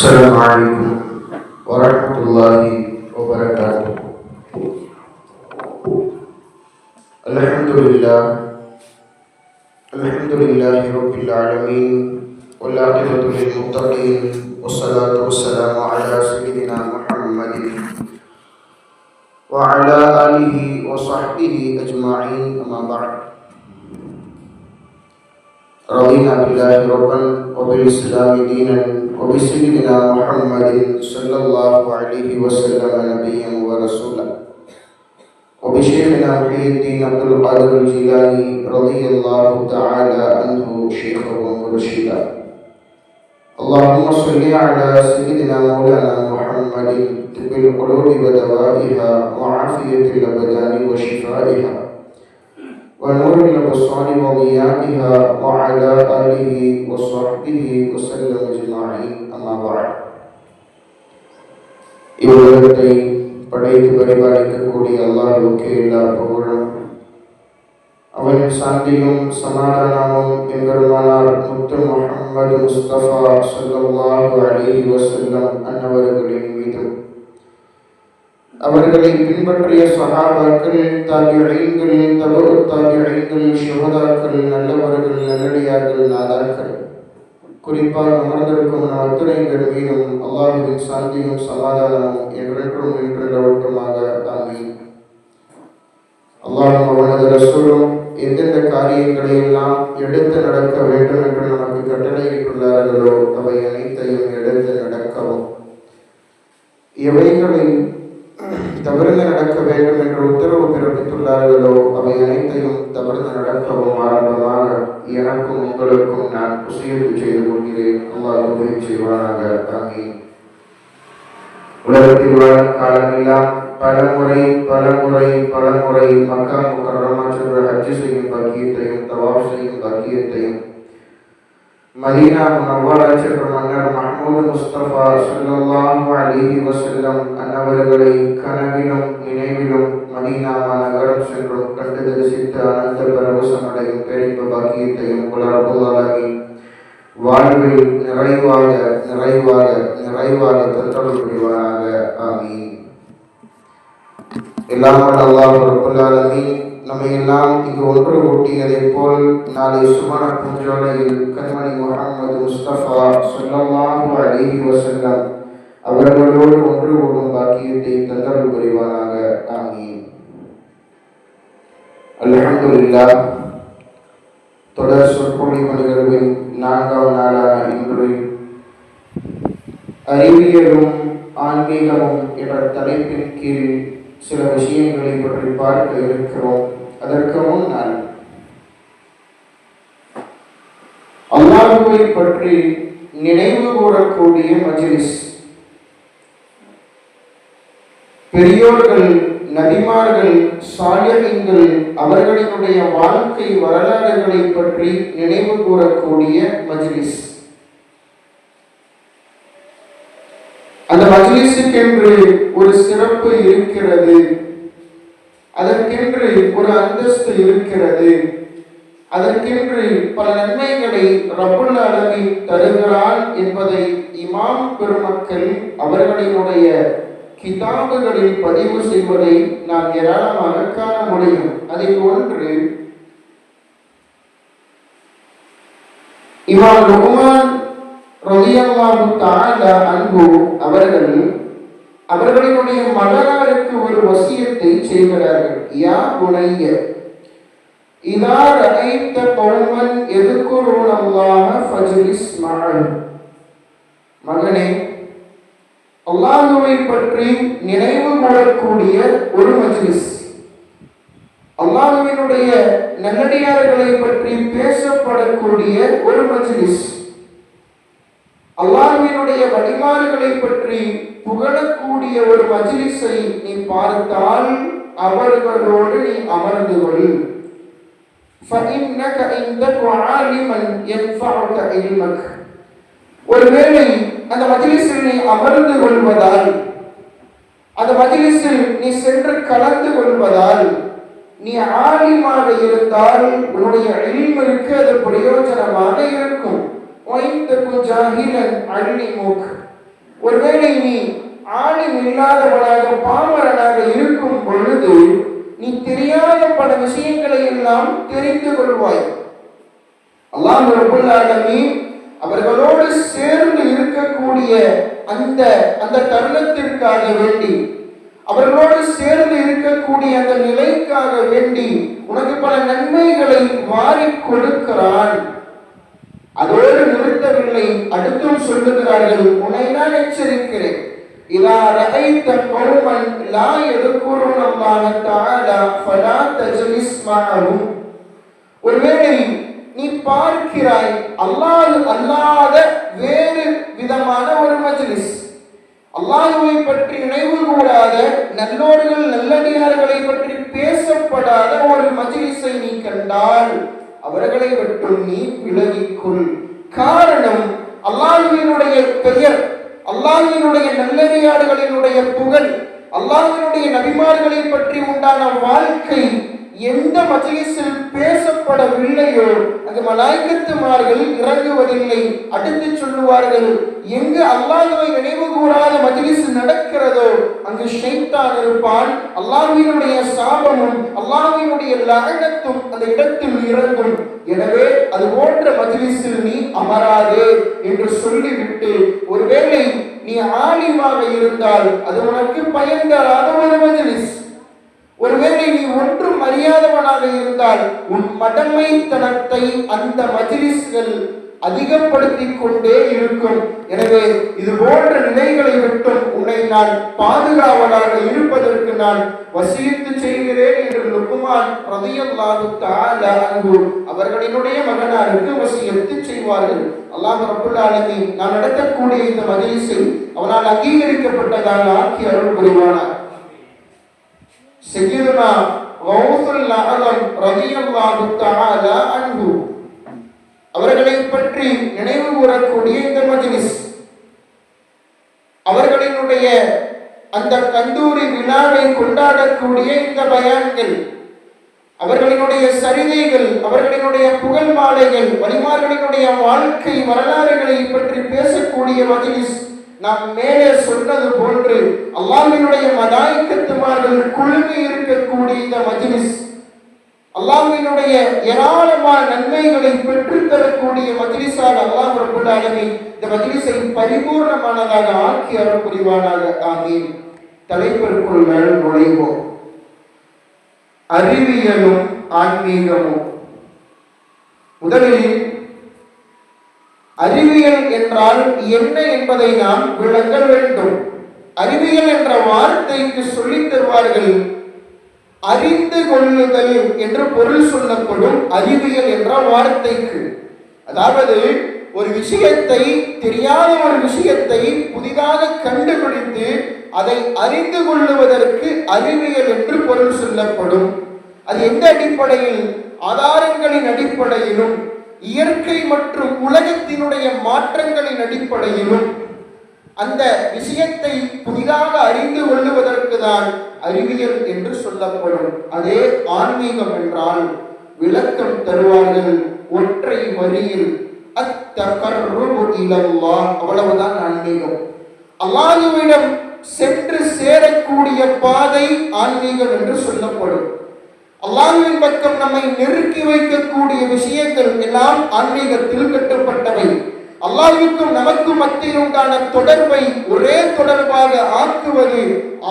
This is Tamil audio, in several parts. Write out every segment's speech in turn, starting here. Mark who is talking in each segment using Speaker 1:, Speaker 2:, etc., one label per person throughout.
Speaker 1: السلام عليكم ورحمة الله وبركاته. الحمد لله رب العالمين والعاقبة للمتقين والصلاة والسلام على سيدنا محمد وعلى آله وصحبه أجمعين. أما بعد، رضينا بالله ربا وبالإسلام دينا وبسيدنا محمد صلى الله عليه وسلم نبيا ورسولا وبشيخنا محي الدين عبد القادر الجيلاني رضي الله تعالى عنه شيخا ومرشدا. اللهم صل على سيدنا مولانا محمد طب القلوب ودوائها وعافية الأبدان وشفائها ونور الأبصار وضيائها وعلى آله وصحبه وسلم أجمعين. أما بعد، இவ்வுலகத்தை படைத்து பரிபாலிக்கக்கூடிய அல்லாஹ்வுக்கே எல்லா புகழும், அவனின் சாந்தியும் சமாதானமும் எம்பெருமானார் முத்து முஹம்மது முஸ்தபா ஸல்லல்லாஹு அலைஹி வஸல்லம் அன்னவர்களின் மீதும், அவர்களை பின்பற்றிய சஹாபாக்கள், தாபிஈன்கள், தபூ தாபிஈன்கள், ஷுஹதாக்கள், நல்லவர்கள், நல்லடியார்கள், நாதாக்கள், குறிப்பாக அமர்ந்திருக்கும் நம் அத்துணை பேர் மீதும் அல்லாஹ்வின் சாந்தியும் சமாதானமும் என்றென்றும் நின்றவற்றுமாக ஆமீன். அல்லாஹ்வும் அவனது ரசூலும் எந்தெந்த காரியங்களை எல்லாம் எடுத்து நடக்க வேண்டும் என்று நமக்கு கட்டளையிட்டுள்ளார்களோ அவை அனைத்தையும் எடுத்து நடக்கவும், எவைகளை தவிர்த்து நடக்க வேண்டும் என்று உத்தரவு பிறப்பித்துள்ளார்களோ அவை அனைத்தையும் தவிர்த்து நடக்கவும் ஆரம்பமாக எனக்கும் உங்களுக்கும் நான் வசியத்து செய்து கொள்கிறேன். அல்லாஹ் உதவி செய்வானாக. ஆமீன். உலகத்தில் வாழும் காலமெல்லாம் பலமுறை மக்கா முக்கர்ரமா சென்று ஹஜ் செய்யும் பாக்கியத்தையும் தவாஃப் செய்யும் பாக்கியத்தையும் மதீனா முனவ்வரா சென்ற மன்னர் மஹ்மூது முஸ்தபா ஸல்லல்லாஹு அலைஹி வஸல்லம் அன்னவர்களை கனவிலும் நினைவிலும் மதீனா நகரம் சென்றும் கண்டு தரிசித்து அனந்த பரவசமடையும் பெரின்ப பாக்கியத்தையும் ரப்புல் ஆலமீன் வாழ்வில் நிறைவாக தந்தருள் புரிவானாக. ஆமீன். எல்லாம் அல்லாஹ் ரப்புல் ஆலமீன் நம்மை எல்லாம் இங்கு ஒன்று கூட்டியதைப் போல் நாளை சுமண பூஞ்சோலையில் கண்மணி முஹம்மது முஸ்தபா ஸல்லல்லாஹு அலைஹி வஸல்லம் அவர்களோடு ஒன்று கூடும் பாக்கியத்தை தந்தருள் புரிவானாக. ஆமீன். அல்ஹம்துலில்லாஹ். தொடர் சொற்பொழிவு நிகழ்வின் 4ஆம் நாளான இன்று அறிவியலும் ஆன்மீகமும் என்ற தலைப்பின் கீழ் சில விஷயங்களை பற்றி பார்க்க இருக்கிறோம். அதற்கு முன்னால் அல்லாஹ்வை பற்றி நினைவு கூறக்கூடிய மஜ்லிஸ், பெரியோர்கள், நபிமார்கள், சாலிஹீன்கள் அவர்களினுடைய வாழ்க்கை வரலாறுகளை பற்றி நினைவு கூறக்கூடிய மஜ்லிஸ். அந்த மஜ்லிஸுக்கென்று ஒரு சிறப்பு இருக்கிறது, அதற்கென்று ஒரு அந்தஸ்து இருக்கிறது, அதற்கென்று பல நன்மைகளை ரப்புல் ஆலமீன் தருகிறான் என்பதை இமாம் பெருமக்கள் அவர்களினுடைய கிதாபுகளில் பதிவு செய்வதை நாம் ஏராளமாக காண முடியும். அதில் ஒன்று இமாம் லுக்மான் ரலியல்லாஹு தஆலா அன்ஹு அவர்களினுடைய மகனாருக்கு ஒரு வசியத்தை செய்கிறார்கள். யா புனைய இதா ரஅய்த கௌமன் யذ்குருனல்லாஹ ஃபஜ்லிஸ் மஅஹும். மகனே, அல்லாஹ்வை பற்றி நினைவு கூறக்கூடிய ஒரு மஜ்லிஸ், அல்லாஹ்வினுடைய நல்லடியார்களை பற்றி பேசப்படக்கூடிய ஒரு மஜ்லிஸ், அல்லாஹ்வினுடைய வழிமார்களை பற்றி புகழக்கூடிய ஒரு மஜ்லிஸை நீ பார்த்தால் அவர்களோடு நீ அமர்ந்து கொள். فَإِنَّكَ إِنْ تَكُ عَالِمًا يَنْفَعُكَ عِلْمُكَ. ஒருவேளை அந்த மஜ்லிஸில் நீ அமர்ந்து கொள்வதால், அந்த மஜ்லிஸில் நீ சென்று கலந்து கொள்வதால், நீ ஆலிமாக இருந்தால் உன்னுடைய இல்மிற்கு அது பிரயோஜனமாக இருக்கும். ஒருவேளை நீ ஆளும் இல்லாதவனாக பாமரனாக இருக்கும் பொழுது நீ தெரியாத பல விஷயங்களை எல்லாம் தெரிந்து கொள்வாய். அல்லாஹ் ரப்பல் ஆலமீன் அவர்களோடு சேர்ந்து இருக்கக்கூடிய அந்த தருணத்திற்காக வேண்டி, அவர்களோடு சேர்ந்து இருக்கக்கூடிய அந்த நிலைக்காக வேண்டி உனக்கு பல நன்மைகளை வாரி கொடுக்கிறான். அதோடு நிறுத்தவில்லை, அடுத்தும் சொல்லுகிறார்கள், உன்னை நான் எச்சரிக்கிறேன். இதா ரஅய்த கௌமன் லா யذكرون الله تعالى فلا تجلس معهم. ஒருவேளை நீ பார்க்கிறாய் அல்லாஹ் அல்லாத வேறு விதமான ஒரு மஜ்லிஸ், அல்லாஹ்வை பற்றி நினைவு கூடாத, நல்லோர்கள் நல்லடியார்களை பற்றி பேசப்படாத ஒரு மஜ்லிஸை நீ கண்டால் அவர்களை விட்டு நீ விலகிக்கொள். காரணம், அல்லாஹ்வினுடைய பெயர், அல்லாஹ்வினுடைய நல்லடியார்களினுடைய புகழ், அல்லாஹ்வினுடைய நபிமார்களை பற்றி உண்டான வாழ்க்கை எந்த மஜ்லிஸில் பேசப்படவில்லையோ அங்கு மலாய்க்கத்துமார்கள் இறங்குவதில்லை. அடுத்து சொல்லுவார்கள், எங்கு அல்லாஹ்வை நினைவு கூறாத மஜ்லிஸ் நடக்கிறதோ அங்கு ஷைத்தான் இருப்பான், அல்லாஹ்வினுடைய சாபமும் அல்லாஹ்வினுடைய லஅனத்தும் அந்த இடத்தில் இறங்கும். எனவே அது போன்ற மஜ்லிஸில் நீ அமராதே என்று சொல்லிவிட்டு, ஒருவேளை நீ ஆலிமாக இருந்தால் அது உனக்கு பயன் தராத ஒரு மஜ்லிஸ், ஒருவேளை நீ ஒன்றும் அறியாதவனாக இருந்தால் உன் மடமைத்தனத்தை அந்த மஜ்லிஸ்கள் அதிகப்படுத்திக் கொண்டே இருக்கும். எனவே இது போன்ற நிலைகளை விட்டும் உன்னை நான் பாதுகாவலாக இருப்பதற்கு நான் வசியத்து செய்கிறேன் என்று லுக்மான் ரலியல்லாஹு தஆலா அன்ஹு அவர்களினுடைய மகனாருக்கு வசியத்து செய்வார்கள். அல்லாஹ் ரப்பல் ஆலமீன் நான் நடத்தக்கூடிய இந்த மஜ்லிஸை அவனால் அங்கீகரிக்கப்பட்டதாக ஆக்கி அருள் புரிவானார். சய்யிதுனா கௌசுல் அஅலம் ரலியல்லாஹு தஆலா அன்ஹு அவர்களை பற்றி நினைவு கூறக்கூடிய இந்த மஜ்லிஸ், அவர்களினுடைய அந்த கந்தூரி விழாவை கொண்டாடக்கூடிய இந்த பயான்கள், அவர்களினுடைய சரிதைகள், அவர்களினுடைய புகழ் மாலைகள், வலிமார்களினுடைய வாழ்க்கை வரலாறுகளை பற்றி பேசக்கூடிய மஜ்லிஸ், நாம் மேலே சொன்னது போன்று அல்லாஹ்வினுடைய மலாயிக்கத்துமார்கள் குழுமி இருக்கக்கூடிய இந்த மஜ்லிஸ், அல்லாஹ்வினுடைய ஏராளமான நன்மைகளை பெற்றுத் தரக்கூடிய மஜ்லிஸாக அல்லாஹ் ரப்பல் ஆலமீன் இந்த மஜ்லிஸை பரிபூர்ணமானதாக ஆக்கி அருள் புரிவானாக. ஆமீன். தலைப்பிற்குள் நுழைவோம். அறிவியலும் ஆன்மீகமும். முதலில் அறிவியல் என்றால் என்ன என்பதை நாம் விளங்க வேண்டும். அறிவியல் என்ற வார்த்தைக்கு சொல்லித் தருவார்கள், அறிந்து கொள்ளுதல் என்று பொருள் சொல்லப்படும் அறிவியல் என்ற வார்த்தைக்கு. அதாவது ஒரு விஷயத்தை, தெரியாத ஒரு விஷயத்தை புதிதாக கண்டுபிடித்து அதை அறிந்து கொள்ளுவதற்கு அறிவியல் என்று பொருள் சொல்லப்படும். அது எந்த அடிப்படையில்? ஆதாரங்களின் அடிப்படையிலும் இயற்கை மற்றும் உலகத்தினுடைய மாற்றங்களின் அடிப்படையிலும் அந்த விஷயத்தை புதிதாக அறிந்து கொள்ளுவதற்கு தான் அறிவியல் என்று சொல்லப்படும். அதே ஆன்மீகம் என்றால் விளக்கம் தருவார்கள் ஒற்றை வரியில், அத்தகர்ருபு இலல்லாஹ். அவ்வளவுதான் ஆன்மீகம். அல்லாஹ்விடம் சென்று சேரக்கூடிய பாதை ஆன்மீகம் என்று சொல்லப்படும். அல்லாஹ்வின் பக்கம் நம்மை நெருக்கி வைக்கக்கூடிய விஷயங்கள் எல்லாம் ஆன்மீகத்தில் கட்டப்பட்டவை. அல்லாஹ்வுக்கும் நமக்கும் மத்தியில் உண்டான தொடர்பை ஒரே தொடர்பாக ஆக்குவது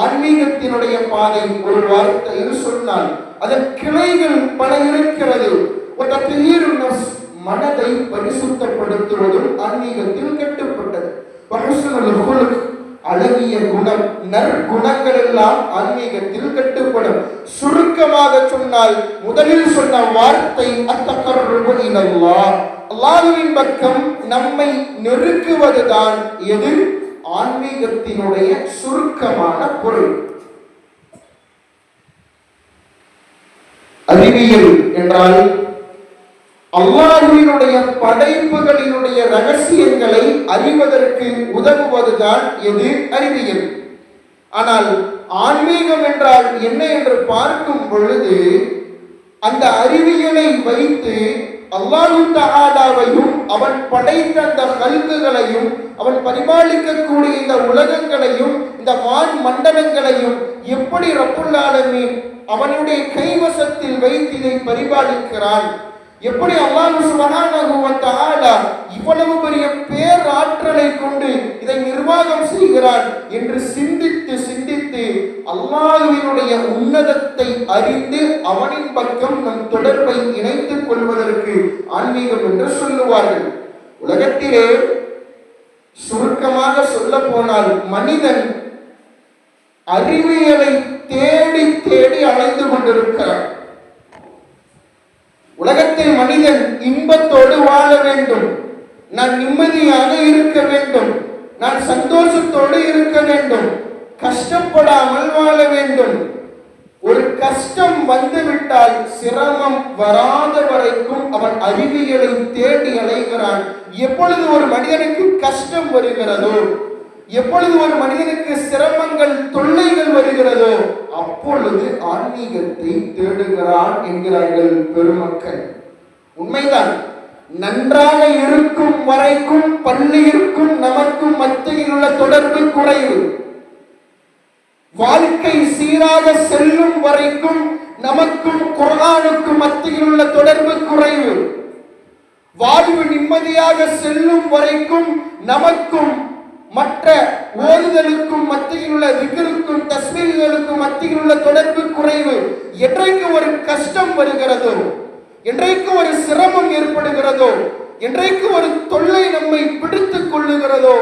Speaker 1: ஆன்மீகத்தினுடைய பாதை. ஒரு வார்த்தையில் சொன்னால் அதன் கிளைகள் பல இருக்கிறது. மனதை பரிசுத்தப்படுத்துவதும் ஆன்மீகத்தில் கட்டப்பட்டது. அழகிய குணம், நற்குணங்கள் எல்லாம் ஆன்மீகத்தில் கட்டுப்படும். சுருக்கமாக சொன்னால் முதலில் சொன்ன வார்த்தை அத்தகர்ருபு இலல்லாஹ். அல்லாஹ்வின் பக்கம் நம்மை நெருக்குவதுதான் எது? ஆன்மீகத்தினுடைய சுருக்கமான பொருள். அறிவியல் என்றால் அல்லாஹ்வினுடைய படைப்புகளினுடைய ரகசியங்களை அறிவதற்கு உதவுவதுதான் எது? அறிவியல். ஆனால் ஆன்மீகம் என்றால் என்ன என்று பார்க்கும் பொழுது அந்த அறிவியலை வைத்து அல்லாஹ் தஆலாவையும் அவன் படைத்த அந்த கல்குகளையும் அவன் பரிபாலிக்கக்கூடிய இந்த உலகங்களையும் இந்த வான் மண்டலங்களையும் எப்படி ரப்புல் ஆலமீன் அவனுடைய கைவசத்தில் வைத்து இதை பரிபாலிக்கிறான், எப்படி அல்லாஹ் சுப்ஹானஹு வ தஆலா இவ்வளவு பெரிய பேராற்றலை கொண்டு இதை நிர்வாகம் செய்கிறான் என்று சிந்தித்து சிந்தித்து அல்லாஹ்வினுடைய உன்னதத்தை அறிந்து அவனின் பக்கம் நம் தொடர்பை இணைத்துக் கொள்வதற்கு ஆன்மீகம் என்று சொல்லுவார்கள். உலகத்திலே சுருக்கமாக சொல்ல போனால் மனிதன் அறிவியலை தேடி தேடி அலைந்து கொண்டிருக்கிறான். உலகத்தில் மனிதன் இன்பத்தோடு வாழ வேண்டும், நான் நிம்மதியாக இருக்க வேண்டும், நான் சந்தோஷத்தோடு இருக்க வேண்டும், கஷ்டப்படாமல் வாழ வேண்டும். ஒரு கஷ்டம் வந்துவிட்டால் சிரமம் வராத வரைக்கும் அவன் அறிவியலை தேடி அலைகிறான். எப்பொழுது ஒரு மனிதனுக்கு கஷ்டம் வருகிறதோ, எப்பொழுது ஒரு மனிதனுக்கு சிரமங்கள் தொல்லைகள் வருகிறதோ அப்பொழுது ஆன்மீகத்தை தேடுகிறான் என்கிறார்கள் பெருமக்கள். உண்மைதான். நன்றாக இருக்கும் வரைக்கும் பள்ளியிற்கும் நமக்கும் மத்தியில் உள்ள தொடர்பு குறைவு. வாழ்க்கை சீராக செல்லும் வரைக்கும் நமக்கும் குர்ஆனுக்கும் மத்தியில் உள்ள தொடர்பு குறைவு. வாழ்வு நிம்மதியாக செல்லும் வரைக்கும் நமக்கும் மற்ற ஓதுதலுக்கும் மத்தியில் உள்ள திக்ருக்கும் தஸ்பீஹுகளுக்கும் மத்தியில் உள்ள தொடர்பு குறைவு. என்றைக்கு ஒரு கஷ்டம் வருகிறதோ, என்றைக்கு ஒரு சிரமம் ஏற்படுகிறதோ, என்றைக்கு ஒரு தொல்லை நம்மை பிடித்துக் கொள்ளுகிறதோ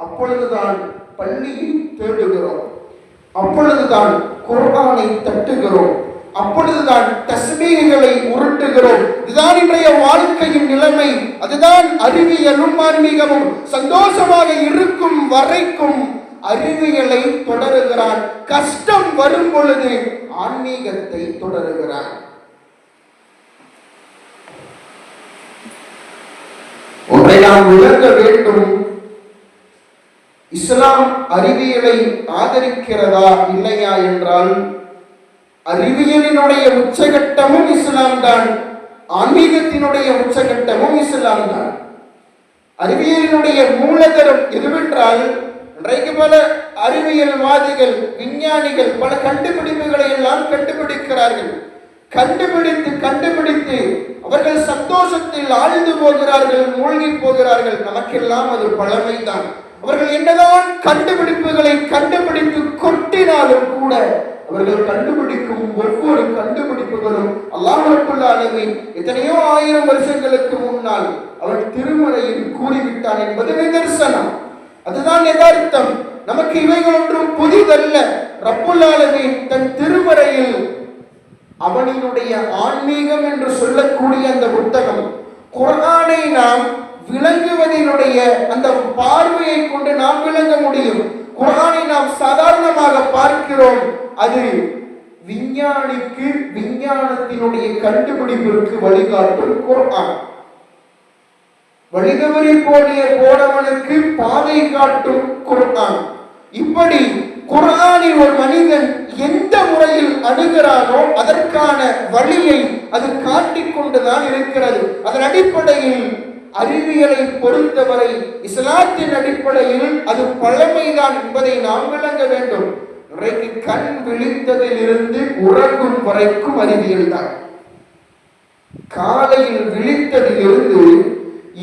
Speaker 1: அப்பொழுதுதான் பள்ளியை தேடுகிறோம், அப்பொழுதுதான் குர்ஆனை தட்டுகிறோம், அப்பொழுதுதான் தஸ்பீஹுகளை உருட்டுகிறோம். இதுதான் இன்றைய வாழ்க்கையின் நிலைமை. அதுதான் அறிவியலும் ஆன்மீகமும். சந்தோஷமாக இருக்கும் வரைக்கும் அறிவியலை தொடருகிறான், கஷ்டம் வரும் பொழுது ஆன்மீகத்தை தொடருகிறான். ஒன்றை நாம் விளங்க வேண்டும், இஸ்லாம் அறிவியலை ஆதரிக்கிறதா இல்லையா என்றால், அறிவியலினுடைய உச்சகட்டமும் இஸ்லாம் தான், ஆன்மீகத்தினுடைய உச்சகட்டமும் இஸ்லாம் தான். அறிவியலினுடைய மூலதனம் எதுவென்றால், இன்றைக்கு பல அறிவியல்வாதிகள் விஞ்ஞானிகள் பல கண்டுபிடிப்புகளை எல்லாம் கண்டுபிடிக்கிறார்கள். கண்டுபிடித்து அவர்கள் சந்தோஷத்தில் ஆழ்ந்து போகிறார்கள், மூழ்கி போகிறார்கள். நமக்கெல்லாம் அது பழமைதான். அவர்கள் என்னதான் கண்டுபிடிப்புகளை கண்டுபிடித்து கொட்டினாலும் கூட அவர்கள் கண்டுபிடிக்கும் ஒவ்வொரு கண்டுபிடிப்புகளும் அல்லாஹ் ரப்பல் ஆலமீன் எத்தனையோ ஆயிரம் வருஷங்களுக்கு முன்னால் அவன் திருமறையில் கூறிவிட்டான் என்பது நிதர்சனம். அதுதான் யதார்த்தம். நமக்கு இவைகள் ஒன்றும் புதிதல்ல. ரப்பல் ஆலமீன் தன் திருமறையில் அவனினுடைய ஆன்மீகம் என்று சொல்லக்கூடிய அந்த புத்தகம் குர்ஆனை நாம் விளங்குவதனுடைய அந்த பார்வையை கொண்டு நாம் விளங்க முடியும். குர்ஆனை நாம் சாதாரணமாக பார்க்கிறோம். அது விஞ்ஞானிக்கு விஞ்ஞானத்தினுடைய கண்டுபிடிப்பிற்கு வழிகாட்டும் குர்ஆன். வழிதவறி போனவனுக்கு பாதை காட்டும் குர்ஆன். இப்படி குர்ஆனில் ஒரு மனிதன் எந்த முறையில் அணுகிறானோ அதற்கான வழியை அது காட்டிக் கொண்டுதான் இருக்கிறது. அதன் அடிப்படையில் அறிவியலை பொறுத்தவரை இஸ்லாத்தின் அடிப்படையில் அது பழமைதான் என்பதை நாம் விளங்க வேண்டும். இன்றைக்கு கண் விழித்ததில் இருந்து உறங்கும் வரைக்கும் அறிவியல் தான். காலையில் விழித்ததில் இருந்து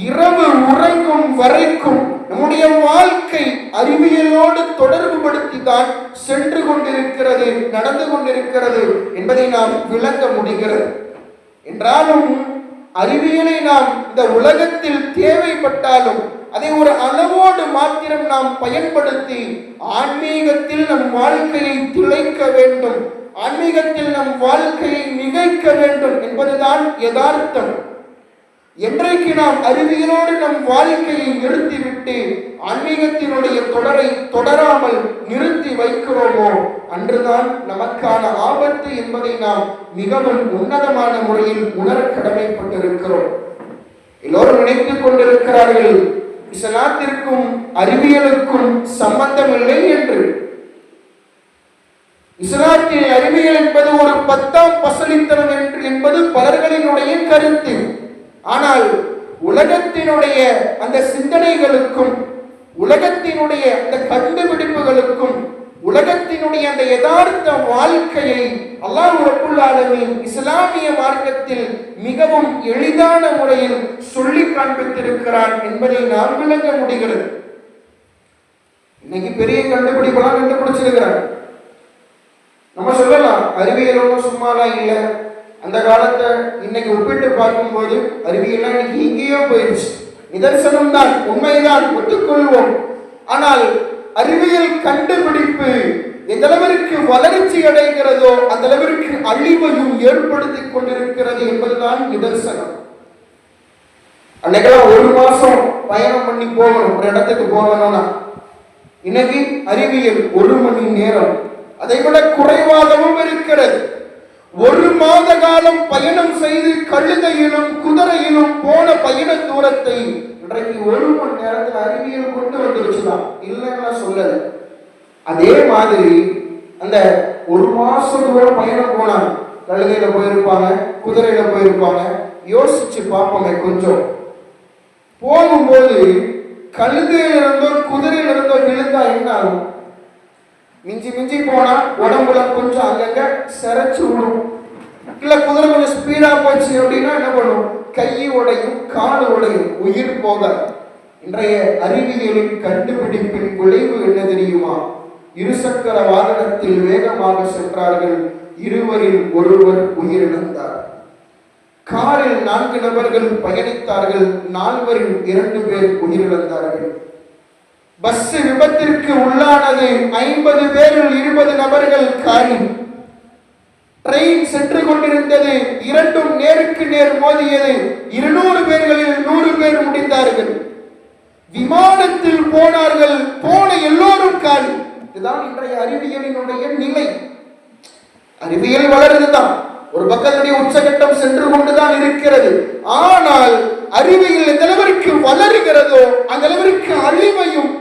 Speaker 1: இரவு உறங்கும் வரைக்கும் நம்முடைய வாழ்க்கை அறிவியலோடு தொடர்பு படுத்தி தான் சென்று கொண்டிருக்கிறது, நடந்து கொண்டிருக்கிறது என்பதை நாம் விளங்க முடிகிறது. என்றாலும் அறிவியலை நாம் இந்த உலகத்தில் தேவைப்பட்டாலும் அதை ஒரு அளவோடு மாத்திரம் நாம் பயன்படுத்தி ஆன்மீகத்தில் நம் வாழ்க்கையை திளைக்க வேண்டும், ஆன்மீகத்தில் நம் வாழ்க்கையை மிகைக்க வேண்டும் என்பதுதான் யதார்த்தம். என்றைக்கு நாம் அறிவியலோடு நம் வாழ்க்கையை நிறுத்திவிட்டு ஆன்மீகத்தினுடைய தொடரை தொடராமல் நிறுத்தி வைக்கிறோமோ அன்றுதான் நமக்கான ஆபத்து என்பதை நாம் மிகவும் உன்னதமான முறையில் உணர கடமைப்பட்டிருக்கிறோம். எல்லோரும் நினைத்துக் கொண்டிருக்கிறார்கள் இஸ்லாத்திற்கும் அறிவியலுக்கும் சம்பந்தம் இல்லை என்று. இஸ்லாத்தில் அறிவியல் என்பது ஒரு 10ஆம் பசலித்தனம் என்பது பலர்களினுடைய கருத்து. ஆனால் உலகத்தினுடைய அந்த சிந்தனைகளுக்கும் உலகத்தினுடைய அந்த கண்டுபிடிப்புகளுக்கும் உலகத்தினுடைய அந்த யதார்த்த வாழ்க்கையை அல்லாஹ் ரப்புல் ஆலமீன் இஸ்லாமிய மார்க்கத்தில் மிகவும் எளிதான முறையில் சொல்லி காண்பித்திருக்கிறான் என்பதை நாம் விளங்க முடிகிறது. இன்னைக்கு பெரிய கண்டுபிடிப்பெல்லாம் கண்டுபிடிச்சிருக்கிறார். நம்ம சொல்லலாம் அறிவியல் ஒன்றும் சும்மாலாம் இல்லை. அந்த காலத்தை இன்னைக்கு ஒப்பிட்டு பார்க்கும்போது அறிவியல்லாம் இன்னைக்கு எங்கேயோ போயிடுச்சு. நிதர்சனம் தான், உண்மைதான், ஒத்துக்கொள்வோம். ஆனால் அறிவியல் கண்டுபிடிப்பு எந்த அளவிற்கு வளர்ச்சி அடைகிறதோ அந்த அளவிற்கு அழிவையும் ஏற்படுத்தி கொண்டிருக்கிறது என்பதுதான் நிதர்சனம். அன்னைக்கெல்லாம் 1 மாசம் பயணம் பண்ணி போகணும், ஒரு இடத்துக்கு போகணும்னா. இன்னைக்கு அறிவியல் 1 மணி நேரம், அதை விட குறைவாகவும் இருக்கிறது. 1 மாத காலம் பயணம் செய்து கழுதையிலும் குதிரையிலும் போன பயண தூரத்தை இன்றைக்கு 1 மணி நேரத்தில் அறிவியல் கொண்டு வந்துருச்சுதான், இல்லைன்னா சொல்லல. அதே மாதிரி அந்த 1 மாசம் தூரம் பயணம் போனாங்க, கழுதையில போயிருப்பாங்க, குதிரையில போயிருப்பாங்க. யோசிச்சு பார்ப்போமே கொஞ்சம். போகும்போது கழுதையில இருந்தோ குதிரையில இருந்தோ விழுந்தா என்ன ஆகும்? மிஞ்சி மிஞ்சி போனா உடம்புல கொஞ்சம் அங்கங்க சிரைச்சு விடும். இல்ல குதிரை கொஞ்சம் ஸ்பீடா போச்சு அப்படின்னா என்ன பண்ணும்? கை உடையும், கால் உடையும், உயிர் போகாது. இன்றைய அறிவியலின் கண்டுபிடிப்பின் விளைவு என்ன தெரியுமா? 2 சக்கர வாகனத்தில் வேகமாக சென்றார்கள், 2வரில் ஒருவர் உயிரிழந்தார். காரில் 4 நபர்கள் பயணித்தார்கள், 4வரில் 2 பேர் உயிரிழந்தார்கள். பஸ் விபத்திற்கு உள்ளானது, 50 பேரில் 20 நபர்கள் காரில். ட்ரெயின் சென்று கொண்டிருந்தது, 2ம் நேருக்கு நேர் மோதியது, 200 பேர்களில் 100 பேர் முடிந்தார்கள். விமானத்தில் போனார்கள், போன எல்லோரும் காலி. இதுதான் இன்றைய அறிவியலினுடைய நிலை. அறிவியல் வளருதுதான், ஒரு பக்கத்துடைய உச்சகட்டம் சென்று கொண்டுதான் இருக்கிறது. ஆனால் அறிவியல் எந்த அளவிற்கு வளருகிறதோ அந்த அளவிற்கு அழிவையும்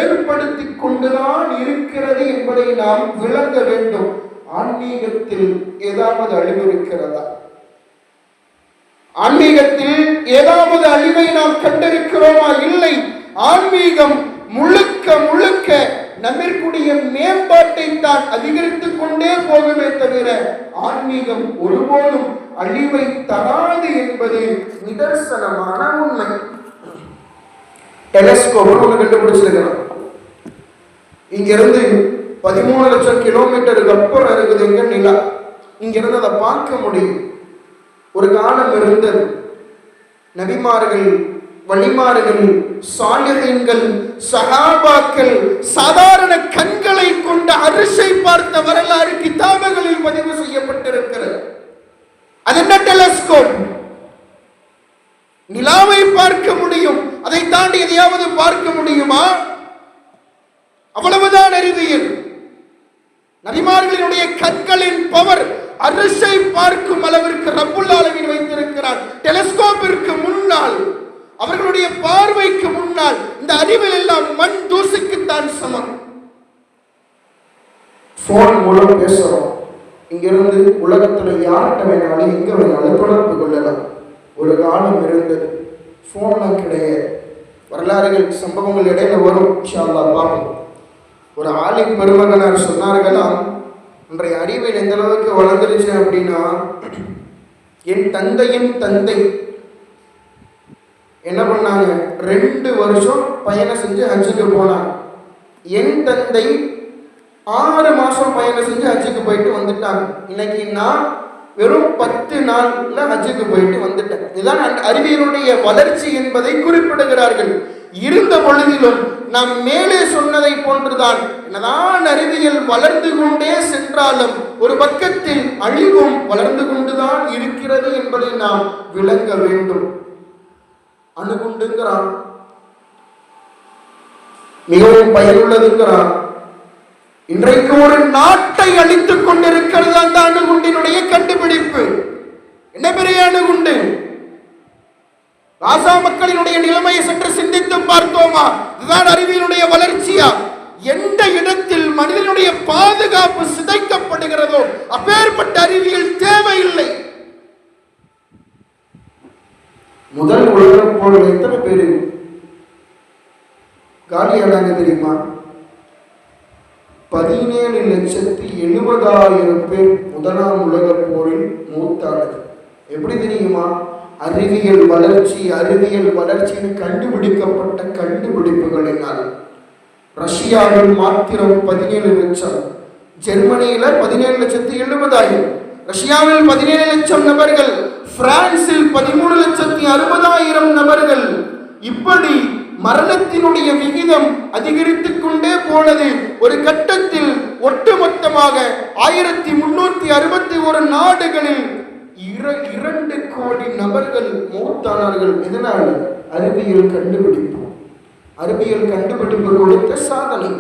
Speaker 1: ஏற்படுத்தி கொண்டுதான் இருக்கிறது என்பதை நாம் விளங்க வேண்டும். ஆன்மீகத்தில் ஏதாவது அழிவு இருக்கிறதா? ஆன்மீகத்தில் ஏதாவது அழிவை நாம் கண்டிருக்கிறோமா? இல்லை. ஆன்மீகம் முழுக்க முழுக்க நம்மிற்குரிய மேம்பாட்டை தான் அதிகரித்துக் கொண்டே போகுமே தவிர ஆன்மீகம் ஒருபோதும் அழிவை தராது என்பது நிதர்சனமான உண்மை. டெலஸ்கோப் கண்டுபிடிச்சிருக்கிறோம். இங்கிருந்து 13 லட்சம் கிலோமீட்டருக்கு அப்புறம் இருக்குது எங்க நிலா. இங்கிருந்து அதை பார்க்க முடியும். ஒரு காலம் இருந்தது, நபிமார்கள், வழிமார்கள், சாலிஹீன்கள், சஹாபாக்கள் சாதாரண கண்களை கொண்ட அரிசை பார்த்த வரலாறு கிதாபுகளில் பதிவு செய்யப்பட்டிருக்கிறது. அது என்ன? டெலஸ்கோப். நிலாவை பார்க்க முடியும், அதை தாண்டி எதையாவது பார்க்க முடியுமா? அவ்வளவுதான் அறிவியல். நபிமார்களினுடைய கண்களின் பவர் அரிசை பார்க்கும் அளவிற்கு ரப்புல் ஆலமீன் வைத்திருக்கிறார். டெலஸ்கோப்பிற்கு முன்னால், அவர்களுடைய பார்வைக்கு முன்னால் இந்த அறிவியல் எல்லாம் மண் தூசிக்குத்தான் சமம். போன் மூலம் பேசுறோம், இங்கிருந்து உலகத்துல யார்கிட்ட வேணாலும் எங்க வேணாலும் தொடர்பு கொள்ளலாம். ஒரு காலம் இருந்தது, போன்லாம் கிடையாது. வரலாறுகள், சம்பவங்கள் இடையில வரும், இன்ஷா அல்லாஹ் பார்ப்போம். ஒரு ஆலிம் பெருமகனார் சொன்னார்களாம், இன்றைய அறிவியல் எந்த அளவுக்கு வளர்ந்துருச்சு அப்படின்னா, என் தந்தையின் தந்தை என்ன பண்ணாங்க, 2 வருஷம் பயணம் செஞ்சு ஹஜ்ஜுக்கு போனாங்க. என் தந்தை 6 மாசம் பயணம் செஞ்சு ஹஜ்ஜுக்கு போயிட்டு வந்துட்டாங்க. இன்னைக்கு நான் வெறும் 10 நாள்ல ஹஜ்ஜுக்கு போயிட்டு வந்துட்டேன். இதுதான் அறிவியலுடைய வளர்ச்சி என்பதை குறிப்பிடுகிறார்கள். இருந்த பொழுதிலும் நாம் மேலே சொன்னதை போன்றுதான், என்னதான் அறிவியல் வளர்ந்து கொண்டே சென்றாலும் ஒரு பக்கத்தில் அழிவும் வளர்ந்து கொண்டுதான் இருக்கிறது என்பதை நாம் விளங்க வேண்டும். அணுகுண்டுங்கிறான், மிகவும் பயனுள்ளதுங்கிறான். இன்றைக்கு ஒரு நாட்டை அழித்துக் கொண்டிருக்கிறது அந்த அணுகுண்டினுடைய கண்டுபிடிப்பு. என்ன பெரிய அணுகுண்டு! காசா மக்களினுடைய நிலைமையை சற்று சிந்தித்து பார்த்தோமா? இதுதான் அறிவியலுடைய வளர்ச்சியா? எந்த இடத்தில் மனிதனுடைய பாதுகாப்பு சிதைக்கப்படுகிறதோ அப்பேற்பட்ட அறிவியல் தேவையில்லை. முதல் உலகப் போரில் எத்தனை பேர்
Speaker 2: காலியானாங்க தெரியுமா? 17,70,000 பேர் முதலாம் உலக போரில் மூத்தானது. எப்படி தெரியுமா? அறிவியல் வளர்ச்சியில் கண்டுபிடிக்கப்பட்ட கண்டுபிடிப்புகளினால். ரஷ்யாவில் மாத்திரம் 17 லட்சம், ஜெர்மனியில 17,70,000, ரஷ்யாவில் 17 லட்சம் நபர்கள், பிரான்சில் 13,60,000 நபர்கள். இப்படி மரணத்தினுடைய விகிதம் அதிகரித்துக் கொண்டே போனது. ஒரு கட்டத்தில் ஒட்டுமொத்தமாக 1361 நாடுகளில் 2 கோடி நபர்கள் மூத்தானார்கள். இதனால் அறிவியல் கண்டுபிடிப்பு கொடுத்த சாதனை,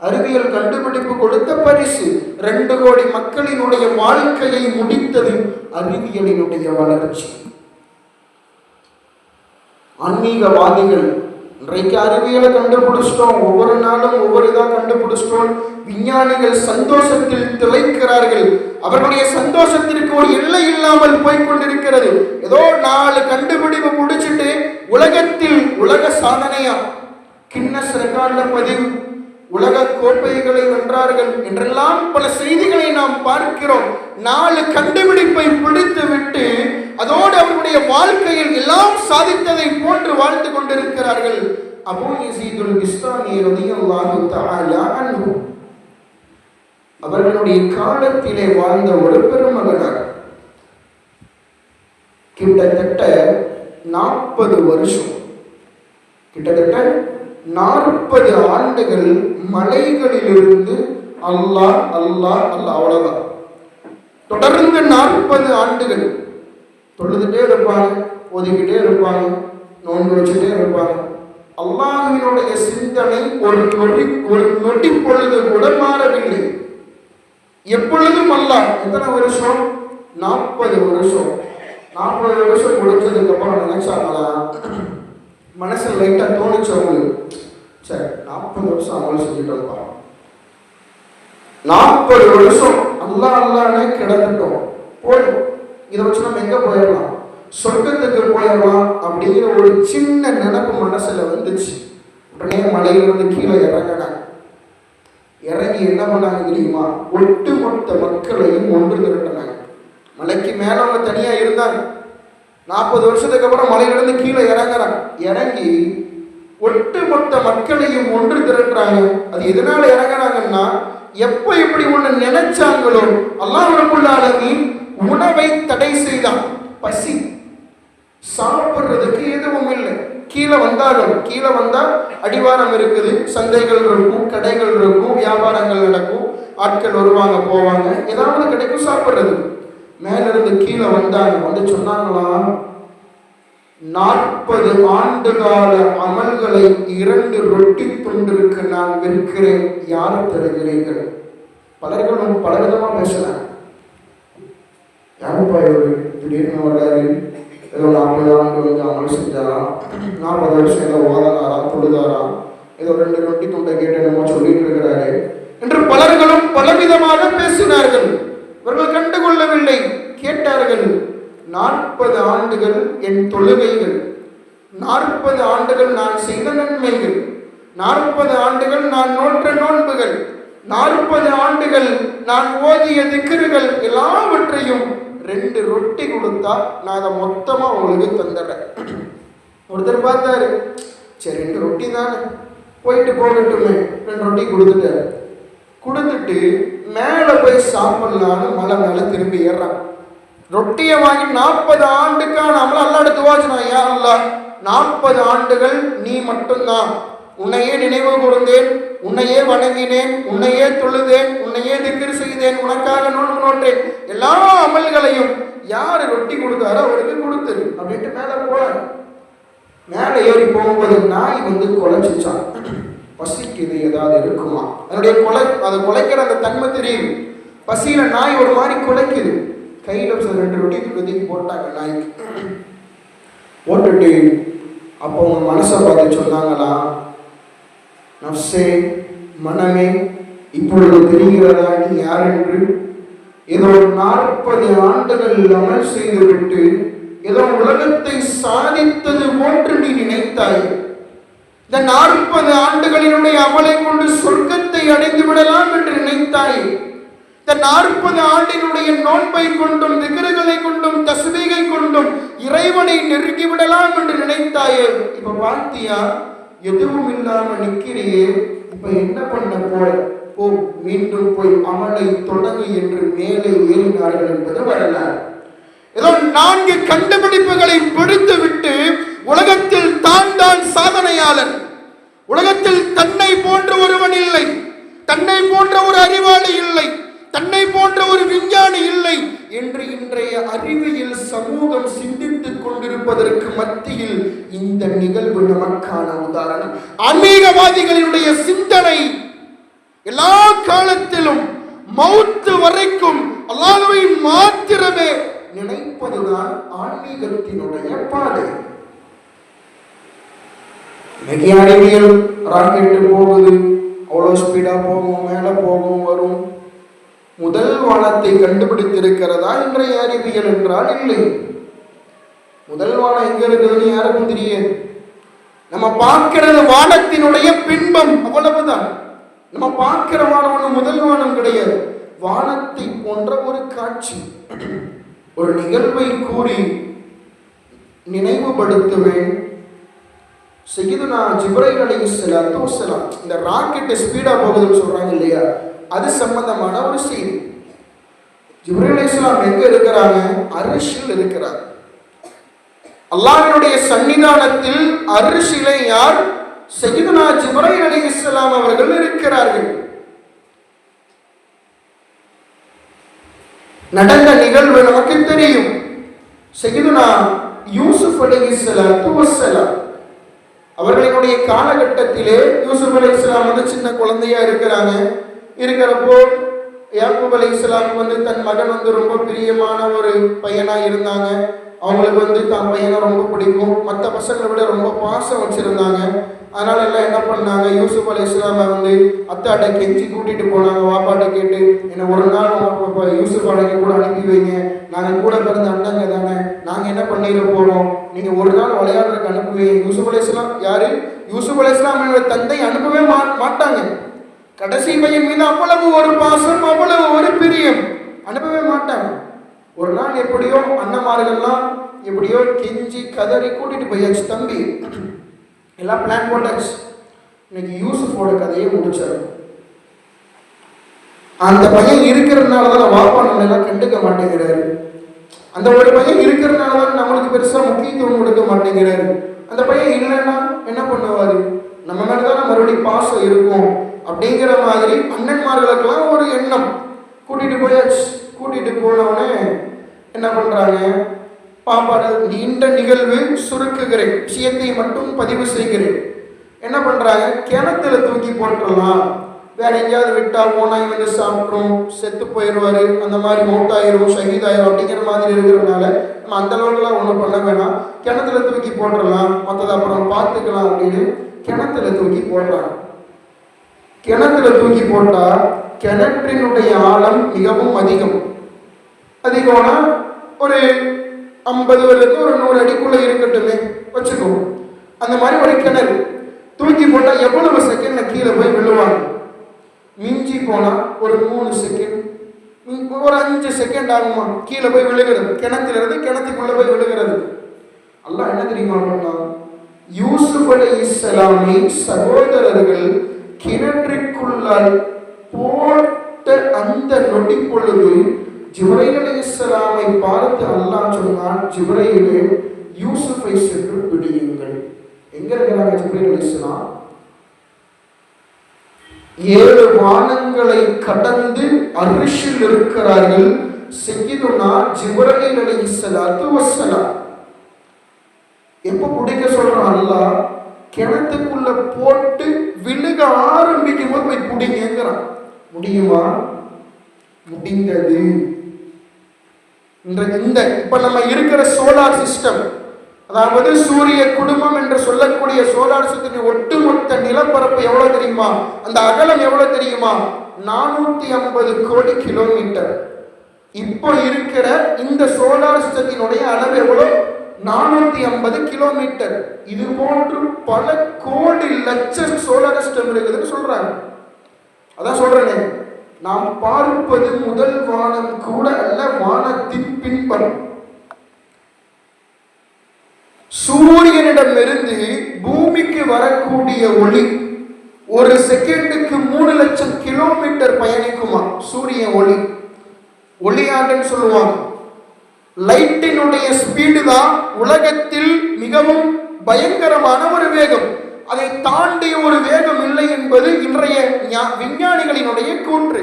Speaker 2: அறிவியல் கண்டுபிடிப்பு கொடுத்த பரிசு. 2 கோடி மக்களினுடைய வாழ்க்கையை முடித்தது அறிவியலினுடைய வளர்ச்சி. ஆன்மீகவாதிகள் இன்றைக்கு அறிவியலை கண்டுபிடிச்சிட்டோம், ஒவ்வொரு நாளும் ஒவ்வொரு இதாக கண்டுபிடிச்சிட்டோம். விஞ்ஞானிகள் சந்தோஷத்தில் திளைக்கிறார்கள். அவர்களுடைய சந்தோஷத்திற்கு ஒரு எல்லை இல்லாமல் போய்கொண்டிருக்கிறது. ஏதோ 4 கண்டுபிடிப்பு முடிச்சுட்டு உலகத்தில் உலக சாதனையா, கின்னஸ் ரெக்கார்ட்ல பதிவு, உலக கோப்பைகளை வென்றார்கள் என்றெல்லாம் பல செய்திகளை நாம் பார்க்கிறோம். 4 கண்டுபிடிப்பை பிடித்து விட்டு அதோடு அவர்களுடைய வாழ்க்கையில் எல்லாம் சாதித்ததை போன்று வாழ்ந்து கொண்டிருக்கிறார்கள். அபூ யஸீதுல் பிஸ்தாமி ரலியல்லாஹு தஆலா அன்ஹு அவர்களுடைய காலத்திலே வாழ்ந்த ஒரு பெருமகனார். கிட்டத்தட்ட 40 வருஷம், கிட்டத்தட்ட 40 ஆண்டுகள் மலைகளிலிருந்து அல்லாஹ் அல்லாஹ் அல்லாஹ், அவ்வளவுதான். தொடர்ந்து 40 ஆண்டுகள் தொழுதுட்டே இருப்பாங்க, ஒதுக்கிட்டே இருப்பாங்க, நோன்பு வச்சுட்டே இருப்பாங்க. அல்லாஹ்வினுடைய சிந்தனை ஒரு நொடி பொழுது கூட மாறவில்லை. எப்பொழுதும் அல்லாஹ். எத்தனை வருஷம்? 40 வருஷம். 40 வருஷம் முடிச்சதுக்கு அப்புறம் நினைச்சாங்களா, மனசுல லைட்டா தோணிச்சவங்களுக்கு, சரி 40 வருஷம் அமல் செஞ்சுட்டோம்ப்பா, 40 வருஷம் அல்லாஹ் அல்லாஹ்னே கிடந்துட்டோம், போதும், இதை வச்சு நம்ம எங்க போயிடலாம், சொர்க்கத்துக்கு போயிடலாம் அப்படிங்கிற ஒரு சின்ன நினைப்பு மனசுல வந்துச்சு. உடனே மலையிலிருந்து கீழே இறங்கினாங்க. இறங்கி என்ன பண்ணாங்க தெரியுமா? ஒட்டுமொத்த மக்களையும் ஒன்று திரட்டினாங்க. மலைக்கு மேல அவங்க தனியா இருந்தாங்க. 40 வருஷத்துக்கு அப்புறம் மலையிலிருந்து கீழே இறங்குறாங்க. இறங்கி ஒட்டுமொத்த மக்களையும் ஒன்று திரட்டுறாங்க. அது எதனால இறங்குறாங்கன்னா, எப்ப எப்படி ஒண்ணு நினைச்சாங்களோ அல்லாஹ் ரப்பல் ஆலமீன் உணவை தடை செய்தான். பசி, சாப்பிடுறதுக்கு எதுவும் இல்லை. கீழே வந்தாலும், கீழே வந்தா அடிவாரம் இருக்குது, சந்தைகள் இருக்கும், கடைகள் இருக்கும், வியாபாரங்கள் நடக்கும், ஆட்கள் வருவாங்க போவாங்க, ஏதாவது கிடைக்கும் சாப்பிடுறது. மேல இருந்து கீழே வந்தாங்க. வந்து சொன்னாங்களாம், 40 ஆண்டு கால அமல்களை 2 ரொட்டி துண்டிற்கு நான் விற்கிறேன், யார் தருகிறீர்கள்? பலர்களும் பலவிதமா பேசுறாங்க. யாருப்பா இவரு திடீர்னு வர்றாரு, ஏதோ 40 ஆண்டு வந்து அமல் செஞ்சாராம், 40 வருஷம் ஏதோ ஓதனாராம், தொழுதாராம், ஏதோ 2 ரொட்டி துண்டை கேட்டு என்னமோ சொல்லிட்டு இருக்கிறாரு என்று பலர்களும் பலவிதமாக பேசினார்கள். இவர்கள் கண்டுகொள்ளவில்லை. கேட்டார்கள், 40 ஆண்டுகள் என் தொழுகைகள், 40 ஆண்டுகள் நான் செய்த நன்மைகள், 40 ஆண்டுகள் நான் நோற்ற நோன்புகள், 40 ஆண்டுகள் நான் ஓதிய திக்ருகள் எல்லாவற்றையும் 2 ரொட்டி கொடுத்தா நான் அதை மொத்தமா உங்களுக்கு தந்துடுறேன். ஒருத்தர் பார்த்தாரு, சரி 2 ரொட்டி தானே, போயிட்டு போகட்டுமே, 2 ரொட்டி கொடுத்துட்டாரு. கொடுத்துட்டு மேல போய் சாப்பிடலான்னு மலை மேல திரும்பி ஏறான். ரொட்டியை வாங்கி 40 ஆண்டுக்கான அமல் அல்லாஹ் துஆ, யா அல்லாஹ் 40 ஆண்டுகள் நீ மட்டும்தான், உன்னையே நினைவு கூர்ந்தேன், உன்னையே வணங்கினேன், உன்னையே தொழுதேன், உன்னையே திக்ர் செய்தேன், உனக்காக நோன்பு நோற்றேன், எல்லா அமல்களையும் யாரு ரொட்டி கொடுத்தாரோ அவருக்கு கொடுத்துரு அப்படின்ட்டு மேல போனார். மேல ஏறி போகும்போது நாய் வந்து குலைச்சிச்சான். பசிக்குது, ஏதாவது இருக்குமா, அதனுடைய அதை குலைக்கிற அந்த தன்மை தெரியுது. பசியில நாய் ஒரு மாதிரி குலைக்குது. கையில 2 ரொட்டி கொதிக்கி போட்டாங்க நாய்க்கு. போட்டுட்டு அப்போ உங்க மனசை பார்த்து சொன்னாங்களா, நஃப்ஸே, மனமே, இப்பொழுது தெரிகிறதா நீ யார் என்று? ஏதோ 40 ஆண்டுகள் அமல் செய்துவிட்டு ஏதோ உலகத்தை சாதித்தது போன்று நீ நினைத்தாய். இந்த 40 ஆண்டுகளினுடைய அமலை கொண்டு சொர்க்கத்தை அடைந்து விடலாம் என்று நினைத்தாய். இந்த 40 ஆண்டினுடைய நோன்பை கொண்டும் திக்ருகளை கொண்டும் தஸ்பீகை கொண்டும் இறைவனை நெருங்கி விடலாம் என்று நினைத்தாயே. இப்ப பார்த்தியா, எதுவும் இல்லாம நிற்கிறியே. இப்ப என்ன பண்ண போ, மீண்டும் போய் அமலை தொடங்கு என்று மேலே ஏறினார்கள் என்பது வரலாறு. ஏதோ 4 கண்டுபிடிப்புகளை பிடித்து விட்டு உலகத்தில் தான் சாதனையாளர், உலகத்தில் தன்னை போன்ற ஒருவன் இல்லை, தன்னை போன்ற ஒரு அறிவாளி இல்லை, தன்னை போன்ற ஒரு விஞ்ஞானி இல்லை என்று இன்றைய அறிவியல் சமூகம் சிந்தித்துக் கொண்டிருப்பதற்கு மத்தியில் இந்த நிகழ்வு நமக்கான உதாரணம். ஆன்மீகவாதிகளினுடைய சிந்தனை எல்லா காலத்திலும் மௌத்து வரைக்கும் அல்லாஹ்வை மாத்திரமே நினைப்பதுதான் ஆன்மீகத்தினுடைய பாதை. அறிவியல் ராக்கெட்டு போகுது, அவ்வளோ ஸ்பீடா போகும், மேல போகும், வரும். முதல் வானத்தை கண்டுபிடித்திருக்கிறதா இன்றைய அறிவியல் என்றால் இல்லை. முதல் வானம் எங்க இருக்குதுன்னு யாருக்கும் தெரியாது. நம்ம பார்க்கிறது வானத்தினுடைய பின்பம், அவ்வளவுதான். நம்ம பார்க்கிற வானம் ஒண்ணு முதல் வானம் கிடையாது. வானத்தை போன்ற ஒரு காட்சி, ஒரு நிகழ்வை கூறி நினைவுபடுத்துவேன். சய்யிதுனா ஜிப்ரைல் அலைஹிஸ்ஸலாத்து வஸ்ஸலாம், இந்த ராக்கெட் ஸ்பீடா போகுதுன்னு சொல்றாங்க இல்லையா, அது சம்பந்தமான ஒரு செய்தி. ஜிப்ரைல் அலைஹிஸ்ஸலாம் எங்க இருக்கிறாங்க? அர்ஷில் இருக்கிறார். அல்லாஹ்வினுடைய சன்னிதானத்தில் அர்ஷிலே யார்? சய்யிதுனா ஜிப்ரைல் அலைஹிஸ்ஸலாம் அவர்கள் இருக்கிறார்கள். நடந்த நிகழ்வு நமக்கு தெரியும். சய்யிதுனா யூசுப் அலைஹிஸ்ஸலாத்து வஸ்ஸலாம் அவர்களுடைய காலகட்டத்திலே யூசுப் அலைஹிஸ்ஸலாம் சின்ன குழந்தையா இருக்கிறப்போ யாக்கூப் அலைஹிஸ்ஸலாம் தன் மகன் ரொம்ப பிரியமான ஒரு பையனா இருந்தாங்க. அவங்களுக்கு தன் பையனை ரொம்ப பிடிக்கும், மற்ற பசங்களை விட ரொம்ப பாசம் வச்சிருந்தாங்க. அதனால எல்லாம் என்ன பண்ணாங்க, யூசுப் அலைஹிஸ்ஸலாமை அத்தாட்ட கெஞ்சி கூட்டிட்டு போனாங்க. வாப்பாட்ட கேட்டு, என்ன ஒரு நாள் யூசுப் அலைக்கு கூட அனுப்பி வைங்க, நாங்கள் கூட பிறந்த அண்ணங்க தானே, நாங்கள் என்ன பண்ணிட போறோம், நீங்க ஒரு நாள் விளையாடுறதுக்கு அனுப்புவீங்க. யூசுப் அலைஹிஸ்ஸலாம் யாரு? யூசுப் அலைஹிஸ்ஸலாமோட தந்தை அனுப்பவே மாட்டாங்க. கடைசி பையன் மீது அவ்வளவு ஒரு பாசம், அவ்வளவு ஒரு பிரியம், அனுப்பவே மாட்டாங்க. ஒரு நாள் எப்படியோ அண்ணமார்கள்லாம் எப்படியோ கெஞ்சி கதறி கூட்டிட்டு போயாச்சு. தம்பி எல்லாம் பிளான் போட்டாச்சு, இன்னைக்கு யூசுஃபோட கதையை முடிச்சாரு. அந்த பையன் இருக்கிறதுனாலதான் வாப்பா நம்ம எல்லாம் கண்டுக்க மாட்டேங்கிறாரு. அந்த ஒரு பையன் இருக்கிறதுனாலதான் நம்மளுக்கு பெருசா முக்கியத்துவம் கொடுக்க மாட்டேங்கிறாரு. அந்த பையன் இல்லைன்னா என்ன பண்ணுவாரு, நம்ம மேலதான் மறுபடியும் பாசம் இருக்கும் அப்படிங்கிற மாதிரி அண்ணன்மார்களுக்கெல்லாம் ஒரு எண்ணம். கூட்டிட்டு போயாச்சு. கூட்டிட்டு போனவனே என்ன பண்றாங்க, பாப்பாடு நீண்ட நிகழ்வு சுருக்குகிறேன், விஷயத்தை மட்டும் பதிவு செய்கிறேன். என்ன பண்றாங்க, கிணத்துல தூக்கி போட்டுடலாம், வேற எங்கேயாவது விட்டா ஓனாய் சாப்பிட்ரும், செத்து போயிடுவாரு, அந்த மாதிரி மௌத்தாயிரும், ஷஹீதாயிரும் அப்படிங்கிற மாதிரி இருக்கிறதுனால நம்ம அந்த அளவுக்குலாம் ஒன்றும் பண்ண வேணாம், கிணத்துல தூக்கி போட்டுடலாம், மற்றதை அப்புறம் பார்த்துக்கலாம் அப்படின்னு கிணத்துல தூக்கி போடுறாங்க. கிணத்துல தூக்கி போட்டா கிணற்றினுடைய ஆழம் மிகவும் அதிகம்னா ஒரு 50 ஒரு 100 அடிக்குள்ள இருக்கட்டுமே வச்சுக்கோ. அந்த மாதிரி ஒரு கிணறு தூக்கி போட்டா எவ்வளவு செகண்ட்ல கீழே போய் விழுவாங்க? மிஞ்சி போனா ஒரு 3 செகண்ட், ஒரு 5 செகண்ட் ஆகுமா கீழே போய் விழுகிறது, கிணத்துல இருந்து கிணத்துக்குள்ள போய் விழுகிறது. அல்லாஹ் என்ன தெரியுமா பண்ணா, யூசுப் அலைஹிஸ்ஸலாமை சகோதரர்கள் கிணற்றுக்குள்ளால் போட்ட அந்த நொடி பொழுது ஜிப்ரைல் அலைஹிஸ்ஸலாமை பார்த்து அல்லாஹ் சொன்னான், ஜிப்ரைலே யூசுஃபை சென்று பிடியுங்கள். எங்க இருக்கிறாங்க ஜிப்ரைல் அலைஹிஸ்ஸலாம்? 7 வானங்களை கடந்து அர்ஷில் இருக்கிறார்கள். சய்யிதுனா ஜிப்ரைல் அலைஹிஸ்ஸலாத்து வஸ்ஸலாம். எப்ப பிடிக்க சொல்றான் அல்லாஹ், கிணத்துக்குள்ள போட்டு விழுக ஆரம்பிக்கும் போது போய் பிடிங்கிறான். முடியுமா? முடிந்தது. இந்த இப்ப நம்ம இருக்கிற சோலார் சிஸ்டம், அதாவது சூரிய குடும்பம் என்று சொல்லக்கூடிய சோலார் சிஸ்டத்தின் ஒட்டுமொத்த நிலப்பரப்பு எவ்வளவு தெரியுமா? அந்த அகலம் எவ்வளவு தெரியுமா? 450 கோடி கிலோமீட்டர். இப்போ இருக்கிற இந்த சோலார் சிஸ்டத்தினுடைய அளவு எவ்வளவு? 450 கிலோமீட்டர். இது போன்று பல கோடி லட்சம் சோலார் சிஸ்டம் இருக்குதுன்னு சொல்றாங்க. அதான் சொல்றேனே, நாம் பார்ப்பது முதல் வானம் கூட அல்ல, வானத்தின் பின்புறம். சூரியனிடமிருந்து பூமிக்கு வரக்கூடிய ஒளி ஒரு செகண்டுக்கு 3 லட்சம் கிலோமீட்டர் பயணிக்குமா? சூரிய ஒளி, ஒளியாண்டுன்னு சொல்லுவாங்க. லைட்டினுடைய ஸ்பீடு தான் உலகத்தில் மிகவும் பயங்கரமான ஒரு வேகம். அதை தாண்டிய ஒரு வேகம் இல்லை என்பது இன்றைய விஞ்ஞானிகளினுடைய கூற்று.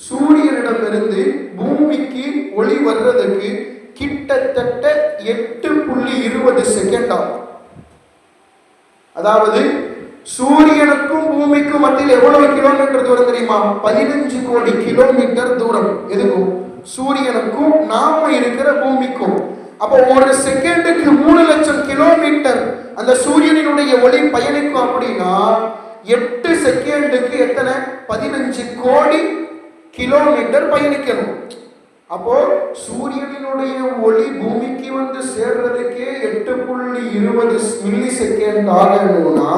Speaker 2: சூரியனிடமிருந்து பூமிக்கு ஒளி வர்றதுக்கு கிட்டத்தட்ட 8.20 செகண்ட் ஆகும். அதாவது சூரியனுக்கும் பூமிக்கும் மத்தியில் எவ்வளவு கிலோமீட்டர் தூரம் தெரியுமா? 15 கோடி கிலோமீட்டர் தூரம். எதுக்கும்? சூரியனுக்கும் நாம இருக்கிற பூமிக்கும். அப்போ ஒரு செகண்டுக்கு 3 லட்சம் கிலோமீட்டர் அந்த சூரியனுடைய ஒளி பயணிக்கும். அப்படின்னா 8 செகண்டுக்கு எத்தனை? 15 கோடி கிலோமீட்டர் பயணிக்கணும். அப்போ சூரியனுடைய ஒளி பூமிக்கு வந்து சேர்றதுக்கே 8.20 மில்லி செகண்ட் ஆகணும்னா,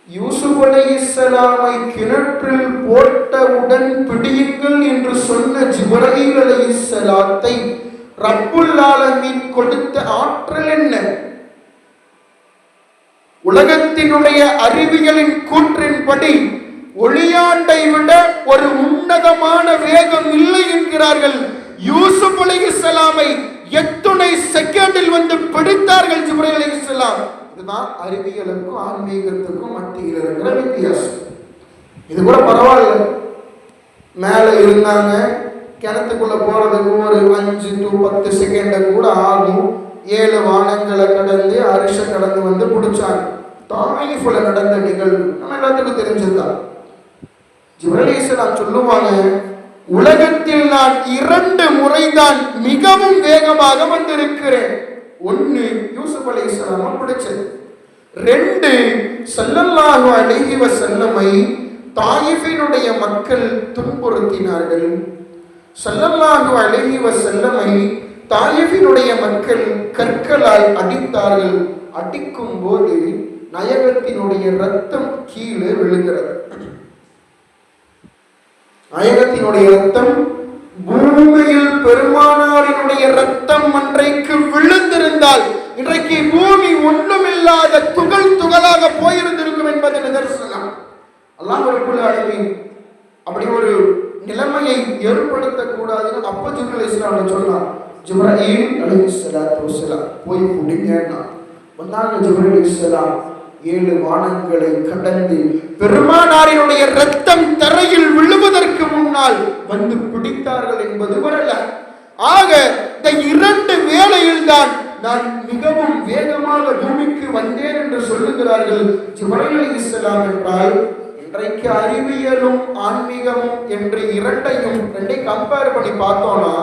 Speaker 2: யூசுப் அலைஹிஸ்ஸலாமை கிணற்றில் போட்டவுடன் பிடியுங்கள் என்று சொன்ன ஜிப்ரீல் அலைஹிஸ்ஸலாத்தை ரப்புல் ஆலமீன் கொடுத்த ஆற்றல் என்ன? உலகத்தினுடைய அறிவியலின் கூற்றின்படி ஒளியாண்டை விட ஒரு உன்னதமான வேகம் இல்லை என்கிறார்கள். யூசுப் அலைஹிஸ்ஸலாமை எத்தனை செகண்டில் வந்து பிடித்தார்கள் ஜிப்ரீல் அலைஹிஸ்ஸலாம். இதுதான் அறிவியலுக்கும் ஆன்மீகத்துக்கும் மத்தியில் இருக்கிற வித்தியாசம். இது கூட பரவாயில்ல, மேலே இருந்தாங்க, கிணத்துக்குள்ள போறதுக்கு ஒரு 5 to 10 செகண்ட் கூட ஆகும். 7 வானங்களை கடந்து அரிச கடந்து வந்து பிடிச்சாங்க. தாயிஃப்ல நடந்த நிகழ்வு நம்ம எல்லாத்துக்கும் தெரிஞ்சதுதான். ஜிப்ரீல் அலைஹிஸ்ஸலாம் சொல்லுவாங்க, உலகத்தில் நான் 2 முறைதான் மிகவும் வேகமாக வந்திருக்கிறேன். 1 யூசுப் அலைஹிஸ்ஸலாம் பிடிச்சது, 2 ஸல்லல்லாஹு அலைஹி வஸல்லமை தாயிஃபினுடைய மக்கள் துன்புறுத்தினார்கள். ஸல்லல்லாஹு அலைஹி வஸல்லமை தாயிஃபினுடைய மக்கள் கற்களால் அடித்தார்கள். அடிக்கும் போது நாயகத்தினுடைய ரத்தம் கீழே விழுகிறது. நாயகத்தினுடைய ரத்தம் பூமியில் பெருமானாரினுடைய ரத்தம் அன்றைக்கு விழுந்திருந்தால் இன்றைக்கு பூமி ஒன்றுமில்லாத துகள் துகளாக போயிருந்திருக்கும் என்பது நிதர்சனம். அல்லாஹ் ரப்பல் ஆலமீன் அப்படி ஒரு நிலைமையை ஏற்படுத்தக்கூடாதுன்னு அப்ப ஜிப்ரீல் அலைஹிஸ்ஸலாம் சொன்னார். ஜிப்ரீல் அலைஹிஸ்ஸலாத்து வஸலாம் போய் பிடிங்கன்னா வந்தாங்க. ஜிப்ரீல் அலைஹிஸ்ஸலாம் 7 வானங்களை கடந்து பெருமானாரினுடைய ரத்தம் தரையில் விழுவதற்கு முன்னால் வந்து பிடித்தார்கள் என்பது வரல. ஆக இந்த 2 வேளையில் தான் நான் மிகவும் வேகமாக பூமிக்கு வந்தேன் என்று சொல்லுகிறார்கள் ஜிப்ரீல் அலைஹிஸ்ஸலாம் என்றால், இன்றைக்கு அறிவியலும் ஆன்மீகமும் என்று 2ஐயும் கம்பேர் பண்ணி பார்த்தோம்னா,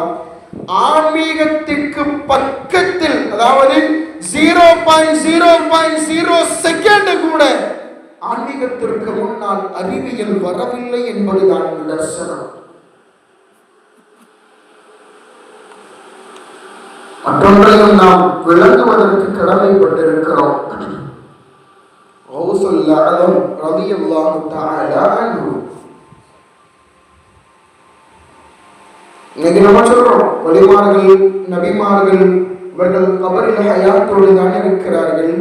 Speaker 2: ஆன்மீகத்திற்கு பக்கத்தில், அதாவது 0.0 செகண்ட் கூட ஆன்மீகத்திற்கு முன்னால் அறிவியல் வரவில்லை என்பதுதான் நிதர்சனம். மற்றொன்றையும் நாம் விளங்குவதற்கு கடமைப்பட்டிருக்கிறோம். கௌசுல் ஆலம் ரலியல்லாஹு தஆலா அன்ஹு. இன்னைக்கு நம்ம சொல்றோம் வலிமார்கள் நபிமார்கள் அவர்கள் கபரில் ஹயாத்தோடு தான் இருக்கிறார்கள்.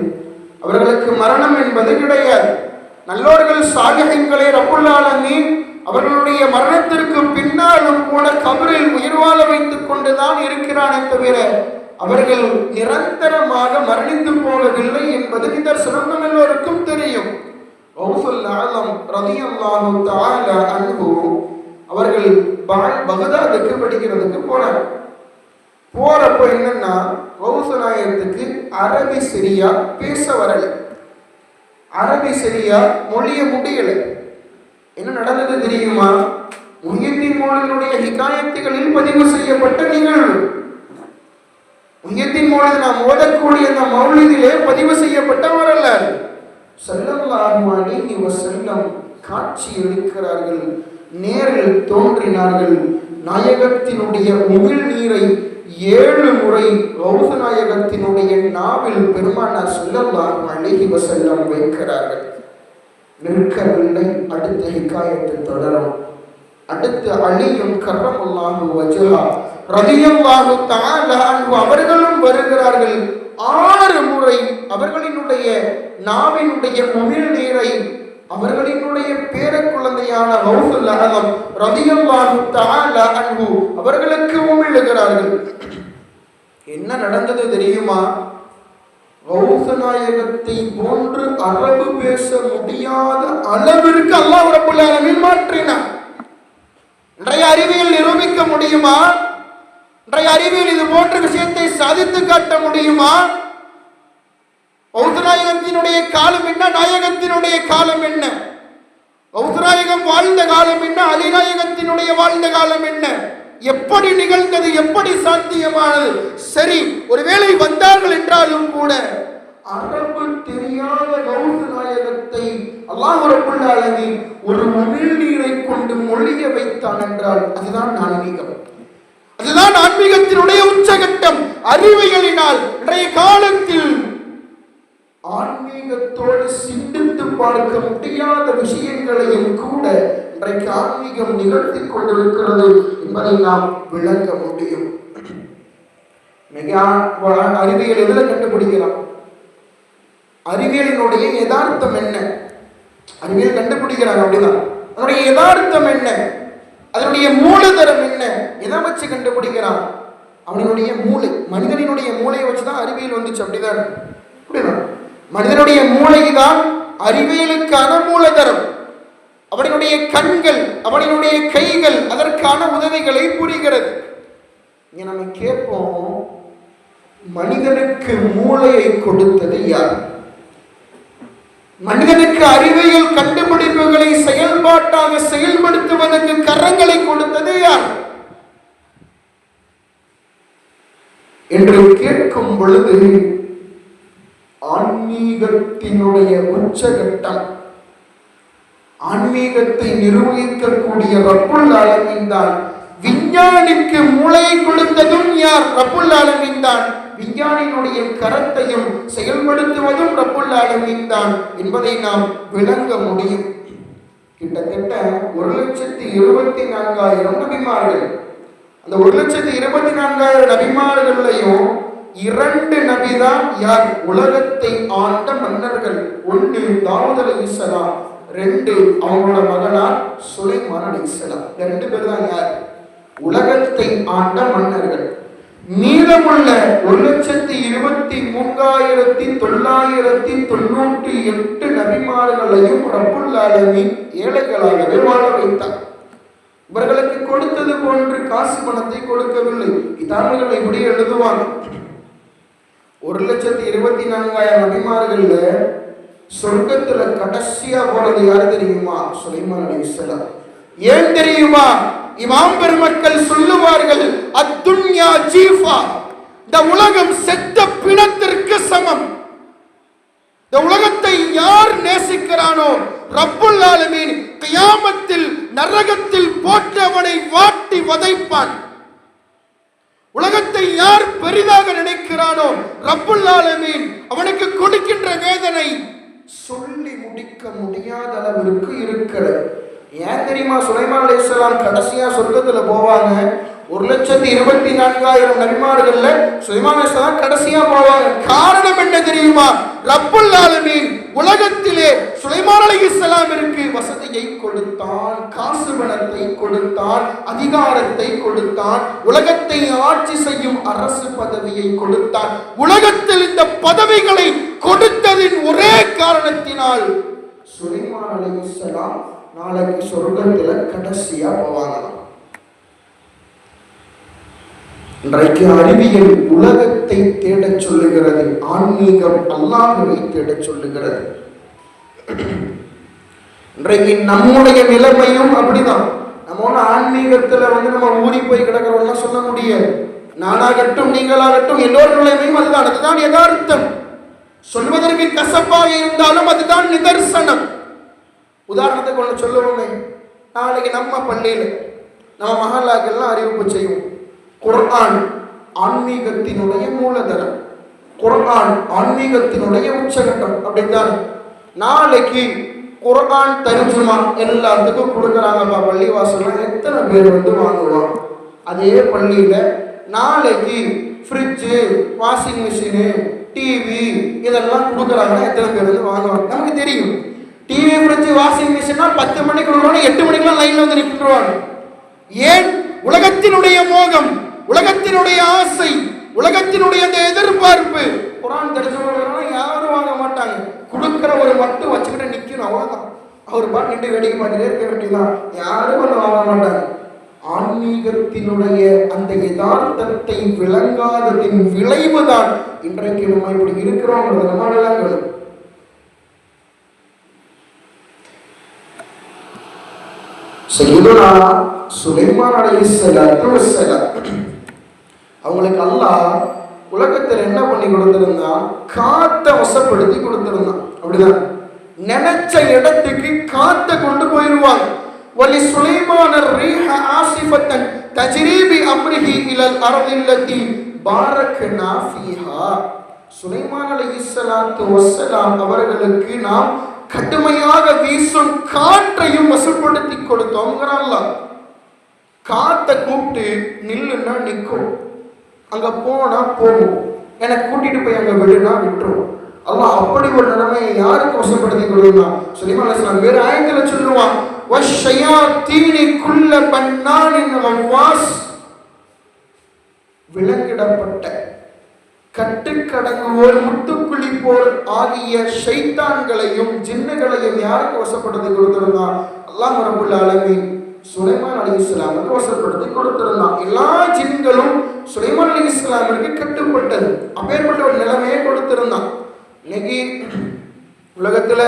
Speaker 2: அவர்களுக்கு மரணம் என்பது கிடையாது. நல்லோர்கள் சாலிஹீன்களை ரப்புல் ஆலமீன் அவர்களுடைய மரணத்திற்கு பின்னாலும் கூட கபரில் உயிர் வாழ வைத்துக் கொண்டுதான் இருக்கிறானே தவிர அவர்கள் நிரந்தரமாக மரணித்து போகவில்லை என்பது நிதர்சனம் நம்ம எல்லோருக்கும் தெரியும். கௌசுல் ஆலம் ரலியல்லாஹு தஆலா அன்ஹு அவர்கள் பகதாதுக்கு படிக்கிறதுக்கு போனாங்க. போறப்போ என்னன்னா, கௌசு நாயகத்துக்கு அரபி சரியா பேச வரல, அரபி சரியா மொழிய முடியல. என்ன நடந்தது தெரியுமா? முஹியத்தீன் மௌலிதுடைய ஹிகாயத்துகளில் பதிவு செய்யப்பட்ட நிகழ்வு. முஹியத்தீன் மௌலிது நாம் ஓதக்கூடிய அந்த மௌலிதிலே பதிவு செய்யப்பட்ட வரலாறு. ஸல்லல்லாஹு அலைஹி வஸல்லம் காட்சி அளிக்கிறார்கள், நேரில் தோன்றினார்கள். நாயகத்தினுடைய உமிழ் நீரை 7 முறை கௌஸ் நாயகத்தினுடைய நாவில் பெருமானார் ஸல்லல்லாஹு அலைஹி வஸல்லம் வைக்கிறார்கள். நிற்கவில்லை. அடுத்த ஹிகாயத்து தொடரும். அடுத்து அலியும் கர்ரமுல்லாஹு வஜ்ஹா ரலியல்லாஹு தஆலா அன்ஹு அவர்களும் வருகிறார்கள். 6 முறை அவர்களினுடைய நாவினுடைய உமிழ் நீரை அவர்களினுடைய பேர குழந்தையான கௌசுல் ஆலம் ரலியல்லாஹு தஆலா அன்ஹு அவர்களுக்கு உமிழுகிறார்கள். என்ன நடந்தது தெரியுமா? கௌஸ் நாயகத்தை போன்று அரபு பேச முடியாத அளவிற்கு அல்லாஹ் ரப்பல் ஆலமீன் மாற்றினார். இன்றைய அறிவியல் நிரூபிக்க முடியுமா? இன்றைய அறிவியல் இது போன்ற விஷயத்தை சாதித்து காட்ட முடியுமா? கௌஸ் நாயகத்தினுடைய காலம் என்ன, நாயகத்தினுடைய காலம் என்ன, கௌஸ் நாயகம் வாழ்ந்த காலம் என்ன, அலிநாயகத்தினுடைய வாழ்ந்த காலம் என்ன, எப்படி நிகழ்ந்தது, எப்படி சாத்தியமானது? சரி, ஒருவேளை வந்தார்கள் என்றாலும் கூட அரபு தெரியாத கௌஸ் நாயகத்தை அல்லாஹ் ரப்பல் ஆலமீன் ஒரு உமிழ் நீரை கொண்டு மொழிய வைத்தான் என்றால் அதுதான் ஆன்மீகம். அதுதான் ஆன்மீகத்தினுடைய உச்சகட்டம். அறிவியலினால் இன்றைய காலத்தில் ஆன்மீகத்தோடு சிந்தித்து பார்க்க முடியாத விஷயங்களையும் கூட இன்றைக்கு ஆன்மீகம் நிகழ்த்தி கொண்டிருக்கிறது என்பதை நாம் விளங்க முடியும். அறிவியல் எதில் கண்டுபிடிக்கலாம்? அறிவியலினுடைய யதார்த்தம் என்ன? அறிவியல் கண்டுபிடிக்கிறாங்க அப்படிதான். அதனுடைய யதார்த்தம் என்ன, அதனுடைய மூலதரம் என்ன, எதை வச்சு கண்டுபிடிக்கிறான்? அவனுடைய மூளை, மனிதனினுடைய மூளையை வச்சுதான் அறிவியல் வந்துச்சு. அப்படிதான் அப்படிதான் மனிதனுடைய மூளைதான் அறிவியலுக்கான மூலதரம். அவனுடைய கண்கள், அவனுடைய கைகள் அதற்கான உதவிகளை புரிகிறது. இங்க நம்ம கேட்போம், மனிதனுக்கு மூளையை கொடுத்தது யார்? மனிதனுக்கு அறிவியல் கண்டுபிடிப்புகளை செயல்பாட்டாக செயல்படுத்துவதற்கு கரங்களை கொடுத்தது யார் என்று கேட்கும் பொழுது ஆன்மீகத்தினுடைய உச்சகட்டம், ஆன்மீகத்தை நிர்வகிக்கக்கூடிய ரப்புல் ஆலமீன் தான். விஞ்ஞானிக்கு மூளையை கொடுத்ததும் யார்? ரப்புல் ஆலமீன் தான். விஞ்ஞானியினுடைய கரத்தையும் செயல்படுத்துவதும் ரப்புல் ஆலமீன் தான் என்பதை நாம் விளங்க முடியும். கிட்டத்தட்ட 1,24,000 நபிமார்கள். அந்த 1,24,000 நபிமார்களையும் 2 நபிதான் யார்? உலகத்தை ஆண்ட மன்னர்கள். 1 தாவூத் அலைஹிஸ்ஸலாம், 2 அவங்களோட மகனார் சுலைமான் அலைஹிஸ்ஸலாம். 2 பேர் தான் யார்? உலகத்தை ஆண்ட மன்னர்கள். மீதமுள்ள 1,23,998 நபிமார்களையும் ரப்புல் ஆலமீன் ஏழைகளாகவே வாழ வைத்தார். இவர்களுக்கு கொடுத்தது போன்று காசு பணத்தை கொடுக்கவில்லை. கிதாபுகள் இப்படி எழுதுவாங்க, 1,24,000 நபிமார்கள்ல சொர்க்கத்துல கடைசியா போறது யாரு தெரியுமா? சுலைமான் அலைஹிஸ்ஸலாம். ஏன் தெரியுமா? இமாம் பெருமக்கள் சொல்லுவார்கள், அத்துன்யா ஜீஃபா, இந்த உலகம் செத்த பிணத்திற்கு சமம். இந்த உலகத்தை யார் நேசிக்கிறானோ ரப்புல் ஆலமீன் கியாமத்தில் நரகத்தில் போட்டவனை வாட்டி வதைப்பான். உலகத்தை யார் பெரிதாக நினைக்கிறானோ ரப்புல் ஆலமீன் அவனுக்கு கொடுக்கின்ற வேதனை சொல்லி முடிக்க முடியாத அளவிற்கு இருக்கிறது. ஏன் தெரியுமா? சுலைமான் அலைஹிஸ்ஸலாம் கடைசியா சொர்க்கத்துல போவாங்க. 1,24,000 நபிமார்கள்ல சுலைமான் அலைஹிஸ்ஸலாம் கடைசியா போவாங்க. காரணம் என்ன தெரியுமா? ரப்புல் ஆலமீன் உலகத்திலே சுலைமான் அலைஹிஸ்ஸலாமிற்கு வசதியை கொடுத்தான், காசு பணத்தை கொடுத்தான், அதிகாரத்தை கொடுத்தான், உலகத்தை ஆட்சி செய்யும் அரசு பதவியை கொடுத்தான். உலகத்தில் இந்த பதவிகளை கொடுத்ததின் ஒரே காரணத்தினால் சுலைமான் அலைஹிஸ்ஸலாம் நாளைக்கு சொர்க்கத்துல கடைசியா போவாங்களாம். இன்றைக்கு அறிவியல் உலகத்தை தேடச் சொல்லுகிறது, ஆன்மீகம் அல்லாஹ்வை தேடச் சொல்லுகிறது. இன்றைக்கு நம்முடைய நிலைமையும் அப்படிதான். நம்ம ஆன்மீகத்துல நம்ம ஊறி போய் கிடக்கிறோம்னா சொல்ல முடியாது. நானாகட்டும் நீங்களாகட்டும் எல்லோரும் நிலைமையும் அதுதான். அதுதான் யதார்த்தம். சொல்வதற்கு கசப்பாக இருந்தாலும் அதுதான் நிதர்சனம். உதாரணத்துக்கு ஒன்று சொல்லுவோமே, நாளைக்கு நம்ம பள்ளியில் நம்ம மஹல்லாக்கெல்லாம் அறிவிப்பு செய்வோம், குர்ஆன் ஆன்மீகத்தினுடைய மூலதனம். குர்ஆன் ஆன்மீகத்தினுடைய உச்சகட்டம். அப்படித்தான் நாளைக்கு குர்ஆன் தர்ஜுமா எல்லாத்துக்கும் கொடுக்குறாங்கப்பா பள்ளிவாசல்ல, எத்தனை பேர் வாங்குவோம்? அதே பள்ளியில நாளைக்கு ஃப்ரிட்ஜு, வாஷிங் மிஷினு, டிவி இதெல்லாம் கொடுக்குறாங்கன்னா எத்தனை பேர் வாங்குவாங்க? நமக்கு தெரியும். டிவி, ஃப்ரிட்ஜு, வாஷிங் மிஷின்னா 10 மணிக்கு கொடுக்குறோம், 8 மணிக்கெல்லாம் லைன்ல நிற்கிறாங்க. ஏன்? உலகத்தினுடைய மோகம், உலகத்தினுடைய ஆசை, உலகத்தினுடைய அந்த எதிர்பார்ப்பு. குர்ஆன் தர்ஜுமா யாரும் வாங்க மாட்டாங்க. கொடுக்கிற ஒரு மட்டும் வச்சுக்கிட்டு நிக்கணும், அவ்வளவுதான். அவர் பாட்டு நின்று வேடிக்கை பார்த்துட்டே இருக்க வேண்டியதான். யாரும் வாங்க மாட்டாங்க. ஆன்மீகத்தினுடைய அந்த யதார்த்தத்தை விளங்காததின் விளைவுதான் இன்றைக்கு நம்ம இப்படி இருக்கிறோங்கிறத நம்ம விளங்கணும். சையதுனா சுலைமான் அலைஹிஸ்ஸலாத்து வஸ்ஸலாம் அவங்களுக்கு அல்லாஹ் உலகத்தில் என்ன பண்ணி கொடுத்திருந்தான்? காத்த வசப்படுத்தி கொடுத்திருந்தான். அப்படிதான் நினைச்ச இடத்துக்கு காத்த கொண்டு போயிருவாங்க. வலி சுலைமான ரீஹ ஆசிஃபத்தன் தஜ்ரீபி அம்ரிஹி இலல் அர்தில்லதி பாரக்னா ஃபீஹா. சுலைமான் அலைஹிஸ்ஸலாத்து வஸ்ஸலாம் அவர்களுக்கு நாம் கடுமையாக வீசும் காற்றையும் வசப்படுத்தி கொடுத்தோம்ங்கிறான்ல. காத்தை கூப்பிட்டு நில்லுன்னா நிற்கும், அங்க போனா போகும், எனக்கு கூட்டிட்டு போய் அங்க விடுனா விட்டுரும். அல்லாஹ் அப்படி ஒரு நிலைமையை யாருக்கு வசப்படுத்தி கொடுத்தான்? சுலைமான் அலைஹிஸ்ஸலாம் வேற ஆயத்துல சொல்லுவான், வஷ்ஷயாத்தீனி குல்ல பன்னானின் கவ்வாஸ். விலங்கிடப்பட்ட கட்டுக்கடங்குவோர், முட்டுக்குளிப்போர் ஆகிய ஷைத்தான்களையும் ஜின்னுகளையும் யாருக்கு வசப்படுத்தி கொடுத்திருந்தான்? அல்லாஹ் ரப்பல் ஆலமீன் சுலைமான் அலைஹிஸ்ஸலாமுக்கு வசப்படுத்தி கொடுத்திருந்தான். எல்லா ஜின்களும் சுலைமான் அலைஹிஸ்ஸலாமுக்கு கட்டுப்பட்டது. அப்பேற்பட்ட ஒரு நிலைமையை கொடுத்திருந்தான். இன்னைக்கு உலகத்துல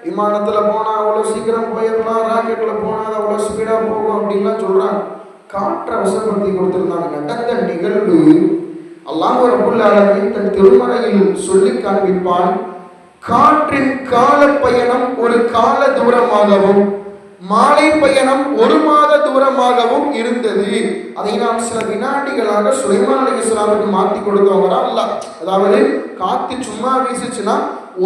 Speaker 2: விமானத்துல போனா அவ்வளவு சீக்கிரம் போயிடலாம், ராக்கெட்ல போனா அவ்வளவு ஸ்பீடா போகும் அப்படின்லாம் சொல்றாங்க. காற்றை வசப்படுத்தி கொடுத்திருந்தாங்க. நடந்த நிகழ்வு அல்லாஹ் ரப்பல் ஆலமீன் தன் திருமறையில் சொல்லி காண்பிப்பான். காற்றின் கால பயணம் ஒரு கால தூரமாகவும் மாலை பயணம் 1 மாத தூரமாகவும் இருந்தது. அதை நாம் சில வினாடிகளாக சுலைமான் அலைஹிஸ்ஸலாமுக்கு மாற்றி கொடுத்தவங்க அல்லாஹ். அதாவது காத்து சும்மா வீசுச்சுன்னா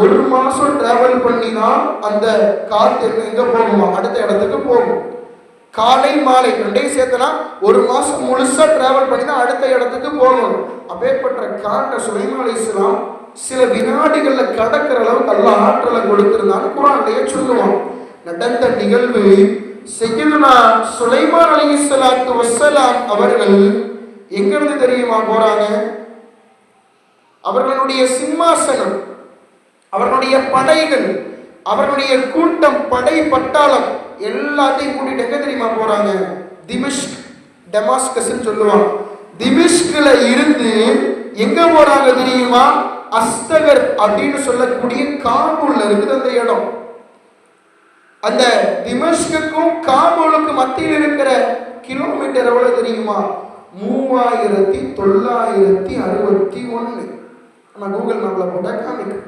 Speaker 2: 1 மாசம் டிராவல் பண்ணினா அந்த காத்து எங்க போகுமா? அடுத்த இடத்துக்கு போகும். காலை மாலை 2 சேர்த்தனா 1 மாசம் முழுசா டிராவல் பண்ணி தான் அடுத்த இடத்துக்கு போகணும். அப்பேற்பட்ட காற்றை சுலைமான் அலைஹிஸ்ஸலாம் சில வினாடிகள்ல கடக்கிற அளவுக்கு அல்லாஹ் ஆற்றலை கொடுத்திருந்தான்னு குர்ஆன்லயே சொல்லுவான். நடந்த நிகழ்வு சையதுனா சுலைமான் அலைஹிஸ்ஸலாத்து வஸ்ஸலாம் அவர்கள் எங்கிருந்து தெரியுமா போறாங்க? அவர்களுடைய சிம்மாசனம், அவர்களுடைய படைகள், அவர்களுடைய கூட்டம், படை பட்டாளம் எல்லாத்தையும் கூட்டிட்டு எங்க தெரியுமா போறாங்க? திமிஷ்க், டமாஸ்கஸ் சொல்லுவாங்க. திமிஷ்க்ல இருந்து எங்க போறாங்க தெரியுமா? அஸ்தகர் அப்படின்னு சொல்லக்கூடிய காபூல்ல இருக்குது அந்த இடம். அந்த திமஷ்குக்கும் காபூலுக்கு மத்தியில் இருக்கிற கிலோமீட்டர் எவ்வளவு தெரியுமா? 3961. நம்ம கூகுள் மேப்ல போட்டா காமிக்கும்.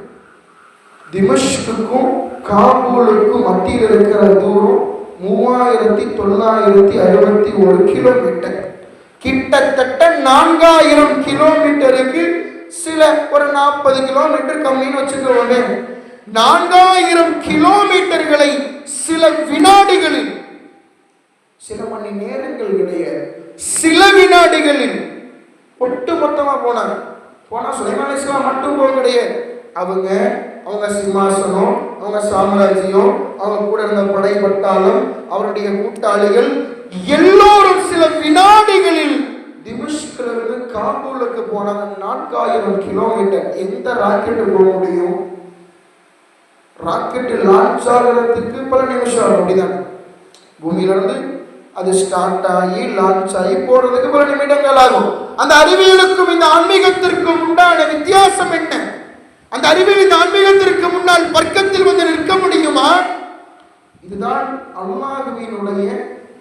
Speaker 2: திமஷ்குக்கும் காபூலுக்கும் மத்தியில் இருக்கிற தூரம் 3961 கிலோமீட்டர். கிட்டத்தட்ட 4000 கிலோமீட்டருக்கு சில ஒரு 40 கிலோமீட்டர் கம்மின்னு வச்சுக்கோங்க. 4000 கிலோமீட்டர்களை சில வினாடிகளில், சில மணி நேரங்கள் கிடையாது, சில வினாடிகளில் ஒட்டு மொத்தமா போனாங்க. போனா சுலைமான் அலைஹிஸ்ஸலாம் மட்டும் போக கிடையாது. அவங்க சிம்மாசனம், அவங்க சாம்ராஜ்யம், அவங்க கூட இருந்த படை பட்டாளம், அவருடைய கூட்டாளிகள் எல்லோரும் சில வினாடிகளில் திமிஷ்கிலிருந்து காபூலுக்கு போனாங்க. 4000 கிலோமீட்டர். எந்த ராக்கெட்டு போக முடியும்? ராக்கெட் லான்ச் ஆகிறதுக்கு பல நிமிஷம் ஆகும். அப்படிதான் பூமியிலிருந்து அது ஸ்டார்ட் ஆகி லான்ச் ஆகி போறதுக்கு பல நிமிடங்கள் ஆகும். அந்த அறிவியலுக்கும் இந்த ஆன்மீகத்திற்கும் உண்டான வித்தியாசம் என்ன? அந்த அறிவியல் இந்த ஆன்மீகத்திற்கு முன்னால் வர்க்கத்தில் வந்து நிற்க முடியுமா? இதுதான் அல்லாஹ்வினுடைய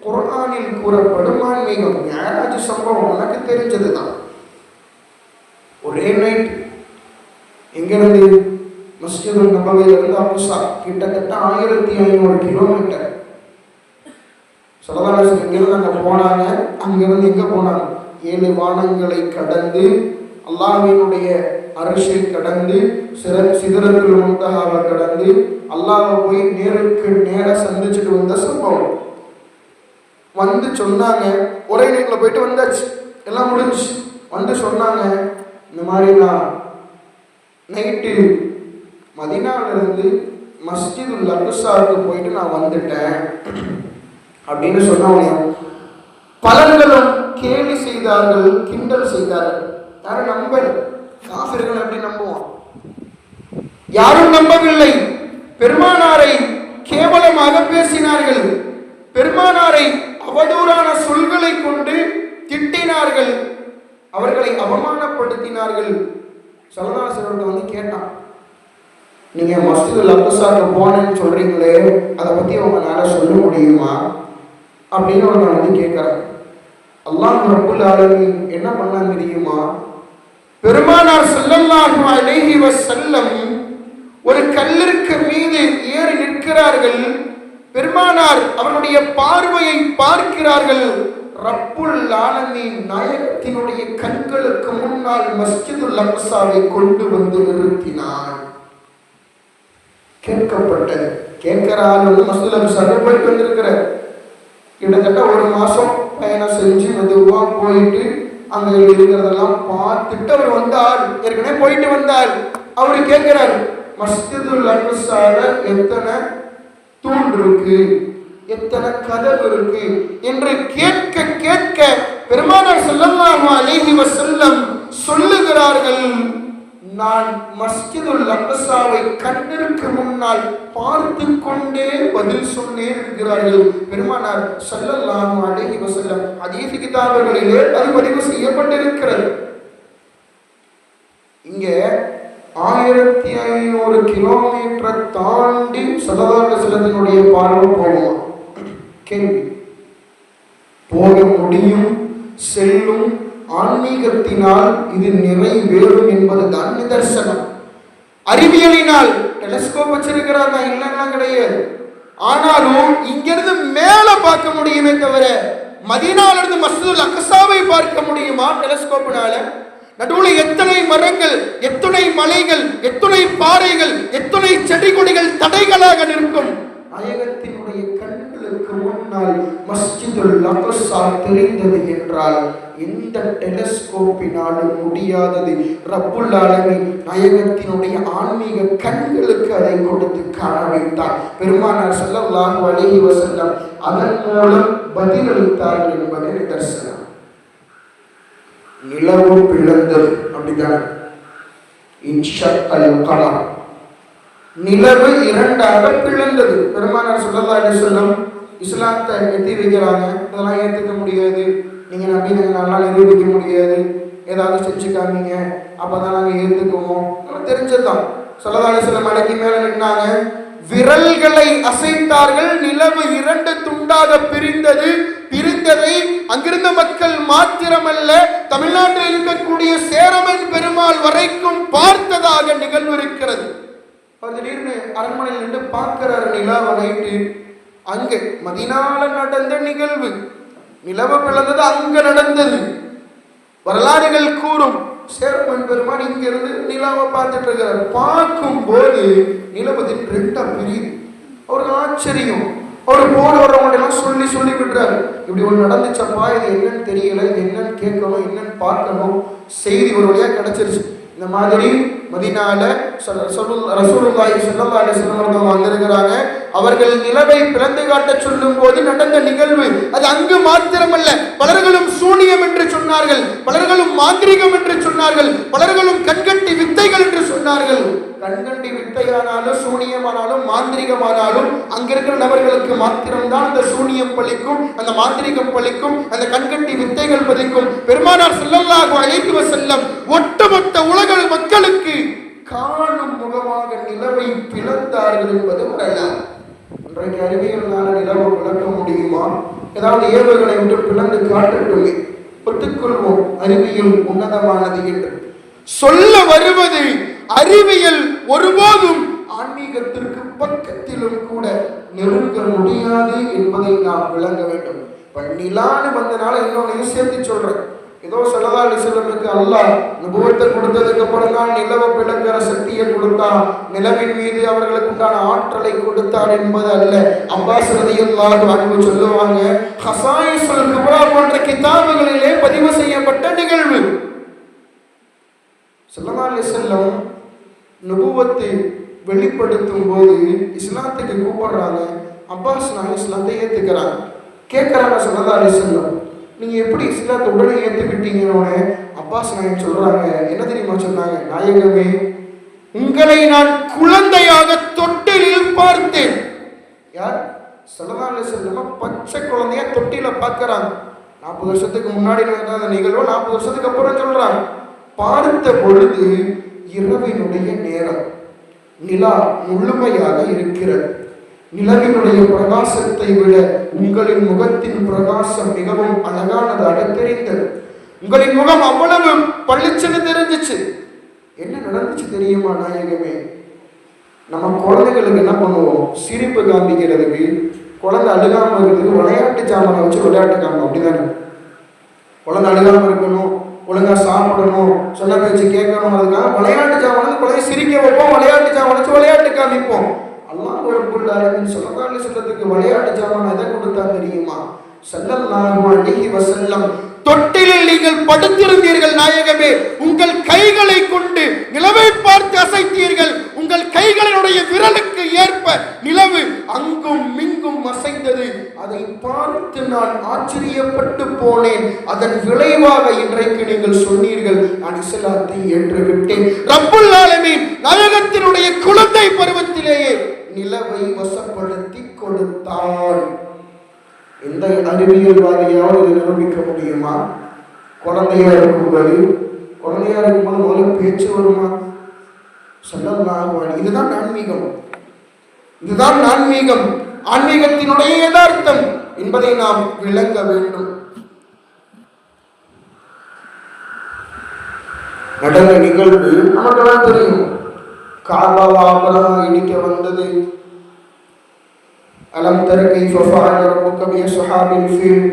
Speaker 2: குர்ஆனில் கூறப்படும் ஆன்மீகம். மிஅராஜ் சம்பவம் உனக்கு தெரிஞ்சதுதான். ஒரே நைட் எங்கிருந்து? மஸ்ஜிதுல் நபவியிலிருந்து அக்ஸா கிட்டத்தட்ட 1500 கிலோமீட்டர். ஸல்லல்லாஹு அலைஹி வஸல்லம் இங்கிருந்து அங்கே போனாங்க. அங்கிருந்து எங்கே போனாங்க? 7 வானங்களை கடந்து அல்லாஹ்வினுடைய அரிசை கடந்து சிதறத்துல் முன்தஹாவை கடந்து அல்லாஹ்வை போய் நேருக்கு நேர சந்திச்சுட்டு வந்த சம்பவம். வந்து சொன்னாங்க, ஒரே நேரத்தில் போயிட்டு வந்தாச்சு, எல்லாம் முடிஞ்சு. வந்து சொன்னாங்க, இந்த மாதிரி நான் நைட்டு மதீனாவிலிருந்து மஸ்ஜிதுல் அக்ஸாவுக்கு போயிட்டு நான் வந்துட்டேன் அப்படின்னு சொன்னவங்க பலர்களும் கேலி செய்தார்கள், கிண்டல் செய்தார்கள். யாரும் நம்பல. காஃபிர்கள் எப்படி நம்புவான்? யாரும் நம்பவில்லை. பெருமானாரை கேவலமாக பேசினார்கள், பெருமானாரை அவதூறான சொல்களை கொண்டு திட்டினார்கள், அவர்களை அவமானப்படுத்தினார்கள். ஸல்லல்லாஹு அலைஹி வஸல்லம் வந்து கேட்டான், நீங்க மஸ்ஜிதுல் அக்ஸாக்கு போனேன்னு சொல்றீங்களே, அதை பத்தி உங்களால சொல்ல முடியுமா அப்படின்னு அவங்க வந்து கேட்கிறாங்க. அல்லாஹ் ரப்புல் ஆலமீன் என்ன பண்ணாங்க தெரியுமா? பெருமானார் ஸல்லல்லாஹு அலைஹி வஸல்லம் ஒரு கல்லிற்கு மீது ஏறி நிற்கிறார்கள். பெருமானார் அவருடைய பார்வையை பார்க்கிறார்கள். ரப்புல் ஆலமீன் நாயகத்தினுடைய கண்களுக்கு முன்னால் மஸ்ஜிதுல் அக்ஸாவை கொண்டு வந்து நிறுத்தினார். கேட்கப்பட்டது. கேட்கிறார் மஸ்ஜிதுல் அக்ஸாவை போயிட்டு வந்திருக்கிறார். கிட்டத்தட்ட 1 மாசம் பயணம் செஞ்சு மெதுவா போயிட்டு அங்க இருக்கிறதெல்லாம் பார்த்துட்டு அவர் வந்தார். ஏற்கனவே போயிட்டு வந்தார். அவரு கேட்கிறார், மஸ்ஜிதுல் அக்ஸால எத்தனை தூண் இருக்கு, எத்தனை கதவு இருக்கு என்று கேட்க கேட்க பெருமானார் ஸல்லல்லாஹு அலைஹி வஸல்லம் சொல்லுகிறார்கள், நான் மஸ்ஜிதுல் அக்ஸாவை கண்ணிற்கு முன்னால் பார்த்து கொண்டே பதில் சொன்னேன் என்கிறார்கள் பெருமானார் ஸல்லல்லாஹு அலைஹி வஸல்லம். ஹதீஸ் கிதாபுகளிலே அது பதிவு செய்யப்பட்டிருக்கிறது. இங்க 1500 கிலோமீட்டர் தாண்டி ஸல்லல்லாஹு அலைஹி வஸல்லத்தினுடைய பார்வை போகுமா? கேள்வி. போக முடியும், செல்லும். ஆன்மீகத்தினால் இது நிறைவேறும் என்பதுதான் நிதர்சனம். அறிவியலினால் டெலிஸ்கோப் வச்சிருக்கிறாங்க, இல்லைன்னா கிடையாது. ஆனாலும் இங்கிருந்து மேல பார்க்க முடியுமே தவிர மதீனால இருந்து மஸ்ஜிதுல் அக்ஸாவை பார்க்க முடியுமா டெலிஸ்கோப்பினால? நடுவுல எத்தனை மரங்கள், எத்தனை மலைகள், எத்தனை பாறைகள், எத்தனை செடி கொடிகள் தடைகளாக நிற்கும். நாயகத்தினுடைய கண்களுக்கு முன்னால் மஸ்ஜிதுல் அக்ஸா தெரிந்தது என்றால் இந்த டெலிஸ்கோப்பினாலும் முடியாதது. ரப்புல் ஆலமீன் நாயகத்தினுடைய ஆன்மீக கண்களுக்கு அதை கொடுத்து காண வைத்தார். பெருமானார் ஸல்லல்லாஹு அலைஹி வஸல்லம் அதன் மூலம் பதிலளித்தார்கள் என்பது நிதர்சனம். நிலவு பிளந்தது, அப்படிதான். இன்ஷக்கல் கலாம், நிலவு 2ஆக பிளந்தது. பெருமானார் ஸல்லல்லாஹு அலைஹி வஸல்லம் இஸ்லாத்தை எத்தி வைக்கிறாங்க. இதெல்லாம் ஏற்றுக்க முடியாது, நீங்க நம்பி நல்லா நிரூபிக்க முடியாது, ஏதாவது செஞ்சு காமிங்க, அப்பதான் நாங்க ஏற்றுக்குவோம். தெரிஞ்சதுதான். ஸல்லல்லாஹு அலைஹி வஸல்லம் மலைக்கு மேல நின்னாங்க, விரல்களை அசைத்தார்கள், நிலவு 2 துண்டாக பிரிந்ததை அங்கிருந்த மக்கள் மாத்திரமல்ல, தமிழ்நாட்டில் இருக்கக்கூடிய சேரமன் பெருமாள் வரைக்கும் பார்த்ததாக நிகழ்வு இருக்கிறது. திடீர்னு அரண்மனையில் நின்று பார்க்கிறார் நிலாவை நைட்டு. அங்கே மதீனால நடந்த நிகழ்வு, நிலவு பிளந்தது அங்க நடந்தது. வரலாறுகள் கூறும் சேரமன் பெருமான் இங்கிருந்து நிலாவை பார்த்துட்டு இருக்கிறார். பார்க்கும் போது நிலவு 2ஆ பிரியுது. அவருக்கு ஆச்சரியம். அவர் போட வர்றவங்க எல்லாம் சொல்லி விடுறாரு, இப்படி ஒன்று நடந்துச்சப்பா, இது என்னன்னு தெரியல, இது என்னன்னு கேட்கணும், என்னன்னு பார்க்கணும். செய்தி ஒரு வழியா கிடைச்சிருச்சு. இந்த மாதிரி மதீனால ரசூலுல்லாஹி ஸல்லல்லாஹு அலைஹி வஸல்லம் வந்திருக்கிறாங்க. அவர்கள் நிலவை பிளந்து காட்ட சொல்லும் போது நடந்த நிகழ்வு அது அங்கு மாத்திரமல்ல. பலர்களும் சூனியம் என்று சொன்னார்கள், பலர்களும் மாந்திரிகம் என்று சொன்னார்கள், பலர்களும் கண்கட்டி வித்தைகள் என்று சொன்னார்கள். கண்கண்டி வித்தையானாலும் சூனியமானாலும் மாந்திரிகமானாலும் அங்கிருக்கிற நபர்களுக்கு மாத்திரம்தான் அந்த சூனியம் பலிக்கும், அந்த மாந்திரிகம் பலிக்கும், அந்த கண்கட்டி வித்தைகள் பலிக்கும். பெருமானார் ஸல்லல்லாஹு அலைஹி வஸல்லம் ஒட்டுமொத்த உலக மக்களுக்கு காணும் முகமாக நிலவை பிளந்தார்கள் என்பது வரலாறு. இன்றைக்கு அறிவியலான நிலவை விளக்க முடியுமா? ஏதாவது ஏவுகளை விட்டு பிளந்து காட்டட்டுமே, ஒத்துக்கொள்வோம் அறிவியல் உன்னதமானது என்று. சொல்ல வருவது அறிவியல் ஒருபோதும் ஆன்மீகத்திற்கு பக்கத்திலும் கூட நெருங்க முடியாது என்பதை நாம் விளங்க வேண்டும். நிலான்னு வந்தனால இன்னொன்னையும் சேர்த்து சொல்றேன். ஏதோ ஸல்லல்லாஹு அலைஹி வஸல்லமுக்கு அல்லாஹ் நுபுவத்தை கொடுத்ததுக்கு அப்புறம் தான் நிலவை பிளக்கிற சக்தியை கொடுத்தான், நிலவின் மீது அவர்களுக்கு உண்டான ஆற்றலை கொடுத்தான் என்பது அல்ல. அப்பாஸ் ரலியல்லாஹு அன்ஹு சொல்லுவாங்க, ஹஸாயிஸுல் குப்ரா போன்ற கிதாபுகளிலே பதிவு செய்யப்பட்ட நிகழ்வு. ஸல்லல்லாஹு அலைஹி வஸல்லம் நுபுவத்தை வெளிப்படுத்தும் போது இஸ்லாத்துக்கு கூப்பிடுறாங்க. அப்பாஸ் நான் இஸ்லாத்தை ஏற்றுக்கிறாங்க. கேட்குறாங்க ஸல்லல்லாஹு அலைஹி வஸல்லம், நீங்கள் எப்படி இஸ்லாத்தை உடனே ஏற்றுக்கிட்டீங்கன்னு. அப்பாஸ் நாயகம் சொல்கிறாங்க, என்ன தெரியுமா சொன்னாங்க, நாயகமே உங்களை நான் குழந்தையாக தொட்டிலில் பார்த்தேன். யார்? ஸல்லல்லாஹு அலைஹி வஸல்லம் பச்சை குழந்தையா தொட்டில பார்க்குறாங்க. 40 வருஷத்துக்கு முன்னாடி நடந்த அந்த நிகழ்வு 40 வருஷத்துக்கு அப்புறம் சொல்கிறாங்க. பார்த்த பொழுது இரவினுடைய நேரம், நிலா முழுமையாக இருக்கிறது. நிலவினுடைய பிரகாசத்தை விட உங்களின் முகத்தின் பிரகாசம் மிகவும் அழகானதாக தெரிந்தது. உங்களின் முகம் அவ்வளவு பளிச்சுன்னு தெரிஞ்சிச்சு. என்ன நடந்துச்சு தெரியுமா நாயகமே? நம்ம குழந்தைகளுக்கு என்ன பண்ணுவோம், சிரிப்பு காமிக்கிறதுக்கு, குழந்தை அழுகாம இருக்கிறதுக்கு விளையாட்டு சாமானை வச்சு விளையாட்டு காணும். அப்படிதானே? குழந்தை அழுகாம இருக்கணும், ஒழுங்கா சாப்பிடணும், சொன்ன பேச்சு கேட்கணும், அதுக்காக விளையாட்டு சாமான குழந்தை சிரிக்க வைப்போம், விளையாட்டு சாமான வச்சு விளையாட்டு காமிப்போம். அல்லாஹ் ரப்பல் ஆலமீன் ஸல்லல்லாஹு அலைஹி வஸல்லத்துக்கு விளையாட்டு சாமான் எதை கொடுத்தா தெரியுமா? ஸல்லல்லாஹு அலைஹி வஸல்லம் தொட்டிலில் நீங்கள் படுத்திருந்தீர்கள் நாயகமே, உங்கள் கைகளை கொண்டு நிலவை பார்த்து அசைத்தீர்கள். உங்கள் கைகளினுடைய விரலுக்கு ஏற்ப நிலவு அங்கும் மிங்கும் அசைந்தது. அதை பார்த்து நான் ஆச்சரியப்பட்டு போனேன். அதன் விளைவாக இன்றைக்கு நீங்கள் சொன்னீர்கள், நான் இஸ்லாத்தை ஏற்றுவிட்டேன். ரப்பல் ஆலமீன் நாயகத்தினுடைய குழந்தை பருவத்திலேயே நிலவை வசப்படுத்தி கொடுத்தான். எந்த அறிவியல்வாதியாவது நிரூபிக்க முடியுமா? குழந்தையா இருக்கும்போது முதல்ல பேச்சு வருமா? ஸல்லல்லாஹு அலைஹி. இதுதான் ஆன்மீகம், இதுதான் ஆன்மீகம், ஆன்மீகத்தினுடைய யதார்த்தம் என்பதை நாம் விளங்க வேண்டும். நடந்த நிகழ்வு நமக்கெல்லாம் தெரியும். காபாவை அபரஹா இடிக்க வந்தது. அலம் தர கைஃப ஃபஅல ரப்புக பி அஸ்ஹாபில் ஃபீல்.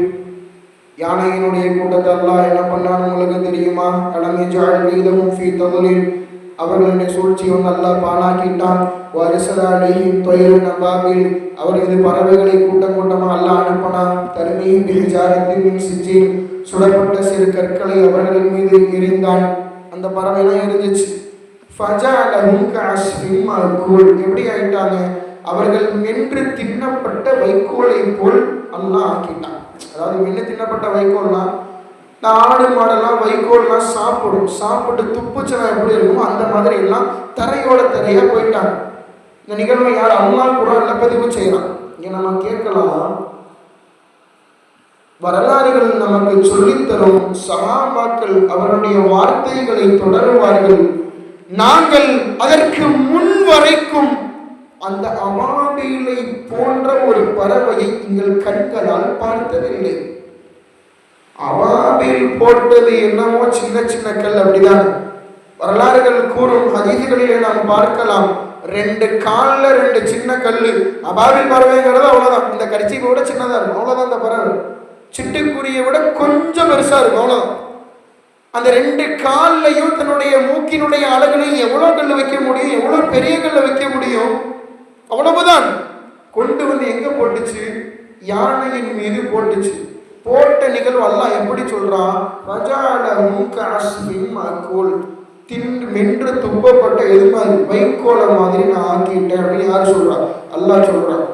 Speaker 2: யானையினுடைய கூட்டத்தை அல்லாஹ் என்ன பண்ணான்னு உங்களுக்கு தெரியுமா? அலம் யஜஅல் கைதஹும் ஃபீ தضلீல். அவர்களுடைய சூழ்ச்சியை அல்லாஹ் பாழாக்கிட்டான். வஅர்ஸல அலைஹிம் த்வைரன் அபாபில். அவர்கள் பறவைகளை கூட்டம் கூட்டமாக அல்லாஹ் அனுப்பினான். தர்மீஹிம் பிஹிஜாரத்தின் மின் சிஜ்ஜீல். சுடப்பட்ட சிறு கற்களை அவர்களின் மீது எறிந்தான். அந்த பறவைலாம் எரிஞ்சிச்சு. ஃபஜஅலஹும் கஅஸ்ஃபின் மஅகூல். எப்படி ஆயிட்டாங்க? அவர்கள் மென்று தின்னப்பட்ட வைக்கோலை போல் அல்லாஹ் ஆக்கிட்டான். அதாவது மென்று தின்னப்பட்ட வைக்கோல்னா, இந்த ஆடு மாடெல்லாம் வைக்கோல்லாம் சாப்பிட்டு துப்புச்சனம் எப்படி இருக்குமோ அந்த மாதிரி எல்லாம் தரையோட தரையா போயிட்டாங்க. இந்த நிகழ்வை யார்? அல்லாஹ் குர்ஆன்ல பதிவு செய்யறான். இங்க நம்ம கேட்கலாம், வரலாறுகள் நமக்கு சொல்லித்தரும். சஹாபாக்கள் அவருடைய வார்த்தைகளை தொடருவார்கள். நாங்கள் அதற்கு முன் வரைக்கும் அந்த அபாபீலை போன்ற ஒரு பறவையை எங்கள் கண்களால் பார்த்ததில்லை. அபாபீல் போட்டது என்னமோ சின்ன சின்ன கல், அப்படிதான் வரலாறுகள் கூறும். ஹதீஸ்களிலே நாம் பார்க்கலாம், 2 கால்ல 2 சின்ன கல்லு. அபாபீல் பறவைங்கிறது அவ்வளவுதான், இந்த கடிச்சியை விட சின்னதா இருக்கும், அவ்வளவுதான். அந்த பறவை சிட்டுக்குருவியை விட கொஞ்சம் பெருசா இருக்கும், அவ்வளவுதான். அந்த 2 கால்லையும் தன்னுடைய மூக்கினுடைய அழகுலையும் எவ்வளவு கல் வைக்க முடியும், எவ்வளவு பெரிய கல்ல வைக்க முடியும், அவ்வளவுதான். கொண்டு வந்து எங்க போட்டுச்சு? யானையின் மீது போட்டுச்சு. போட்ட நிகழ்வு அல்லாஹ் எப்படி சொல்றான்? வஜஅலஹும் கஅஸ்ஃபின் மஅகூல். மென்று துப்பப்பட்ட எது மாதிரி? வைக்கோல மாதிரி நான் ஆக்கிட்டேன் அப்படின்னு யார் சொல்றா? அல்லாஹ் சொல்றான்.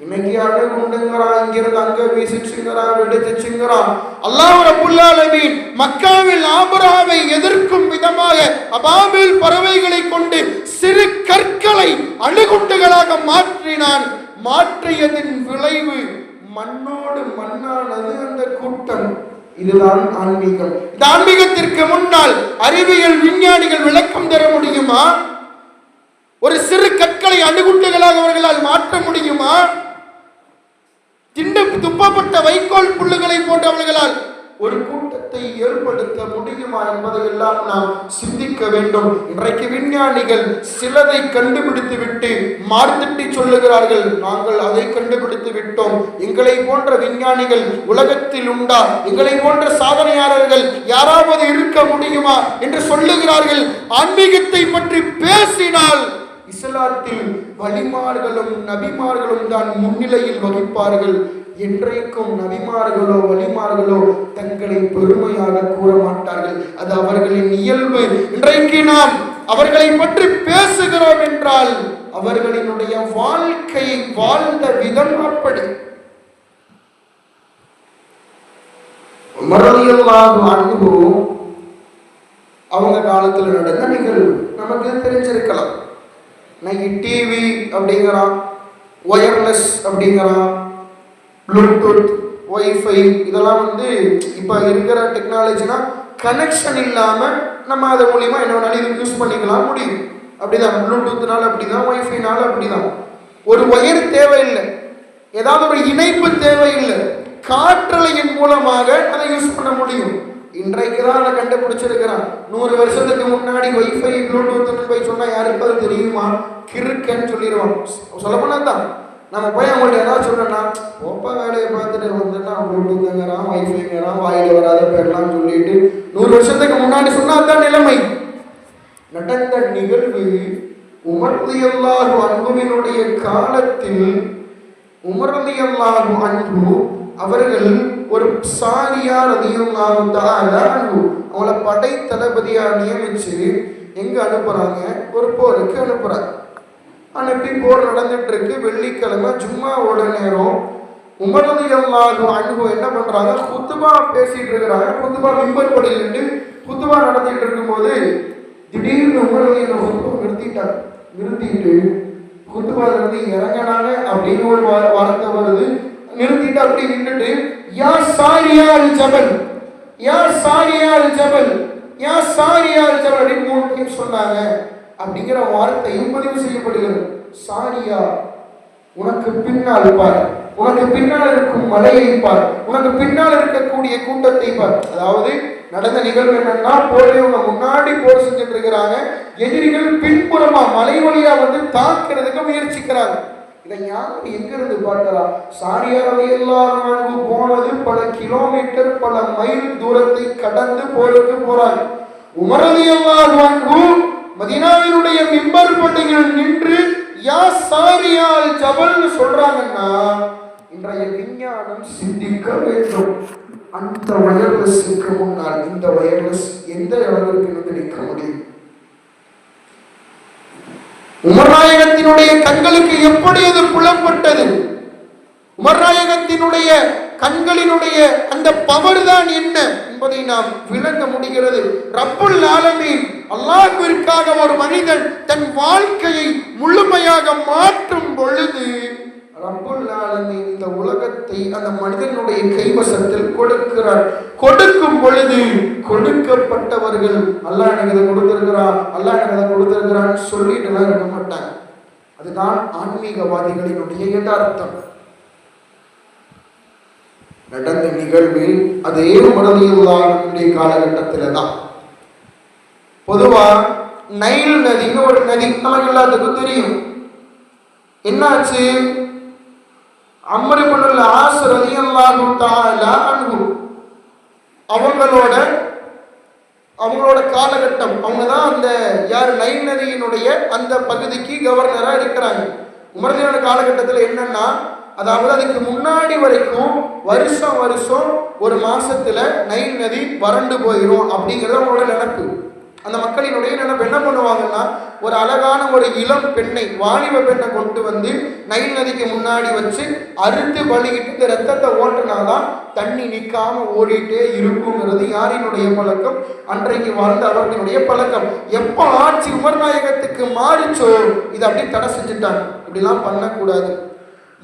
Speaker 2: இன்னைக்கு அழகுண்டுங்கிறான், இங்கிருந்து அங்க வீசிச்சுங்கிறான், வெடிச்சுங்கிறான். அல்லாஹ் ரப்பல் ஆலமீன் மக்காவில் ஆபராவை எதிர்க்கும் விதமாக அபாபீல் பறவைகளை கொண்டு சிறு கற்களை அணுகுண்டுகளாக மாற்றினான். மாற்றியதின் விளைவு மண்ணோடு மண்ணானது அந்த கூட்டம். இதுதான் ஆன்மீகம். இந்த ஆன்மீகத்திற்கு முன்னால் அறிவியல் விஞ்ஞானிகள் விளக்கம் தர முடியுமா? ஒரு சிறு கற்களை அணுகுண்டுகளாக அவர்களால் மாற்ற முடியுமா? துப்பப்பட்ட வைக்கோல் புல்லுகளை போன்றவர்களால் ஒரு கூட்டத்தை ஏற்படுத்த முடியுமா என்பதை எல்லாம் நாம் சிந்திக்க வேண்டும். இன்றைக்கு விஞ்ஞானிகள் சிலதை கண்டுபிடித்து விட்டு மார்த்தட்டி சொல்லுகிறார்கள், நாங்கள் அதை கண்டுபிடித்து விட்டோம், எங்களை போன்ற விஞ்ஞானிகள் உலகத்தில் உண்டா, எங்களை போன்ற சாதனையாளர்கள் யாராவது இருக்க முடியுமா என்று சொல்லுகிறார்கள். ஆன்மீகத்தை பற்றி பேசினால் இஸ்லாத்தில் வலிமார்களும் நபிமார்களும் தான் முன்னிலையில் வகிப்பார்கள். என்றைக்கும் நபிமார்களோ வலிமார்களோ தங்களை பெருமையாக கூற மாட்டார்கள், அது அவர்களின் இயல்பு. இன்றைக்கு நாம் அவர்களை பற்றி பேசுகிறோம் என்றால் அவர்களினுடைய வாழ்க்கை வாழ்ந்த விதம் அப்படி. அவங்க காலத்தில் நடந்த நிகழ்வு நமக்கு தெரிஞ்சிருக்கலாம். இன்னைக்கு டிவி அப்படிங்கிறான், ஒயர்லெஸ் அப்படிங்கிறான், ப்ளூடூத், ஒய்ஃபை, இதெல்லாம் இப்போ இருக்கிற டெக்னாலஜினா கனெக்ஷன் இல்லாமல் நம்ம அது மூலிமா என்ன வேணாலும் யூஸ் பண்ணிக்கலாம் முடியும். அப்படிதான் ப்ளூடூத்னால அப்படிதான், ஒய்ஃபைனால அப்படிதான். ஒரு ஒயர் தேவையில்லை, ஏதாவது ஒரு இணைப்பு தேவையில்லை, காற்றலையின் மூலமாக அதை யூஸ் பண்ண முடியும். இன்றைக்கு தான் அதை கண்டுபிடிச்சிருக்கிறான். 100 வருஷத்துக்கு முன்னாடி ஒய்ஃபை ப்ளூடூத்னு போய் சொன்னா யாருக்கு அது தெரியுமா? கிறுக்கன்னு சொல்லிடுவான். சொல்லப்போனா தான் நம்ம போய் அவங்கள்ட்ட ஏதாவது சொன்னோம்னா, ஓப்பா வேலையை பார்த்துட்டு வந்துன்னா ப்ளூடூத்துங்கிறான், ஒய்ஃபைங்கிறான், வாயில் வராத பேர்லாம் சொல்லிட்டு 100 வருஷத்துக்கு முன்னாடி சொன்னா தான் நிலைமை. நடந்த நிகழ்வு உமர் ரலியல்லாஹு அன்ஹுவினுடைய காலத்தில் உமர் ரலியல்லாஹு அன்ஹு அவர்கள் ஒரு சாரியா ரலியல்லாஹு தஆலா அன்ஹு அவங்கள படை தளபதியா நியமிச்சு எங்க அனுப்புறாங்க? ஒரு போருக்கு அனுப்புறாங்க. அனுப்பி போர் நடந்துட்டு இருக்கு. வெள்ளிக்கிழமை ஜும்மாவோட நேரம். உமர் ரலியல்லாஹு அன்ஹு என்ன பண்றாங்க? குத்துபா பேசிட்டு இருக்கிறாங்க. குத்துபா மிம்பர் படியிலிருந்து குத்துபா நடத்திட்டு இருக்கும்போது திடீர்னு உமர் ரலியல்லாஹு அன்ஹு நிறுத்திட்டு குத்துபால இருந்து இறங்கினாங்க அப்படின்னு ஒரு வார்த்தை வருது. நிறுத்திட்டு அப்படி நின்றுட்டு யா சாரியால் ஜபல், யா சாரியால் ஜபல், யா சாரியால் ஜபல் அப்படின்னு 3 டைம் சொன்னாங்க. அப்படிங்கிற வார்த்தையும் பதிவு செய்யப்படுகிறது. சாரியா, உனக்கு பின்னால் பார், உனக்கு பின்னால் இருக்கும் மலையை பார், உனக்கு பின்னால் இருக்கக்கூடிய கூட்டத்தை பார். அதாவது நடந்த நிகழ்வு என்னன்னா, போறவங்க முன்னாடி போர் செஞ்சுட்டு இருக்கிறாங்க, எதிரிகள் பின்புறமா மலை வழியா தாக்குறதுக்கு முயற்சிக்கிறாங்க. இதை யாரும் எங்க இருந்து பார்க்கிறா? சாரியா ரலியல்லாஹு அன்ஹு போனது பல கிலோமீட்டர், பல மைல் தூரத்தை கடந்து போருக்கு போறாங்க. உமர் ரலியல்லாஹு அன்ஹு மதீனாவினுடைய மிம்பர் பண்டிகையில் நின்று யா சாரியால் ஜபல்னு சொல்றாங்கன்னா, இன்றைய விஞ்ஞானம் சிந்திக்க வேண்டும். அந்த வயர்லெஸ்க்கு முன்னால் இந்த வயர்லெஸ் எந்த அளவிற்கு நிற்க முடியும்? உமர் நாயகத்தினுடைய கண்களுக்கு எப்படி அது புலப்பட்டது? உமர் நாயகத்தினுடைய கண்களினுடைய அந்த பவர் தான் என்ன என்பதை நாம் விளங்க முடிகிறது. ரப்புல் ஆலமீன் அல்லாஹ்விற்காக ஒரு மனிதன் தன் வாழ்க்கையை முழுமையாக மாற்றும் பொழுது ரப்புல் ஆலமீன் இந்த உலகத்தை அந்த மனிதனுடைய கைவசத்தில் கொடுக்கிறார். கொடுக்கும் பொழுது கொடுக்கப்பட்டவர்கள் அல்லாஹ் எனக்கு இதை கொடுத்திருக்கிறான், அல்லாஹ் எனக்கு இதை கொடுத்திருக்கிறான்னு சொல்லிட்டு எல்லாம் இருக்க மாட்டாங்க. அதுதான் ஆன்மீகவாதிகளினுடைய யதார்த்தம். நடந்த நிகழ்வில் அதே மறதியுடைய காலகட்டத்தில் தான் பொதுவா நைல் நதின்னு ஒரு நதி நமக்கு எல்லாத்துக்கும் தெரியும். என்னாச்சு? அம்ர் இப்னுல் ஆஸ் ரலியல்லாஹு தஆலா அன்ஹு அவங்களோட காலகட்டம், அவங்க தான் அந்த நைல் நதியினுடைய அந்த பகுதிக்கு கவர்னரா இருக்கிறாங்க. உமர் காலகட்டத்தில் என்னன்னா, அதாவது அதுக்கு முன்னாடி வரைக்கும் வருஷம் ஒரு மாசத்துல நைல் நதி வறண்டு போயிடும் அப்படிங்கிறது அவங்களோட நினைப்பு. அந்த மக்களினுடைய நினைப்பு என்ன பண்ணுவாங்கன்னா, ஒரு அழகான ஒரு இளம் பெண்ணை, வாலிப பெண்ணை கொண்டு நைல் நதிக்கு முன்னாடி வச்சு அறுத்து பலிக்கிட்டு இந்த ரத்தத்தை ஓட்டுனாதான் தண்ணி நிற்காம ஓடிட்டே இருக்குங்கிறது யாரினுடைய பழக்கம்? அன்றைக்கு வாழ்ந்த அவர்களுடைய பழக்கம். எப்போ ஆட்சி உமர் நாயகத்துக்கு மாறிச்சோ இதை அப்படி தடை செஞ்சுட்டாங்க. இப்படிலாம் பண்ணக்கூடாது.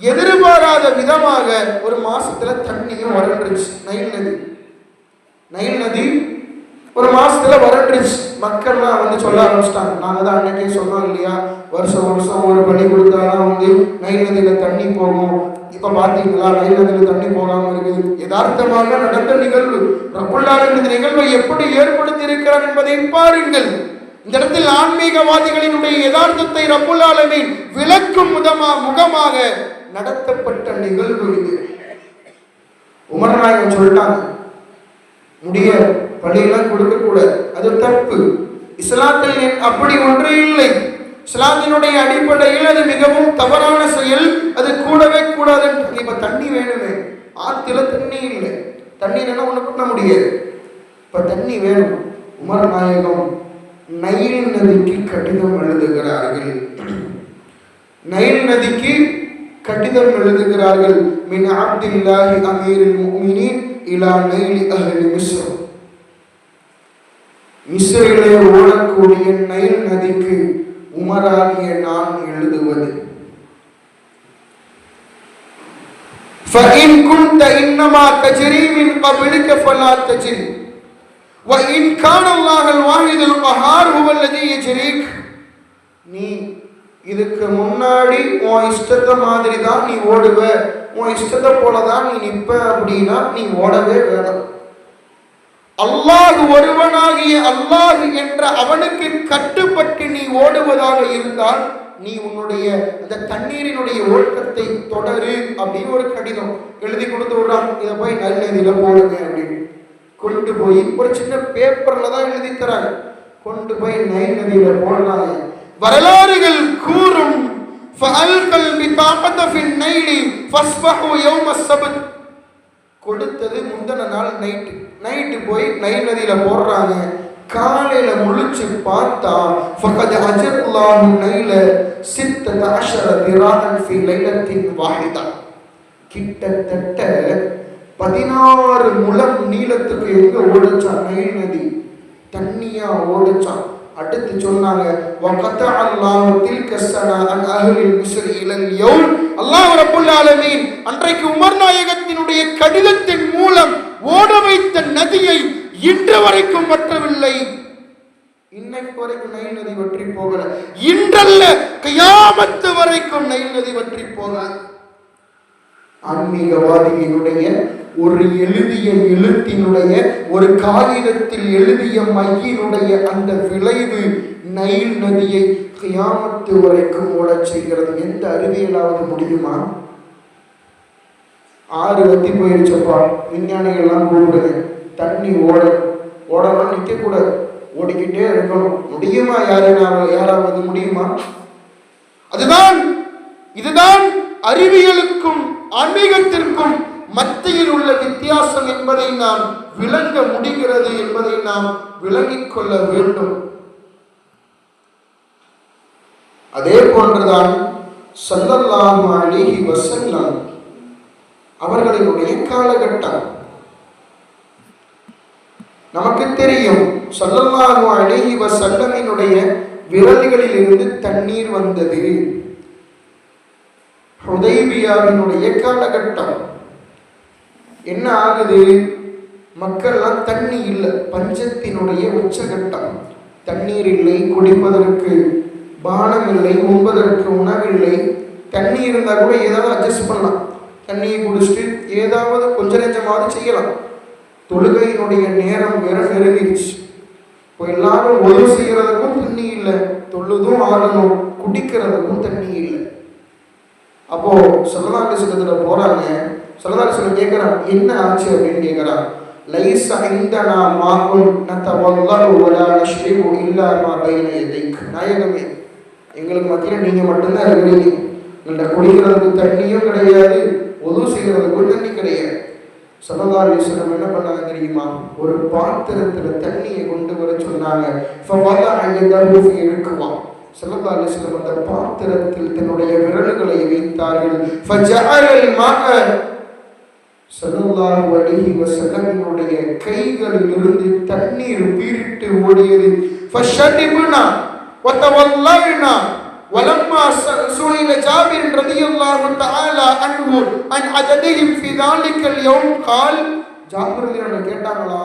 Speaker 2: எதிர்பாராத விதமாக ஒரு மாசத்துல தண்ணியும் வறண்டுருச்சு. நைல் நதி ஒரு மாசத்துல வறண்டுருச்சு. மக்கள்லாம் சொல்ல ஆரம்பிச்சிட்டாங்க. நாங்க தான் அன்னைக்கே சொன்னோம் இல்லையா, வருஷம் ஒரு பலி கொடுத்தாதான் நைல் நதியில தண்ணி போகும். இப்ப பாத்தீங்களா நைல் நதியில தண்ணி போகாம இருக்குது. யதார்த்தமாக நடந்த நிகழ்வு. ரப்புல் ஆலமீன் இந்த நிகழ்வை எப்படி ஏற்படுத்தி இருக்கிறார் என்பதை பாருங்கள். இந்த இடத்தில் ஆன்மீகவாதிகளினுடைய யதார்த்தத்தை ரப்புல் ஆலமீன் விளக்கும் முகமாக நடத்தப்பட்ட நிகழ்வு இது. உமர் நாயகம் சொல்லிட்டாங்க, முடிய பள்ளியெல்லாம் கொடுக்க கூடாது, அது தப்பு. இஸ்லாத்தில் அப்படி ஒன்றே இல்லை. இஸ்லாத்தினுடைய அடிப்படையில் அது மிகவும் தவறான செயல், அது கூடவே கூடாது. இப்ப தண்ணி வேணுமே, ஆத்துல தண்ணி இல்லை, தண்ணீர் என்ன ஒண்ணு பண்ண முடியாது, இப்ப தண்ணி வேணும். உமர் நாயகம் நைல் நதிக்கு கடிதம் எழுதுகிறார்கள். நைல் நதிக்கு கடிதம் எழுதுகிறார்கள். மின் அப்துல்லாஹி அமீருல் முஃமினீன் இலா நைலி அஹ்லி மிஸ்ர். மிஸ்ரிலே ஓடக்கூடிய நைல் நதிக்கு உமராகிய நான் எழுதுவது. فإن كنت إنما تجري من قبلك فلا تجري وإن كان الله الواحد القهار هو الذي يجريك. நீ இதுக்கு முன்னாடி உன் இஷ்டத்தை மாதிரி தான் நீ ஓடுவ, உன் இஷ்டத்தை போலதான் நீ நிற்ப அப்படின்னா நீ ஓடவே வேணும். அல்லாஹ் ஒருவனாகிய அல்லாஹ் என்ற அவனுக்கு கட்டுப்பட்டு நீ ஓடுவதாக இருந்தால் நீ உன்னுடைய அந்த தண்ணீரினுடைய ஓட்டத்தை தொடரு அப்படின்னு ஒரு கடிதம் எழுதி கொடுத்து விடுறான். இதை போய் நைல் நதியில போடுங்க அப்படின்னு கொண்டு போய் ஒரு சின்ன பேப்பர்ல தான் எழுதி தராங்க. கொண்டு போய் நைல் நதியில போடுறாங்க. வரலாறுகள் கூறும் கொடுத்தது முந்தின நாள் நைட்டு போய் நைல் நதியில போடுறாங்க. காலையில முழிச்சு பார்த்தா ஃபகத் அஜல்லாஹு நைல 16 திராஅன் ஃபீ லைலத்தின் வாஹிதா. கிட்டத்தட்ட 16 முழம் நீளத்துக்கு எங்க ஓடுச்சான் நைல் நதி, தண்ணியா ஓடுச்சான். அடுத்து சொன்னாங்க வகத அல்லாஹு தில்க ஸனா அன் அஹ்லில் மிஸ்ர் இலல் யௌம். அல்லாஹ் ரப்பல் ஆலமீன் அன்றைக்கு உமர் நாயகத்தினுடைய கடிதத்தின் மூலம் ஓட வைத்த நதியை இன்று வரைக்கும் வற்றவில்லை. இன்னைக்கு வரைக்கும் நைல் நதி வற்றி போகல. இன்றல்ல, கியாமத் வரைக்கும் நைல் நதி வற்றி போகாது. ஆன்மீகவாதியினுடைய ஒரு எழுதிய எழுத்தினுடைய ஒரு காகிதத்தில் எழுதிய மையினுடைய அந்த விளைவு நைல் நதியை கியாமத்து வரைக்கும் ஓடச் செய்கிறது. எந்த அறிவியலாவது முடியுமா? ஆறு வத்தி போயிருச்சப்பா, விஞ்ஞானிகள்லாம் கூப்பிடுங்க, தண்ணி ஓடலாம், நிற்க கூடாது, ஓடிக்கிட்டே இருக்கணும். முடியுமா? யாராவது முடியுமா? இதுதான் அறிவியலுக்கும் ஆன்மீகத்திற்கும் மத்தியில் உள்ள வித்தியாசம் என்பதை நாம் விளங்க முடிகிறது என்பதை நாம் விளங்கிக் கொள்ள வேண்டும். அதே போன்றுதான் ஸல்லல்லாஹு அலைஹி வஸல்லம் அவர்களுடைய காலகட்டம் நமக்கு தெரியும். ஸல்லல்லாஹு அலைஹி வஸல்லமினுடைய விரல்களில் இருந்து தண்ணீர் வந்தது. ஹுதைபியாவினுடைய காலகட்டம் என்ன ஆகுது? மக்கள்லாம் தண்ணி இல்லை, பஞ்சத்தினுடைய உச்சகட்டம். தண்ணீர் இல்லை, குடிப்பதற்கு பானம் இல்லை, உண்பதற்கு உணவில்லை. தண்ணி இருந்தால் கூட ஏதாவது அட்ஜஸ்ட் பண்ணலாம், தண்ணியை குடிச்சிட்டு ஏதாவது கொஞ்ச நெஞ்சமாவது செய்யலாம். தொழுகையினுடைய நேரம் வேற நெருங்கிடுச்சு. இப்போ எல்லாரும் ஒழு செய்யறதுக்கும் தண்ணி இல்லை, தொழுதும் ஆகணும், குடிக்கிறதுக்கும் தண்ணி இல்லை. அப்போ ஸல்லல்லாஹு அலைஹி வஸல்லம் போறாங்க. ஸல்லல்லாஹு அலைஹி வஸல்லம் கேட்கிறான், என்ன ஆச்சு அப்படின்னு கேட்கிறான். லைஸ இந்தனா மாஉன் நதவல்லஹு வலா நஷ்ரிபு இல்லா மா பைன யதைக். நாயகமே, எங்களுக்கு மத்தியில் நீங்க மட்டும்தான் இருக்கிறீங்க, எங்கள்கிட்ட குடிக்கிறதுக்கு தண்ணியும் கிடையாது, ஒது செய்கிறதுக்கும் தண்ணி கிடையாது. ஸல்லல்லாஹு அலைஹி வஸல்லம் என்ன பண்ணாங்க தெரியுமா? ஒரு பாத்திரத்துல தண்ணியை கொண்டு வர சொன்னாங்க. ஃபவதஅ யதஹு ஃபீ ரிக்வா. ஸல்லல்லாஹு அலைஹி வஸல்லம் அந்த பாத்திரத்தில் தன்னுடைய விரல்களை வைத்தார்கள். ஃபஜஅலல் மாஅ. ஸல்லல்லாஹு அலைஹி வஸல்லமினுடைய கைகளில் இருந்து தண்ணீர் பீரிட்டு ஓடியது. ஃபஷரிப்னா வதவல்லனா. ولما سئل جابر رضي الله تعالى عنه عن عددهم في ذلك اليوم قال. ஜாபிர் ரலியல்லாஹு கேட்டாங்களா,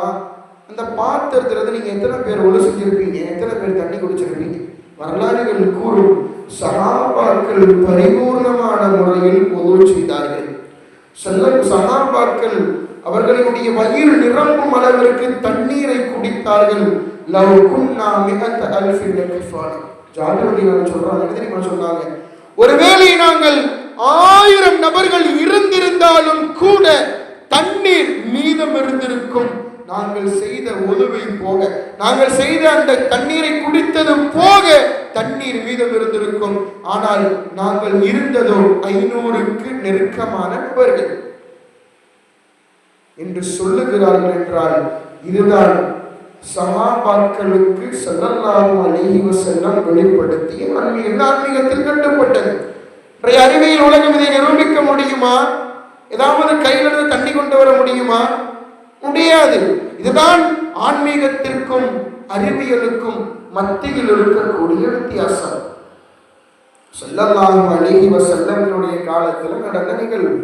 Speaker 2: அந்த பாத்திரத்துல நீங்க எத்தனை பேர் ஒழு செஞ்சிருப்பீங்க, எத்தனை பேர் தண்ணி குடிச்சிருப்பீங்க? வரலாறுகள் கூறும் சஹாபாக்கள் பரிபூர்ணமான முறையில் ஒது செய்தார்கள். சஹாபாக்கள் அவர்களுடைய வயிறு நிரம்பும் அளவிற்கு தண்ணீரை குடித்தார்கள். லவ் குன்னா மிஅத அல்ஃபின் லகிஃபானா. ஜாபிர் சொல்றாங்க, தெரியுமா சொன்னாங்க, ஒருவேளை நாங்கள் 1000 நபர்கள் இருந்திருந்தாலும் கூட தண்ணீர் மீதம் இருந்திருக்கும். நாங்கள் செய்த உதவி போக, நாங்கள் செய்த அந்த தண்ணீரை குடித்தது போக தண்ணீர் மீதம் இருந்திருக்கும். ஆனால் நாங்கள் இருந்ததோ 500க்கு நெருக்கமான நபர்கள் என்று சொல்லுகிறார்கள். என்றால் இதுதான் சஹாபாக்களுக்கு ஸல்லல்லாஹு அலைஹி வஸல்லம் வெளிப்படுத்திய ஆன்மீகத்தில் கட்டுப்பட்டது. அறிவியல் உலகம் இதை நிரூபிக்க முடியுமா? ஏதாவது கையிலிருந்து தண்ணி கொண்டு வர முடியுமா? முடியாது. இதுதான் ஆன்மீகத்திற்கும் அறிவியலுக்கும் மத்தியில் இருக்கக்கூடிய வித்தியாசம். ஸல்லல்லாஹு அலைஹி வஸல்லமினுடைய காலத்தில் நடந்த நிகழ்வு.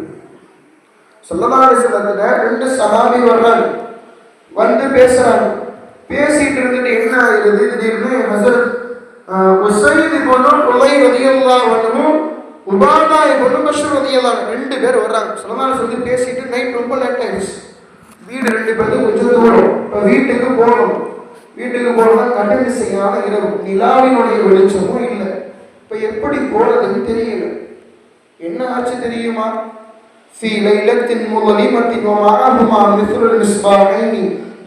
Speaker 2: ஸல்லல்லாஹு அலைஹி வஸல்லத்துல 2 சஹாபி வர்றாங்க, வந்து பேசுறாங்க. பேசிட்டு இருந்துட்டு என்ன ஆகுது, திடீர்னு ஹஸரத் உஸைத் இப்னு ஹுதைர் ரலியல்லாஹு அன்ஹு, உபாதா இப்னு பஷ்ர் ரலியல்லாஹு அன்ஹு 2 பேர் வர்றாங்க. ஸல்லல்லாஹு அலைஹி வஸல்லம் பேசிட்டு நைட் ரொம்ப லேட் ஆயிடுச்சு. வீடு 2 பேருக்கு கொஞ்சம் தூரம். இப்போ வீட்டுக்கு போகணும். வீட்டுக்கு போகணும்னா கட்டணி செய்யாத இரவு, நிலாவினுடைய வெளிச்சமும் இல்லை. இப்போ எப்படி போறதுன்னு தெரியல. என்ன ஆச்சு தெரியுமா? في ليلة مظلمة ومعهما مثل المصباحين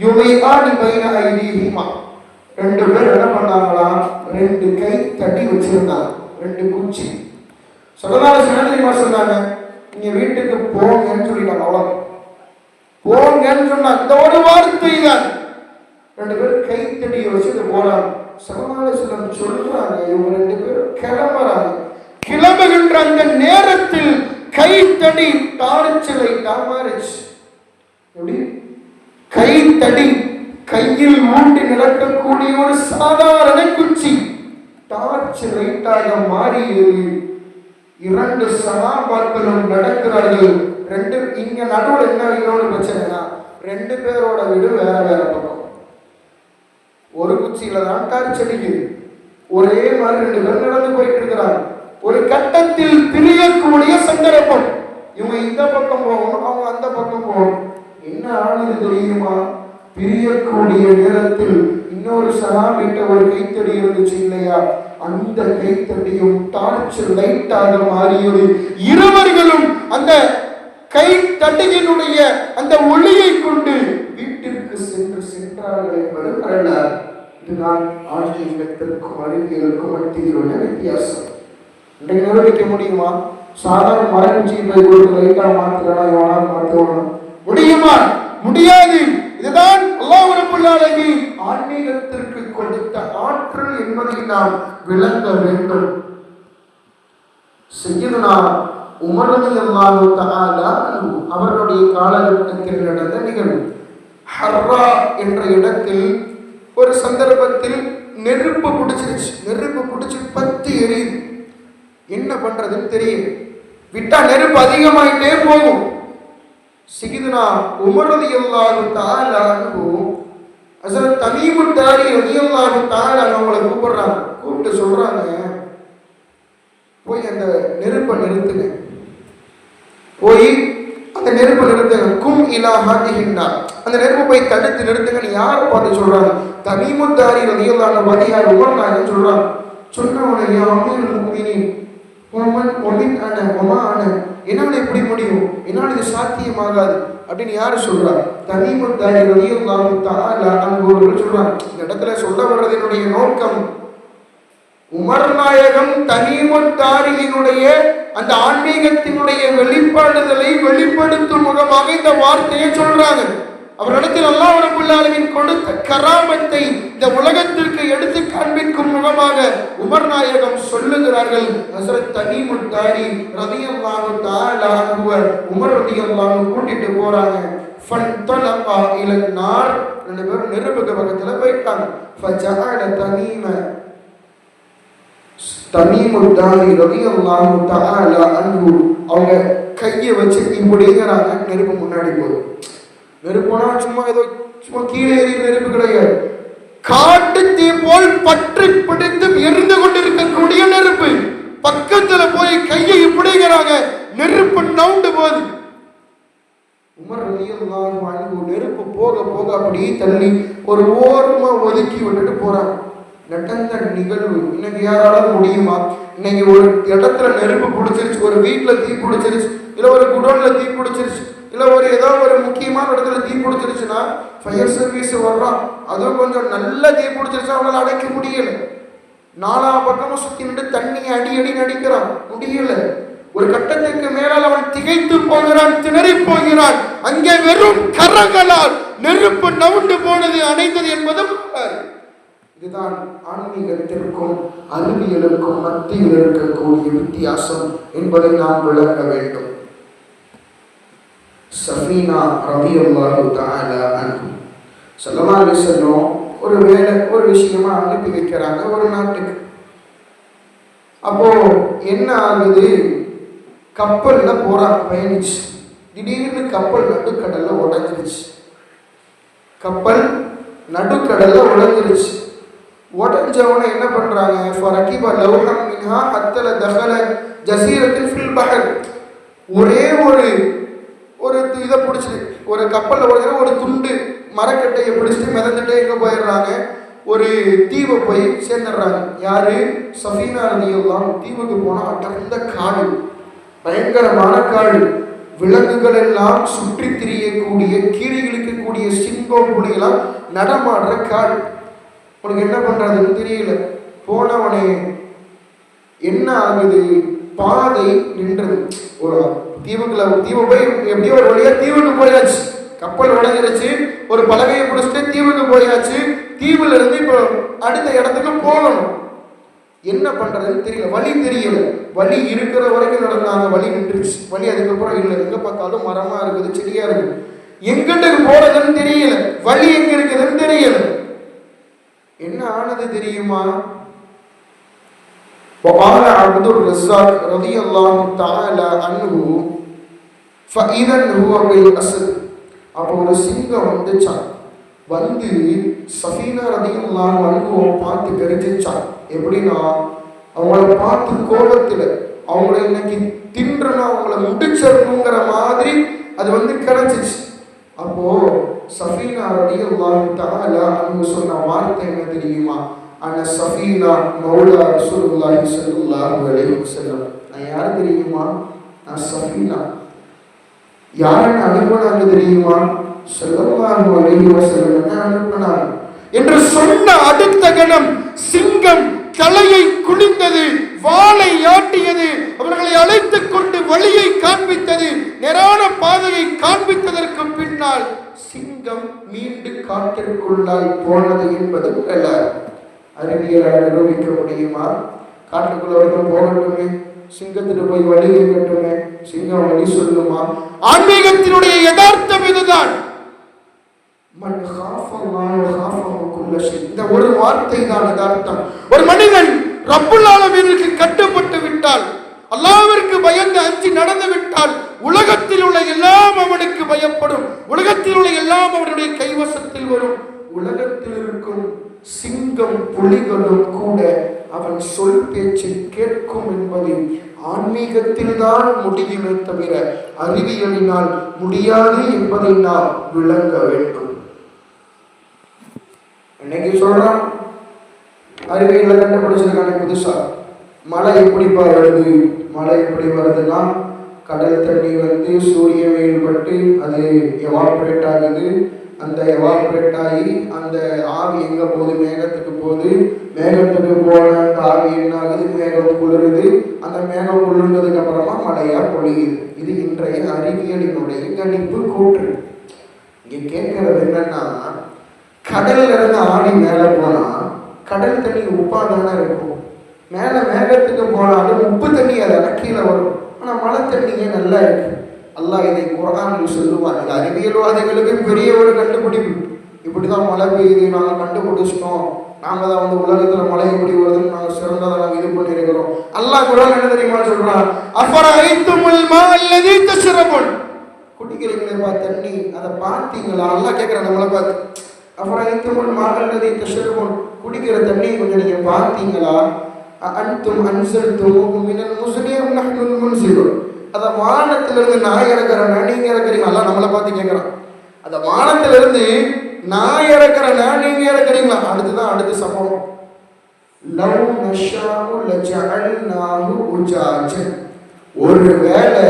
Speaker 2: يضيئان بين أيديهما. 2 பேர் என்ன பண்ணாங்களா, 2 கை தட்டி வச்சிருந்தாங்க, 2 குச்சி. ஸல்லல்லாஹு அலைஹி வஸல்லம் சொன்னாங்க, நீங்க வீட்டுக்கு போங்கன்னு சொல்லிட்டாங்க. அவ்வளோ போங்கன்னு சொன்னா இந்த ஒரு வார்த்தை தான். 2 பேர் கை தட்டி வச்சுட்டு போறாங்க. ஸல்லல்லாஹு அலைஹி வஸல்லம் சொல்றாங்க, இவங்க 2 பேரும் கிளம்புறாங்க. கிளம்புகின்ற அந்த நேரத்தில் கைத்தடி டார்ச் லைட்டா மாறிச்சு. எப்படி? கைத்தடி கையில் மூட்டி நிலட்டக்கூடிய ஒரு சாதாரண குச்சி டார்ச் லைட்டாக மாறியது. 2 சஹாபாக்களும் நடக்கிறார்கள். 2 இங்க நடுவில் என்ன இன்னொரு பிரச்சனைனா, 2 பேரோட வீடு வேற வேற பக்கம். ஒரு குச்சியில தான் டார்ச் அடிக்குது. ஒரே மாதிரி 2 பேர் நடந்து போயிட்டு இருக்கிறாங்க. ஒரு கட்டத்தில் பிரியக்கூடிய சந்தர்ப்பம். இவங்க இந்த பக்கம் போகணும், அவங்க அந்த பக்கம் போகணும். என்ன ஆனது தெரியுமா? பிரியக்கூடிய நேரத்தில் இன்னொரு சஹாபிட்ட ஒரு கைத்தடி இருந்துச்சு இல்லையா, அந்த கைத்தடியும் டார்ச் லைட்டாக மாறியது. இருவர்களும் அந்த கைத்தடியினுடைய அந்த ஒளியை கொண்டு வீட்டிற்கு சென்றார்கள் என்பது வரலாறு. இதுதான் ஆன்மீகத்திற்கும் அறிவியலுக்கும் மத்தியில் உள்ள வித்தியாசம். இன்றைக்கு நிரூபிக்க முடியுமா? சாதாரண மரக்குச்சியை போய் கொடுத்து லைட்டாக மாற்றுறானா, எவனால் மாற்றுவானா? முடியுமா? முடியாது. இதுதான் அல்லாஹ் ரப்பல் ஆலமீன் ஆன்மீகத்திற்கு கொடுத்த ஆற்றல் என்பதை நாம் விளங்க வேண்டும். சய்யிதுனா உமர் ரலியல்லாஹு தஆலா அவர்களுடைய காலகட்டத்தில் நடந்த நிகழ்வு. ஹர்ரா என்ற இடத்தில் ஒரு சந்தர்ப்பத்தில் நெருப்பு பிடிச்சிருச்சு. நெருப்பு பிடிச்சி பத்தி எரியுது. என்ன பண்றதுன்னு தெரியல. விட்டா நெருப்பு அதிகமாயிட்டே போகும். சய்யிதுனா உமர் ரலியல்லாஹு தஆலா ஹஸரத் தமீமுத் தாரி ரலியல்லாஹு தஆலா அவங்களை கூப்பிடுறாங்க. கூப்பிட்டு சொல்றாங்க, போய் அந்த நெருப்பை நிறுத்துங்க, போய் அந்த நெருப்பை நிறுத்துங்க. கும் இலா ஹாதிஹின்னா, அந்த நெருப்பை போய் தடுத்து நிறுத்துங்க. நீ யாரை பார்த்து சொல்றாங்க? தமீமுத் தாரி ரலியல்லாஹு அன்ஹு பார்த்து யார்? உமர் நாயகன் சொல்றாங்க. சொன்னவனை யா அமீருல் முஃமினீன் என்னால் எப்படி முடியும், என்னால் இது சாத்தியமாகாது அப்படின்னு யாரு சொல்றா? தமீமுத் தாரி ரலியல்லாஹு தஆலா அன்ஹு சொல்றாங்க. இந்த இடத்துல சொல்ல வர்றதினுடைய நோக்கம், உமர் நாயகம் தமீமுத் தாரியினுடைய அந்த ஆன்மீகத்தினுடைய வெளிப்பாடுதலை வெளிப்படுத்தும் முகமாக இந்த வார்த்தையை சொல்றாங்க. அவரிடத்தில் அல்லாஹ் ரப்பல் ஆலமீன் கொடுத்த கராமத்தை இந்த உலகத்திற்கு எடுத்து காண்பிக்கும் முகமாக உமர் நாயகம் சொல்லுகிறார்கள். ஹஸரத் தமீமுத் தாரி ரலியல்லாஹு தஆலா அன்ஹு உமர் ரலியல்லாஹு அன்ஹு கூட்டிட்டு போறாங்க. ஃபன்தலகா இலன் நார், 2 பேரும் நெருப்புக்கு பக்கத்துல போயிட்டாங்க. ஃபஜஅல தமீமுத் தாரி ரலியல்லாஹு தஆலா அன்ஹு அவங்க கையை வச்சு இப்படிங்கிறாங்க. நெருப்பு முன்னாடி போகுது. நெருப்புனா சும்மா ஏதோ சும்மா கீழே எரியும் நெருப்பு கிடையாது. காட்டு தீ போல் பற்றி பிடித்து எரிந்து கொண்டிருக்கக்கூடிய நெருப்பு. பக்கத்துல போய் கையை இப்படிங்கிறாங்க. நெருப்பு நவுண்டு போகுது. உமர் ரலியல்லாஹு அன்ஹு நெருப்பு போக போக அப்படியே தள்ளி ஒரு ஓரமா ஒதுக்கி விட்டுட்டு போறாங்க. நடந்த நிகழ்வு இன்னைக்கு யாரால முடியுமா? இன்னைக்கு ஒரு இடத்துல நெருப்பு பிடிச்சிருச்சு, ஒரு வீட்டுல தீ பிடிச்சிருச்சு, இல்ல ஒரு குடோன்ல தீ பிடிச்சிருச்சு, இல்ல ஒரு ஏதோ ஒரு முக்கியமான இடத்துல தீ பிடிச்சிருச்சுன்னா ஃபயர் சர்வீஸ் வர்றான். அதுவும் கொஞ்சம் நல்ல தீ பிடிச்சிருச்சு, அவங்களால அடைக்க முடியல. நாலா பக்கமும் சுத்தி நின்று தண்ணியை அடி அடி நடிக்கிறான், முடியல. ஒரு கட்டத்திற்கு மேலால் அவன் திகைத்து போகிறான், திணறி போகிறான். அங்கே வெறும் கரங்களால் நெருப்பு நவுண்டு போனது, அணைந்தது என்பதும். இதுதான் ஆன்மீகத்திற்கும் அறிவியலுக்கும் மத்தியில் இருக்கக்கூடிய வித்தியாசம் என்பதை நாம் விளங்க வேண்டும். சஃபீனா ரலியல்லாஹு தஆலா அன்ஹு ஸல்லல்லாஹு அலைஹி வஸல்லம் ஒரு விஷயமா அனுப்பி வைக்கிறாங்க ஒரு நாட்டுக்கு. அப்போ என்ன ஆகுது, கப்பல்ல போறாங்க, பயணிச்சு. திடீர்னு கப்பல் நடுக்கடல்ல உடைஞ்சிருச்சு. கப்பல் நடுக்கடல்ல உடைஞ்சிருச்சு. உடஞ்சவனை என்ன பண்றாங்க, ஃபரகிப லௌஹம் மின்ஹா ஹத்தல தஹல ஜஸீரத்தின் ஃபில் பஹர். ஒரே ஒரு இதை பிடிச்சிட்டு, ஒரு கப்பல்ல உடைஞ்ச ஒரு துண்டு மரக்கட்டையை பிடிச்சிட்டு மிதந்துட்டே எங்க போயிடுறாங்க, ஒரு தீவை போய் சேர்ந்துடுறாங்க. யாரு? சஃபீனா ரலியல்லாஹு. தீவுக்கு போனா அடர்ந்த காடு, பயங்கரமான காடு, விலங்குகள் எல்லாம் சுற்றி திரியக்கூடிய, கீழிழுக்கக்கூடிய சிங்கம் புலியெல்லாம் நடமாடுற காடு. உனக்கு என்ன பண்றதுன்னு தெரியல. போனவனே என்ன ஆகுது, பாதை நின்றது. ஒரு தீவு போய் எப்படியோ ஒரு வழியா தீவுக்கு போயாச்சு. கப்பல் உடைஞ்சிருச்சு, ஒரு பலகையை பிடிச்சிட்டு தீவுக்கு போயாச்சு. தீவுல இருந்து இப்போ அடுத்த இடத்துக்கு போகணும். என்ன பண்றதுன்னு தெரியல, வழி தெரியல. வழி இருக்கிற வரைக்கும் நடந்தாங்க, வழி நின்றுச்சு. வழி அதுக்கப்புறம் இல்லை, எங்க பார்த்தாலும் மரமா இருக்குது, செடியா இருக்குது. எங்கிட்ட போறதுன்னு தெரியல, வழி எங்க இருக்குதுன்னு தெரியல. என்ன ஆனது தெரியுமா? وقال عبد الرزاق رضي الله تعالى عنه فإذا هو بالأسد. அப்போ ஒரு சிங்கம் வந்துச்சான். வந்து சஃபீனா ரலியல்லாஹு அன்ஹு பார்த்து கரிச்சிச்சான். எப்படின்னா, அவங்கள பார்த்து கோபத்துல அவங்கள இன்னைக்கு தின்றனா அவங்கள முடிச்சிடணுங்கிற மாதிரி அது வந்து கிடைச்சிச்சு. அப்போ சஃபீனா ரலியல்லாஹு தஆலா அன்ஹு சொன்ன வார்த்தை என்ன தெரியுமா? அன சஃபீனா மௌலா ரசூலுல்லாஹி ஸல்லல்லாஹு அலைஹி வஸல்லம். நான் யார் தெரியுமா? நான் சஃபீனா. யாரை அனுப்பினாங்க தெரியுமா? ஸல்லல்லாஹு அலைஹி வஸல்லம் அனுப்பினாங்க என்று சொன்ன அடுத்த கணம் சிங்கம் தலையை குனிந்தது, வாளை ஆட்டியது, அவர்களை அழைத்துக் கொண்டு வழியை காண்பித்தது. நேரான பாதையை காண்பித்ததற்கு பின்னால் சிங்கம் மீண்டு காட்டிற்குள்ளாய் போனது என்பது அல்ல. அறிவியலால் நிரூபிக்க முடியுமா? காட்டுக்குள்ள வரைக்கும் போகட்டுமே, சிங்கத்திற்கு போய் வழி கேட்கட்டுமே, சிங்கம் வழி சொல்லுமா? ஆன்மீகத்தினுடைய யதார்த்தம் இதுதான். இந்த ஒரு வார்த்தை தான் யதார்த்தம். ஒரு மனிதன் ரப்புல் ஆலமீனுக்கு கட்டுப்பட்டு விட்டால், அல்லாஹ்விற்கு பயந்து அஞ்சி நடந்து விட்டால், உலகத்தில் உள்ள எல்லாம் அவனுக்கு பயப்படும், உலகத்தில் உள்ள எல்லாம் அவனுடைய கைவசத்தில் வரும். உலகத்தில் இருக்கும் சிங்கம் புலிகளும் கூட அவன் சொல் பேச்சை கேட்கும் என்பது ஆன்மீகத்தில் தான் முடியுமே தவிர அறிவியலினால் முடியாது என்பதை நாம் விளங்க வேண்டும். இன்னைக்கு சொல்றான், அறிவியல கண்டுபிடிச்சிருக்கானே புதுசா, மழை எப்படிப்பா வருது? மழை எப்படி வருதுன்னா, கடல் தண்ணி வந்து சூரிய வெயில் பட்டு அது எவாப்ரேட் ஆகுது. அந்த எவாப்ரேட் ஆகி அந்த ஆவி எங்க போகுது? மேகத்துக்கு போகுது. மேகத்துக்கு போன அந்த ஆவி என்ன ஆகுது? மேகம் குளிருது. அந்த மேகம் குளிர்ந்ததுக்கு அப்புறமா மழையா பொழியுது. இது இன்றைய அறிவியலினுடைய கணிப்பு கூற்று. இங்க கேட்கறது என்னன்னா, கடல்ல இருந்து ஆவி மேல போனா கடல் தண்ணி உப்பா தானே இருக்கும். மேல மேகத்துக்கு போனாலும் உப்பு தண்ணி அதை கீழே வரும். ஆனா மழை தண்ணியே நல்லா இருக்கு. அல்லாஹ் இதை குர்ஆனில் சொல்லுவார். இது அறிவியல்வாதிகளுக்கு பெரிய ஒரு கண்டுபிடிப்பு. இப்படிதான் மழை பெய்யுது, நாங்கள் கண்டுபிடிச்சிட்டோம், நாங்க தான் வந்து உலகத்துல மழை எப்படி வருதுன்னு நாங்க சிறந்ததை நாங்கள் இது பண்ணிருக்கிறோம். அல்லாஹ் குர்ஆன் என்ன தெரியுமா சொல்றான்? அஃபரைத்துமுல் மா அல்லதி தஷ்ரபுன். குடிக்கிறீங்களேப்பா தண்ணி, அதை பார்த்தீங்களா? அல்லாஹ் கேட்கிறான் நம்மளை பார்த்து. அஃபரைத்துமுல் மா அல்லதி தஷ்ரபுன், குடிக்கிற தண்ணி கொஞ்சம் நீங்க பார்த்தீங்களா? அன்தும் அன்சல்துமூஹு மினல் முஸ்னி அம் நஹ்னுல் முன்சிலுன். அந்த வானத்திலிருந்து நான் இறக்குறேன்னா நீங்க இறக்குறீங்களா? நம்மளை பார்த்து கேட்குறான். அந்த வானத்திலிருந்து நான் இறக்குறேன்னா நீங்க இறக்குறீங்களா? அடுத்துதான் அடுத்த சம்பவம். லவ் நஷாஉ லஜஅல்நாஹு உஜாஜன். ஒருவேளை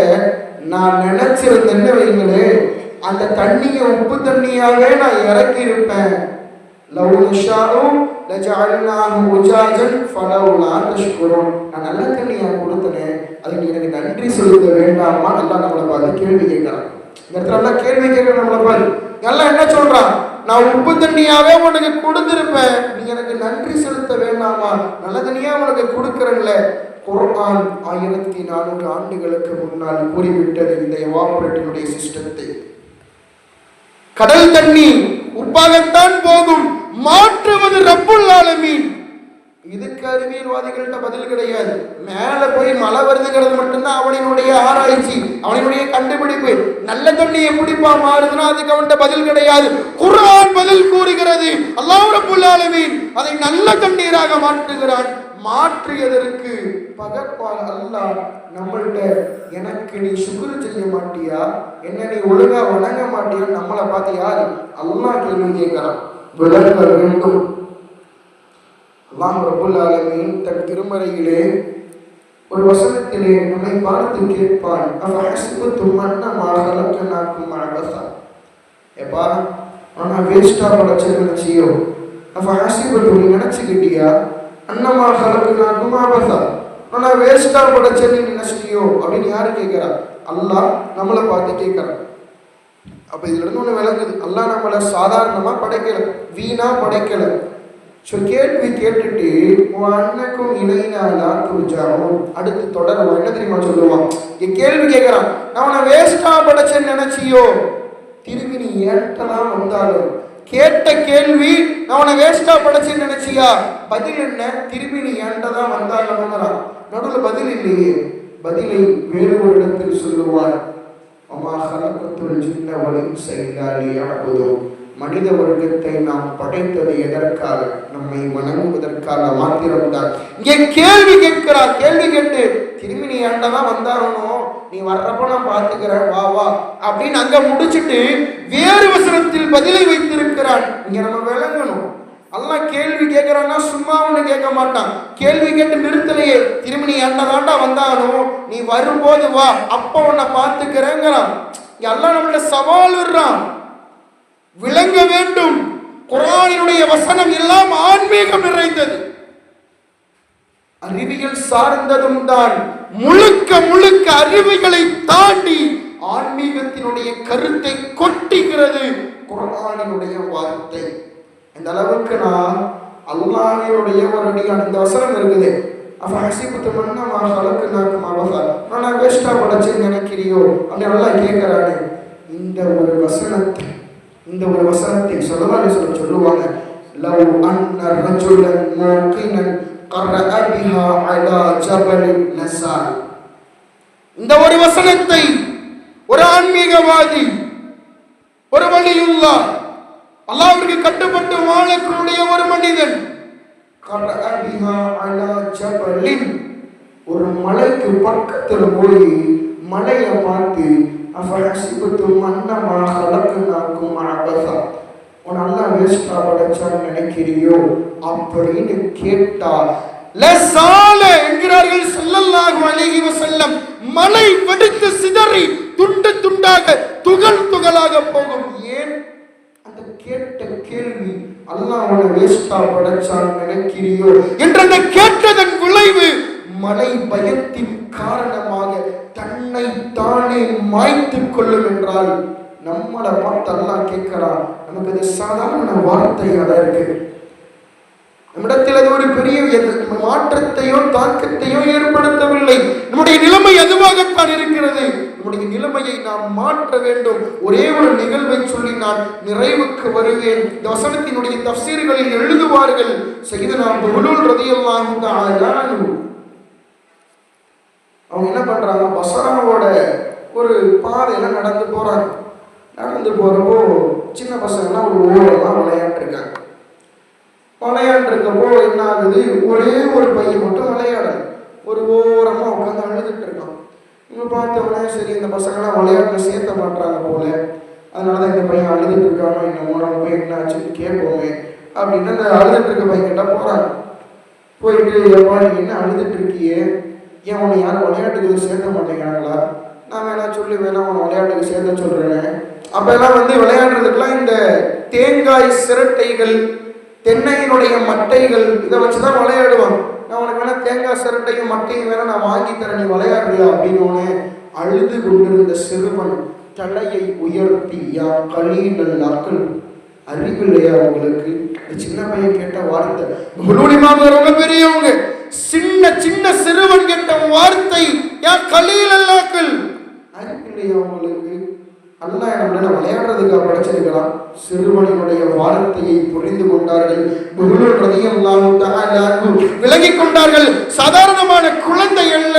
Speaker 2: நான் நினைச்சிருந்தேன்னு வைங்களே, அந்த தண்ணியை உப்பு தண்ணியாவே நான் இறக்கி இருப்பேன். லவ் நஷாஉ லஜஅல்நாஹு உஜாஜன் ஃபலௌலா தஷ்குரூன். நான் நல்ல தண்ணியா கொடுத்தனே, அதுக்கு எனக்கு நன்றி செலுத்த வேண்டாமா? அல்லாஹ் நம்மளை பார்த்து கேள்வி கேட்கிறான். இந்த இடத்துல எல்லாம் கேள்வி கேட்கிற நம்மளை பாரு. எல்லாம் என்ன சொல்றான்? நான் உப்பு தண்ணியாவே உனக்கு கொடுத்திருப்பேன், நீ எனக்கு நன்றி செலுத்த வேண்டாமா? நல்ல தண்ணியா உனக்கு கொடுக்கறேன்ல. குர்ஆன் 1400 ஆண்டுகளுக்கு முன்னால் கூறிவிட்டது இந்த எவாபரேட்டினுடைய சிஸ்டத்தை. கடல் தண்ணி உப்பாகத்தான் போகும், மாற்றுவது ரப்புல் ஆலமீன். இதுக்கு அறிவியல்வாதிகள்கிட்ட பதில் கிடையாது. மேல போய் மழை வருதுங்கிறது மட்டும்தான் அவனினுடைய ஆராய்ச்சி, அவனினுடைய கண்டுபிடிப்பு. நல்ல தண்ணி எப்படிப்பா மாறுதுன்னா அதுக்கு அவன்கிட்ட பதில் கிடையாது. குர்ஆன் பதில் கூறுகிறது. அல்லாஹ் ரப்புல் ஆலமீன் அதை நல்ல தண்ணீராக மாற்றுகிறான். மாற்றியதற்கு பகற்பால் அல்லாஹ் நம்மள்கிட்ட, எனக்கு நீ சுக்ர் செய்ய மாட்டியா, என்ன நீ ஒழுங்கா வணங்க மாட்டியா, நம்மளை பார்த்து யாரு அல்லாஹ் கேள்வி கேட்கிறான். விளங்க வேண்டும். அல்லாஹ் ரப்புல் ஆலமீன் தன் திருமறையிலே ஒரு வசனத்திலே நம்மை பார்த்து கேட்பான். அஃபஹஸிபதும் அன்னமா ஹலக்னாக்கும் அபஸா. ஏப்பா நான் வேஸ்டா படைச்சேன்னு நினைச்சியோ? அஃபஹஸிபதும் நீ நினைச்சுக்கிட்டியா? அன்னமா ஹலக்னாக்கும் அபஸா, நான் வேஸ்டா படைச்சேன்னு நினைச்சிட்டியோ அப்படின்னு யாரு கேட்கிறா? அல்லாஹ் நம்மளை பார்த்து கேட்கிறான். அப்ப இதுல இருந்து ஒண்ணு விளங்குது, அல்லாஹ் நம்மளை சாதாரணமா படைக்கல, வீணா படைக்கல. கேள்வி கேட்டுட்டு அன்னக்கும் இணைனாலா துர்ஜாவும் அடுத்து தொடருவான். என்ன தெரியுமா சொல்லுவான்? கேள்வி கேட்கிறான், நான் உன்னை வேஸ்டா படைச்சேன்னு நினைச்சியோ? திரும்பி நீ ஏற்றலாம் வந்தாலும் கேட்ட கேள்வி, நான் உன்னை வேஸ்டா படைச்சேன்னு நினைச்சியா? பதில் என்ன? திரும்பி நீ ஏன்ட்டதான் வந்தாலும். நடுவில் பதில் இல்லையே. பதிலை வேறு ஒரு இடத்தில் சொல்லுவான். அம்மா ஹலகத்துல் ஜின்ன வல் இன்ஸ இல்லா லியஅபுதூன். மனித வர்க்கத்தை நாம் படைத்தது எதற்காக? நம்மை வணங்குவதற்காக மாத்திரம்தான். இங்கே கேள்வி கேட்கிறார். கேள்வி கேட்டு திரும்பி நீ ஏன்டதான் வந்தாகணும், நீ வர்றப்ப நான் பார்த்துக்கிறேன், வா வா அப்படின்னு அங்க முடிச்சுட்டு வேறு வசனத்தில் பதிலை வைத்திருக்கிறான். இங்க நம்ம விளங்கணும். அல்லாஹ் கேள்வி கேட்கிறான்னா சும்மா ஒண்ணு கேட்க மாட்டான். கேள்வி கேட்டு நிறுத்தலையே, திரும்பி நீ ஏன்டதாண்டா வந்தாகணும், நீ வரும்போது வா, அப்ப உன்னை பார்த்துக்கிறேங்கிறான். அல்லாஹ் நம்மள சவால் விடுறான். விளங்க வேண்டும். குர்ஆனினுடைய வசனம் எல்லாம் ஆன்மீகம் நிறைந்தது, அறிவியல் சார்ந்ததும் தான். முழுக்க முழுக்க அறிவுகளை தாண்டி ஆன்மீகத்தினுடைய கருத்தை கொட்டுகிறது குர்ஆனினுடைய வார்த்தை. இந்த அளவுக்கு நான் அல்லாஹ்வினுடைய ஒரு அடியான். இந்த வசனம் இருக்குது, அஃபஹஸிபதும் அன்னமா ஹலக்னாக்கும் அபஸா, நான் வேஸ்டா படைச்சேன்னு நினைக்கிறியோ அப்படின்னு அல்லாஹ் கேட்கிறானே. இந்த ஒரு வசனத்தை ஸல்லல்லாஹு அலைஹி வஸல்லம் சொல்லுவாங்க, லவ் அன்ன ரஜுலன் மூகினன் கரஅ பிஹா அலா ஜபலின் நஸால். இந்த ஒரு வசனத்தை ஒரு ஆன்மீகவாதி, ஒரு வலியுல்லாஹ், அல்லாஹ்வுக்கு கட்டுப்பட்டு வாழக்கூடிய ஒரு மனிதன், கரஅ பிஹா அலா ஜபலின், ஒரு மலைக்கு பக்கத்துல போய் மலையை பார்த்து அஃபஹஸிபதும் அன்னமா ஹலக்னாக்கும் அபஸா, உன் அல்லாஹ் வேஸ்டா படைச்சான்னு நினைக்கிறியோ அப்படின்னு கேட்டா லஸால என்கிறார்கள் ஸல்லல்லாஹு அலைஹி வஸல்லம். மலை வெடித்து சிதறி துண்டு துண்டாக துகள் துகளாக போகும். ஏன்? அந்த கேட்ட கேள்வி, அல்லாஹ் உன்னை வேஸ்டா படைச்சான்னு நினைக்கிறியோ என்ற அந்த கேட்டதன் விளைவு மலை பயத்தின் காரணமாக தன்னை தானே மாய்த்துக் கொள்ளும் என்றால் நம்மளை பார்த்து அல்லாஹ் கேட்கிறான். நமக்கு அது சாதாரண வார்த்தையாக இருக்கு. நம்மிடத்தில் அது ஒரு பெரிய மாற்றத்தையோ தாக்கத்தையோ ஏற்படுத்தவில்லை. நம்முடைய நிலைமை அதுவாகத்தான் இருக்கிறது. நம்முடைய நிலைமையை நாம் மாற்ற வேண்டும். ஒரே ஒரு நிகழ்வை சொல்லி நான் நிறைவுக்கு வருவேன். இந்த வசனத்தினுடைய தஃசீர்களில் எழுதுவார்கள், சய்யிதுனா புஹுல் ரலியல்லாஹு தஆலா அன்ஹு அவங்க என்ன பண்றாங்க, பஸ்ராவோட ஒரு பாதையில நடந்து போறாங்க. நடந்து போறப்போ சின்ன பசங்கள்லாம் ஒரு ஓரமா விளையாண்டுருக்காங்க. விளையாண்டுருக்கப்போ என்ன ஆகுது, ஒரே ஒரு பையன் மட்டும் விளையாடல, ஒரு ஓரமா உட்காந்து அழுதுட்டு இருக்கான். இவங்க பார்த்தவொடனே சரி இந்த பசங்களாம் விளையாட்டில் சேர்த்த மாட்டாங்க போல, அதனால தான் இந்த பையன் அழுதுட்டு இருக்கானோ இன்னும் நம்ம போய் என்ன ஆச்சுன்னு கேட்போமே அப்படின்னு அந்த அழுதுட்டு இருக்க பையன் கிட்ட போகிறாங்க. போயிட்டு எப்பா நீ என்ன அழுதுட்டு இருக்கியே, ஏன் உன்னை யாரும் விளையாட்டுக்கு சேர்த்த மாட்டேங்கிறாங்களா, நான் வேணா சொல்லி வேணா உன்னை விளையாட்டுக்கு சேர்த்த சொல்கிறேன். அப்போல்லாம் விளையாடுறதுக்கெல்லாம் இந்த தேங்காய் சிரட்டைகள், தென்னையினுடைய மட்டைகள் இதை வச்சு தான் விளையாடுவாங்க. நான் உனக்கு வேணா தேங்காய் சிரட்டையும் மட்டையும் வேணா நான் வாங்கி தரேன், நீ விளையாடுறியா அப்படின்னு அழுது கொண்டிருந்த சிறுவன் தலையை உயர்த்தி யா கலீலல் அக்ல், அறிவில்லையா உங்களுக்கு? சின்ன பையன் கேட்ட வார்த்தை, ரொம்ப பெரியவங்க, சின்ன சின்ன சிறுவன் கேட்ட வார்த்தை யா கலீலல் அக்ல், அறிவில்லையா உங்களுக்கு? அல்லாஹ் நம்மள விளையாடுறதுக்காக படைச்சிருக்கிறான். சிறுவனுடைய வார்த்தையை புரிந்து கொண்டார்கள், விளங்கிக் கொண்டார்கள். சாதாரணமான குழந்தை அல்ல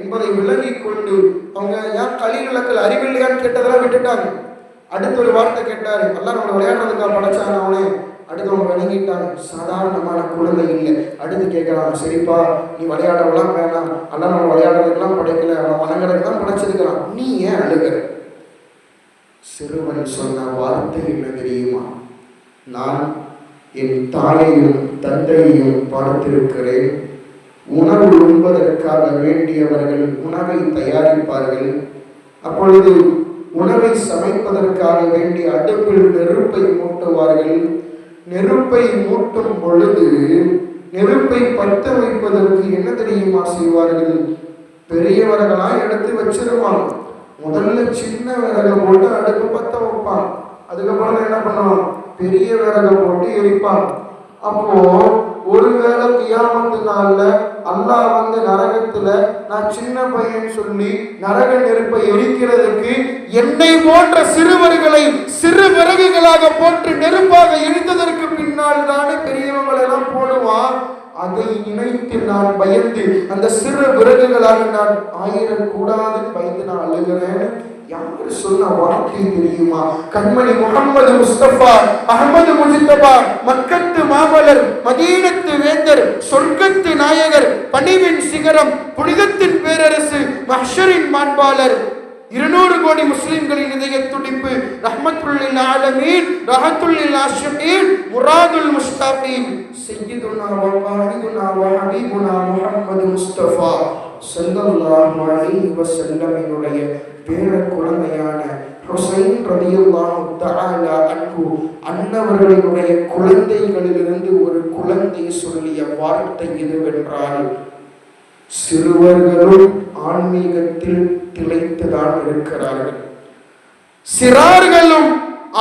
Speaker 2: என்பதை விளங்கிக் கொண்டு அவங்க ஏன் கலீலல் அறிவில்லையான்னு கேட்டதெல்லாம் விட்டுட்டாங்க. அடுத்த ஒரு வார்த்தை கேட்டாரு, அல்லாஹ் நம்மளை விளையாடுறதுக்காக படைச்சாங்க அவனே. அடுத்தவங்க விளங்கிட்டாங்க, சாதாரணமான குழந்தை இல்லை. அடுத்து கேட்கறாங்க, சரிப்பா நீ விளையாடலாம் வேணாம், அல்லாஹ் நம்ம விளையாடுறதுக்கெல்லாம் படைக்கல, அவன் வணங்குறதுக்கு தான் படைச்சிருக்கிறான், நீ ஏன் அழுகிற? சிறுவன் சொன்ன வார்த்தை என்ன தெரியுமா? நான் என் தாயையும் தந்தையையும் பார்த்திருக்கிறேன். உணவு உண்பதற்காக வேண்டியவர்கள் உணவை தயாரிப்பார்கள். அப்பொழுது உணவை சமைப்பதற்காக வேண்டிய அடுப்பில் நெருப்பை மூட்டுவார்கள். நெருப்பை மூட்டும் பொழுது நெருப்பை பற்ற வைப்பதற்கு என்ன தெரியுமா செய்வார்கள்? பெரியவர்களா எடுத்து வச்சிருவாங்க. முதல்ல சின்ன விறகை போட்டு அடுப்பு பற்ற வைப்பாங்க. அதுக்கப்புறம் என்ன பண்ணுவாங்க? பெரிய விறகை போட்டு எரிப்பாங்க. அப்போ ஒருவேளை கியாமத்து நாள்ல அல்லாஹ் நரகத்துல நான் சின்ன பையன் சொல்லி நரக நெருப்பை எரிக்கிறதுக்கு என்னை போன்ற சிறுவர்களை சிறு விறகுகளாக போட்டு நெருப்பாக எரித்ததற்கு பின்னால் தானே பெரியவங்களை எல்லாம் போடுவான். அதை நினைத்து நான் பயந்து அந்த சிறு விறகுகளாக நான் ஆயிரக்கூடாதுன்னு பயந்து நான் அழுகிறேன். யாரு சொன்ன வார்த்தை தெரியுமா? கண்மணி முகமது முஸ்தபா அஹமது முஜித்தபா, மக்கத்து மாமலர், மதீனத்து வேந்தர், சொர்க்கத்து நாயகர், பணிவின் சிகரம், புனிதத்தின் பேரரசு, மஹ்ஷரின் மாண்பாளர், 200 கோடி முஸ்லிம்களின் இதய துடிப்பு, ரஹ்மத்துல் லில் ஆலமீன், ரஹத்துல் லில் ஆஷிகீன், முராதுல் முஸ்தாகீன், சய்யிதுனா வ காயிதுனா வ ஹபீபுனா முஹம்மது முஸ்தபா ஸல்லல்லாஹு அலைஹி வஸல்லமினுடைய பேர குழந்தையான ஹுசைன் ரலியல்லாஹு தஆலா அன்ஹு அன்னவர்களுடைய குழந்தைகளிலிருந்து ஒரு குழந்தை சொல்லிய வார்த்தை எதுவென்றால், சிறுவர்களும் ஆன்மீகத்தில் திளைத்துதான் இருக்கிறார்கள், சிறார்களும்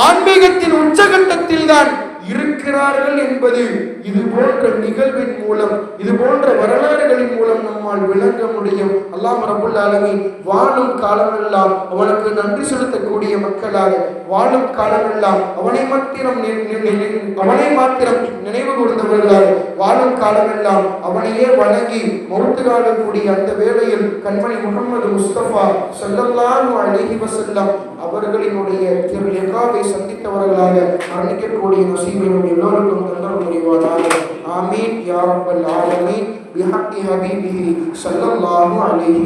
Speaker 2: ஆன்மீகத்தின் உச்சகட்டத்தில் தான் இருக்கிறார்கள் என்பது இது போன்ற நிகழ்வின் மூலம், இது போன்ற வரலாறுகளின் மூலம் நம்மால் விளங்க முடியும். அல்லாஹ் ரப்பல் ஆலமீன் வாழும் காலமெல்லாம் அவனுக்கு நன்றி செலுத்தக்கூடிய மக்களாக, வாழும் காலமெல்லாம் அவனை மாத்திரம் நினைவு கூர்ந்தவர்களாக, வாழும் காலமெல்லாம் அவனையே வணங்கி மௌத்து காணக்கூடிய அந்த வேளையில் கண்மணி முகமது முஸ்தபா ஸல்லல்லாஹு அலைஹி வஸல்லம் அவர்களினுடைய திருலிகாவை சந்தித்தவர்களாக மரணிக்கக்கூடிய நசீபை எல்லோருக்கும் தந்தல் புரிவானாக. ஆமீன் யா ரப்பல் ஆலமீன் பிஹக்கி ஹபீபிஹி ஸல்லல்லாஹு அலைஹி